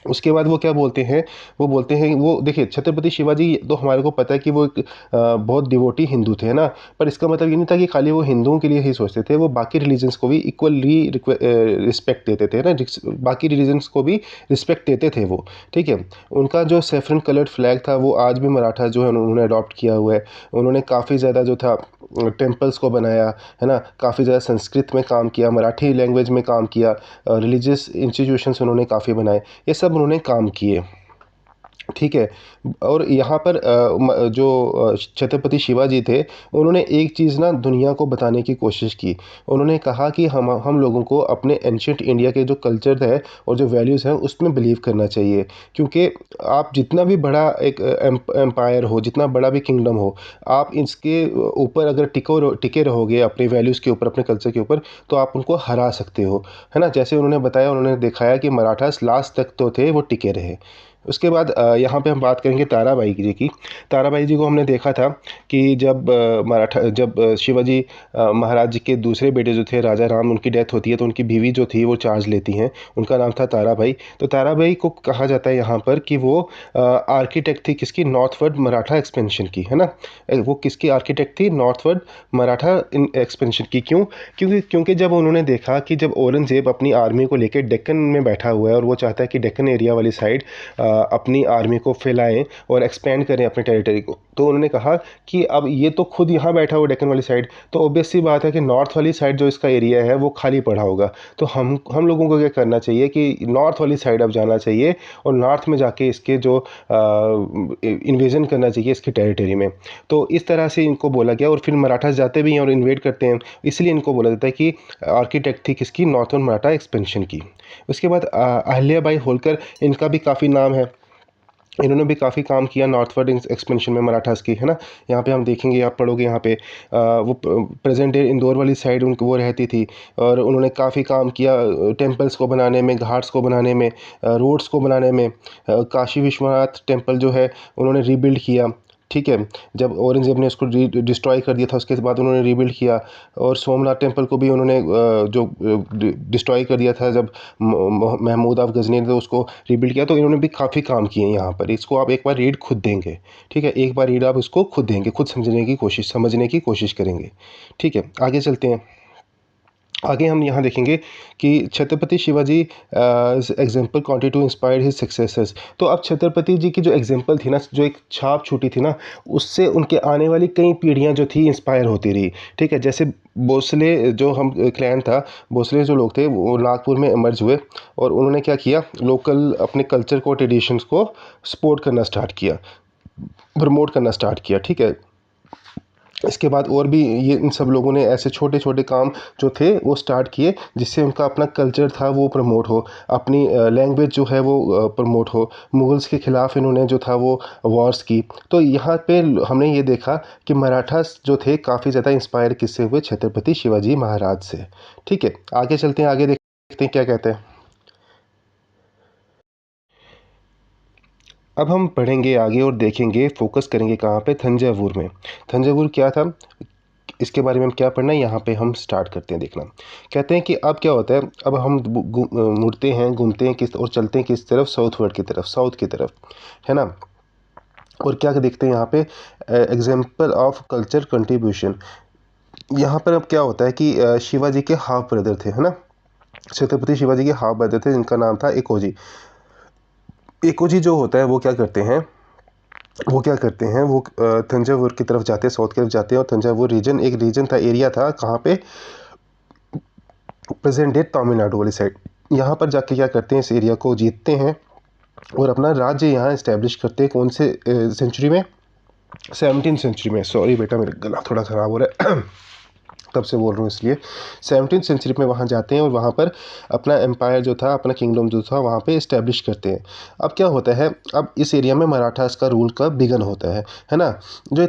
उसके बाद वो क्या बोलते हैं, वो बोलते हैं, वो देखिए छत्रपति शिवाजी तो हमारे को पता है कि वो एक बहुत डिवोटी हिंदू थे, है ना। पर इसका मतलब ये नहीं था कि खाली वो हिंदुओं के लिए ही सोचते थे, वो बाकी रिलीजन्स को भी इक्वली रिस्पेक्ट देते थे ना, बाकी रिलीजन्स को भी रिस्पेक्ट देते थे वो। ठीक है। उनका जो सेफरन कलर्ड फ्लैग था वो आज भी मराठा जो है उन्होंने अडॉप्ट किया हुआ है। उन्होंने काफ़ी ज़्यादा जो था टेम्पल्स को बनाया, है ना, काफ़ी ज़्यादा संस्कृत में काम किया, मराठी लैंग्वेज में काम किया, रिलीजियस इंस्टीट्यूशंस उन्होंने काफ़ी बनाए, ये सब उन्होंने काम किए। ठीक है। और यहाँ पर जो छत्रपति शिवाजी थे, उन्होंने एक चीज़ ना दुनिया को बताने की कोशिश की। उन्होंने कहा कि हम लोगों को अपने एंशिएंट इंडिया के जो कल्चर है और जो वैल्यूज़ हैं उसमें बिलीव करना चाहिए। क्योंकि आप जितना भी बड़ा एक एम्पायर हो, जितना बड़ा भी किंगडम हो, आप इसके ऊपर अगर टिके रहोगे अपने वैल्यूज़ के ऊपर, अपने कल्चर के ऊपर, तो आप उनको हरा सकते हो, है ना। जैसे उन्होंने बताया, उन्होंने दिखाया कि मराठास लास्ट तक तो थे वो टिके रहे। उसके बाद यहाँ पे हम बात करेंगे ताराबाई जी की। ताराबाई जी को हमने देखा था कि जब शिवाजी महाराज जी के दूसरे बेटे जो थे राजा राम, उनकी डेथ होती है, तो उनकी बीवी जो थी वो चार्ज लेती हैं, उनका नाम था ताराबाई। तो ताराबाई को कहा जाता है यहाँ पर कि वो आर्किटेक्ट थी किसकी, नॉर्थवर्ड मराठा एक्सपेंशन की, है ना। वो किसकी आर्किटेक्ट थी, नॉर्थवर्ड मराठा एक्सपेंशन की। क्यों? क्योंकि जब उन्होंने देखा कि जब औरंगजेब अपनी आर्मी को लेकर डेक्कन में बैठा हुआ है और वो चाहता है कि डेक्कन एरिया वाली साइड अपनी आर्मी को फैलाएं और एक्सपेंड करें अपने टेरिटरी को, तो उन्होंने कहा कि अब ये तो खुद यहाँ बैठा हुआ डेक्कन वाली साइड, तो ऑब्वियस सी बात है कि नॉर्थ वाली साइड जो इसका एरिया है वो खाली पड़ा होगा। तो हम लोगों को क्या करना चाहिए कि नॉर्थ वाली साइड अब जाना चाहिए और नॉर्थ में जाके इसके जो इन्वेजन करना चाहिए इसकी टेरिटरी में। तो इस तरह से इनको बोला गया, और फिर मराठास जाते भी हैं और इन्वेड करते हैं, इसलिए इनको बोला जाता है कि आर्किटेक्ट थी किसकी, नॉर्थर्न मराठा एक्सपेंशन की। उसके बाद अहिल्याबाई होलकर, इनका भी काफ़ी नाम है, इन्होंने भी काफ़ी काम किया नॉर्थवर्ड एक्सपेंशन में मराठास की, है ना। यहाँ पे हम देखेंगे, आप पढ़ोगे यहाँ पे वो प्रेजेंट डे इंदौर वाली साइड उनको वो रहती थी, और उन्होंने काफ़ी काम किया टेम्पल्स को बनाने में, घाट्स को बनाने में, रोड्स को बनाने में। काशी विश्वनाथ टेम्पल जो है उन्होंने रीबिल्ड किया। ठीक है। जब औरंगजेब ने उसको डिस्ट्रॉय कर दिया था, उसके बाद उन्होंने रीबिल्ड किया। और सोमनाथ टेम्पल को भी उन्होंने जो डिस्ट्रॉय कर दिया था जब महमूद ऑफ गजनी ने, तो उसको रीबिल्ड किया। तो इन्होंने भी काफ़ी काम किए यहाँ पर, इसको आप एक बार रीड खुद देंगे। ठीक है, एक बार रीड आप इसको खुद देंगे, खुद समझने की कोशिश करेंगे। ठीक है, आगे चलते हैं। आगे हम यहाँ देखेंगे कि Chhatrapati Shivaji example continue to inspire his successors. तो अब छत्रपति जी की जो एग्जाम्पल थी ना, जो एक छाप छूटी थी ना, उससे उनके आने वाली कई पीढ़ियाँ जो थी इंस्पायर होती रही। ठीक है। जैसे भोसले जो हम क्लैन था, भोसले जो लोग थे वो नागपुर में इमर्ज हुए, और उन्होंने क्या किया, लोकल अपने कल्चर को, ट्रेडिशंस को सपोर्ट करना स्टार्ट किया, प्रमोट करना स्टार्ट किया। ठीक है। इसके बाद और भी ये इन सब लोगों ने ऐसे छोटे छोटे काम जो थे वो स्टार्ट किए, जिससे उनका अपना कल्चर था वो प्रमोट हो, अपनी लैंग्वेज जो है वो प्रमोट हो। मुगल्स के ख़िलाफ़ इन्होंने जो था वो वॉर्स की। तो यहाँ पे हमने ये देखा कि मराठास जो थे काफ़ी ज़्यादा इंस्पायर किससे हुए, छत्रपति शिवाजी महाराज से। ठीक है, आगे चलते हैं, आगे देखते हैं क्या कहते हैं। अब हम पढ़ेंगे आगे और देखेंगे, फोकस करेंगे कहाँ पे, तंजावुर में। तंजावुर क्या था, इसके बारे में हम क्या पढ़ना है, यहाँ पे हम स्टार्ट करते हैं देखना। कहते हैं कि अब क्या होता है, अब हम मुड़ते हैं, घूमते हैं किस और चलते हैं किस तरफ, साउथवर्ड की तरफ, साउथ की तरफ, है ना। और क्या देखते हैं यहाँ पे, एग्जाम्पल ऑफ कल्चर कंट्रीब्यूशन। यहाँ पर अब क्या होता है कि शिवाजी के हाफ ब्रदर थे, है ना। छत्रपति शिवाजी के हाफ ब्रदर थे जिनका नाम था एकोजी। एकोजी जो होता है वो क्या करते हैं, वो तंजावुर की तरफ जाते हैं, साउथ की तरफ जाते हैं। और तंजावुर रीजन एक रीजन था, एरिया था, कहाँ पे, प्रेजेंट डे तमिलनाडु वाली साइड। यहाँ पर जाके क्या करते हैं, इस एरिया को जीतते हैं और अपना राज्य यहाँ इस्टेब्लिश करते हैं। कौन से सेंचुरी में, 17वीं सेंचुरी में। सॉरी बेटा, मेरा गला थोड़ा ख़राब हो रहा है तब से बोल रहा हूँ इसलिए। 17वीं सेंचुरी में वहाँ जाते हैं और वहाँ पर अपना एम्पायर जो था, अपना किंगडम जो था वहाँ पे इस्टेब्लिश करते हैं। अब क्या होता है, अब इस एरिया में मराठास का रूल का बिगन होता है ना। जो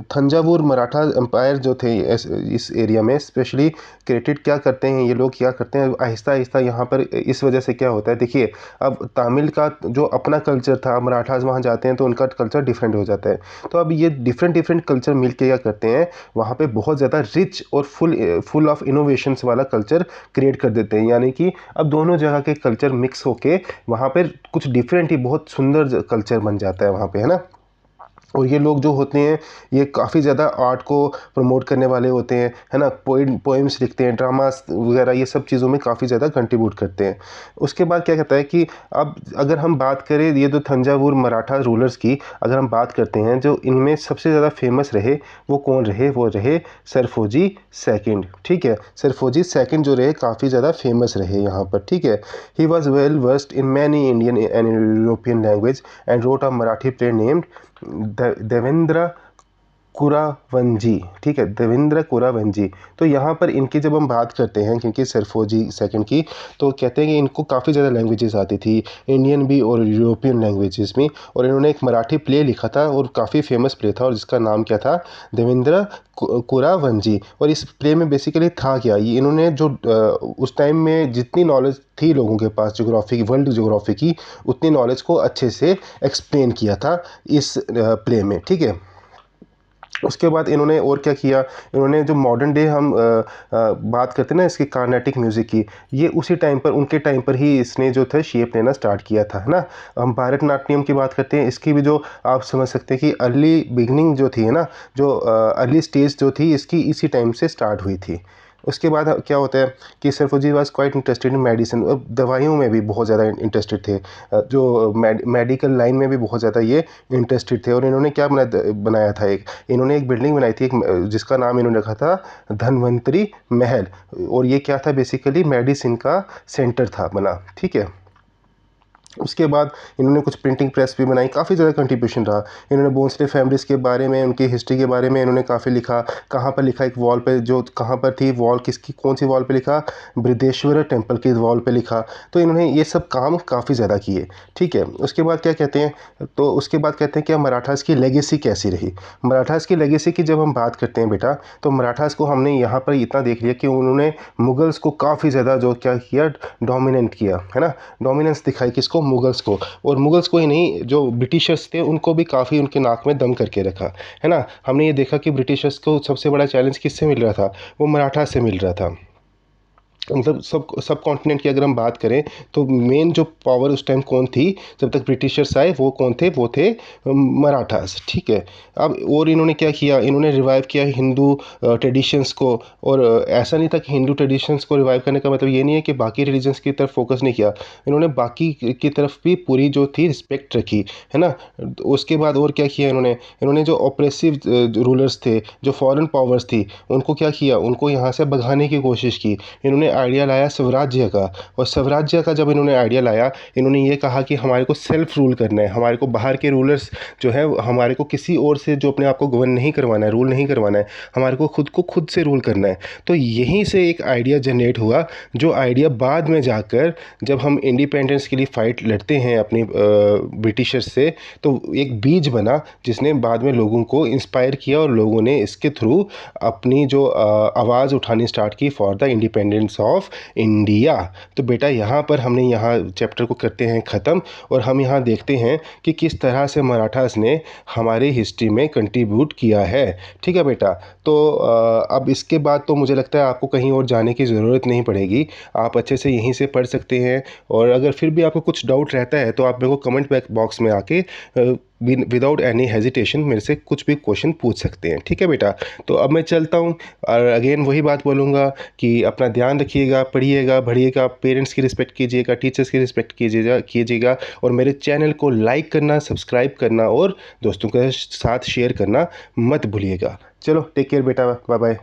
तंजावुर मराठा एम्पायर जो थे इस एरिया में स्पेशली क्रिएटेड क्या करते हैं ये लोग, क्या करते हैं आहिस्ता आहिस्ता यहाँ पर। इस वजह से क्या होता है, देखिए अब तमिल का जो अपना कल्चर था, मराठास वहाँ जाते हैं तो उनका कल्चर डिफरेंट हो जाता है। तो अब ये डिफरेंट कल्चर मिलके क्या करते हैं, वहाँ पे बहुत ज़्यादा रिच और फुल ऑफ इनोवेशंस वाला कल्चर क्रिएट कर देते हैं। यानी कि अब दोनों जगह के कल्चर मिक्स होके वहाँ पर कुछ डिफरेंट ही बहुत सुंदर कल्चर बन जाता है वहाँ पे, है ना। और ये लोग जो होते हैं ये काफ़ी ज़्यादा आर्ट को प्रमोट करने वाले होते हैं, है ना। पोइम्स लिखते हैं, ड्रामास वगैरह, ये सब चीज़ों में काफ़ी ज़्यादा कंट्रीब्यूट करते हैं। उसके बाद क्या कहता है कि अब अगर हम बात करें ये जो तंजावुर मराठा रूलर्स की, अगर हम बात करते हैं जो इनमें सबसे ज़्यादा फेमस रहे वो कौन रहे, वो रहे सरफोजी सेकंड। ठीक है, सरफोजी सेकंड जो रहे काफ़ी ज़्यादा फेमस रहे यहाँ पर। ठीक है, he was well versed in many Indian and European language and wrote a Marathi play named Devendra Kuravanji. ठीक है, देवेंद्र कुरावंजी। तो यहाँ पर इनकी जब हम बात करते हैं, क्योंकि सरफोजी सेकंड की, तो कहते हैं कि इनको काफ़ी ज़्यादा लैंग्वेजेस आती थी, इंडियन भी और यूरोपियन लैंग्वेजेस में। और इन्होंने एक मराठी प्ले लिखा था और काफ़ी फेमस प्ले था, और जिसका नाम क्या था, देवेंद्र कुरावंजी। और इस प्ले में बेसिकली था क्या, ये इन्होंने जो उस टाइम में जितनी नॉलेज थी लोगों के पास ज्योग्राफी की, वर्ल्ड ज्योग्राफी की, उतनी नॉलेज को अच्छे से एक्सप्लेन किया था इस प्ले में। ठीक है, उसके बाद इन्होंने और क्या किया, इन्होंने जो मॉडर्न डे हम बात करते हैं ना इसकी कार्नेटिक म्यूज़िक की, ये उसी टाइम पर, उनके टाइम पर ही इसने जो था शेप लेना स्टार्ट किया था, है ना। हम भारतनाट्यम की बात करते हैं, इसकी भी जो आप समझ सकते हैं कि अर्ली बिगनिंग जो थी, है ना, जो अर्ली स्टेज जो थी इसकी इसी टाइम से स्टार्ट हुई थी। उसके बाद क्या होता है कि Serfoji was quite interested in medicine, और दवाइयों में भी बहुत ज़्यादा इंटरेस्टेड थे, जो मेडिकल लाइन में भी बहुत ज़्यादा ये इंटरेस्टेड थे। और इन्होंने क्या बनाया था, इन्होंने एक बिल्डिंग बनाई थी जिसका नाम इन्होंने रखा था धन्वंतरी महल। और ये क्या था, बेसिकली मेडिसिन का सेंटर था बना। ठीक है, उसके बाद इन्होंने कुछ प्रिंटिंग प्रेस भी बनाई, काफ़ी ज़्यादा कंट्रीब्यूशन रहा। इन्होंने भोंसले फैमिलीज़ के बारे में, उनकी हिस्ट्री के बारे में इन्होंने काफ़ी लिखा। कहाँ पर लिखा, एक वॉल पे, जो कहाँ पर थी वॉल, किसकी, कौन सी वॉल पे लिखा, बृहदेश्वर टेम्पल की वॉल पे लिखा। तो इन्होंने ये सब काम काफ़ी ज़्यादा किए। ठीक है, उसके बाद क्या कहते हैं, तो उसके बाद कहते हैं कि मराठास की लेगेसी कैसी रही। मराठास की लेगेसी की जब हम बात करते हैं बेटा, तो मराठास को हमने यहाँ पर इतना देख लिया कि उन्होंने मुगल्स को काफ़ी ज़्यादा जो क्या किया, डोमिनेट किया, है ना, डोमिनेंस दिखाई किसको, मुगल्स को। और मुगल्स को ही नहीं, जो ब्रिटिशर्स थे उनको भी काफ़ी उनके नाक में दम करके रखा, है ना। हमने ये देखा कि ब्रिटिशर्स को सबसे बड़ा चैलेंज किससे मिल रहा था, वो मराठा से मिल रहा था। मतलब सब कॉन्टिनेंट की अगर हम बात करें तो मेन जो पावर उस टाइम कौन थी जब तक ब्रिटिशर्स आए, वो कौन थे, वो थे मराठास। ठीक है, अब और इन्होंने क्या किया, इन्होंने रिवाइव किया हिंदू ट्रेडिशंस को। और ऐसा नहीं था कि हिंदू ट्रेडिशंस को रिवाइव करने का मतलब ये नहीं है कि बाकी रिलीजन्स की तरफ फोकस नहीं किया, इन्होंने बाकी की तरफ भी पूरी जो थी रिस्पेक्ट रखी, है ना। उसके बाद और क्या किया इन्होंने, जो ऑपरेसिव रूलर्स थे, जो फॉरेन पावर्स थी, उनको क्या किया, उनको यहाँ से भगाने की कोशिश की। इन्होंने आइडिया लाया स्वराज्य का, और स्वराज्य का जब इन्होंने आइडिया लाया, इन्होंने ये कहा कि हमारे को सेल्फ रूल करना है, हमारे को बाहर के रूलर्स जो है, हमारे को किसी और से जो अपने आप को गवर्न नहीं करवाना है, रूल नहीं करवाना है, हमारे को खुद से रूल करना है। तो यहीं से एक आइडिया जनरेट हुआ, जो आइडिया बाद में जाकर जब हम इंडिपेंडेंस के लिए फ़ाइट लड़ते हैं अपनी ब्रिटिशर्स से, तो एक बीज बना जिसने बाद में लोगों को इंस्पायर किया, और लोगों ने इसके थ्रू अपनी जो आवाज़ उठानी स्टार्ट की for the independence of India. तो बेटा यहाँ पर हमने यहाँ चैप्टर को करते हैं ख़त्म, और हम यहाँ देखते हैं कि किस तरह से मराठास ने हमारे हिस्ट्री में कंट्रीब्यूट किया है। ठीक है बेटा, तो अब इसके बाद तो मुझे लगता है आपको कहीं और जाने की ज़रूरत नहीं पड़ेगी, आप अच्छे से यहीं से पढ़ सकते हैं। और अगर फिर भी आपको कुछ डाउट रहता है तो आप मेरे को कमेंट बॉक्स में आके विदाउट एनी हेजिटेशन मेरे से कुछ भी क्वेश्चन पूछ सकते हैं। ठीक है बेटा, तो अब मैं चलता हूँ और अगेन वही बात बोलूँगा कि अपना ध्यान रखिएगा, पढ़िएगा, बढ़िएगा, पेरेंट्स की रिस्पेक्ट कीजिएगा, टीचर्स की रिस्पेक्ट कीजिएगा और मेरे चैनल को लाइक करना, सब्सक्राइब करना और दोस्तों के साथ शेयर करना मत भूलिएगा। चलो टेक केयर बेटा, बाय बाय।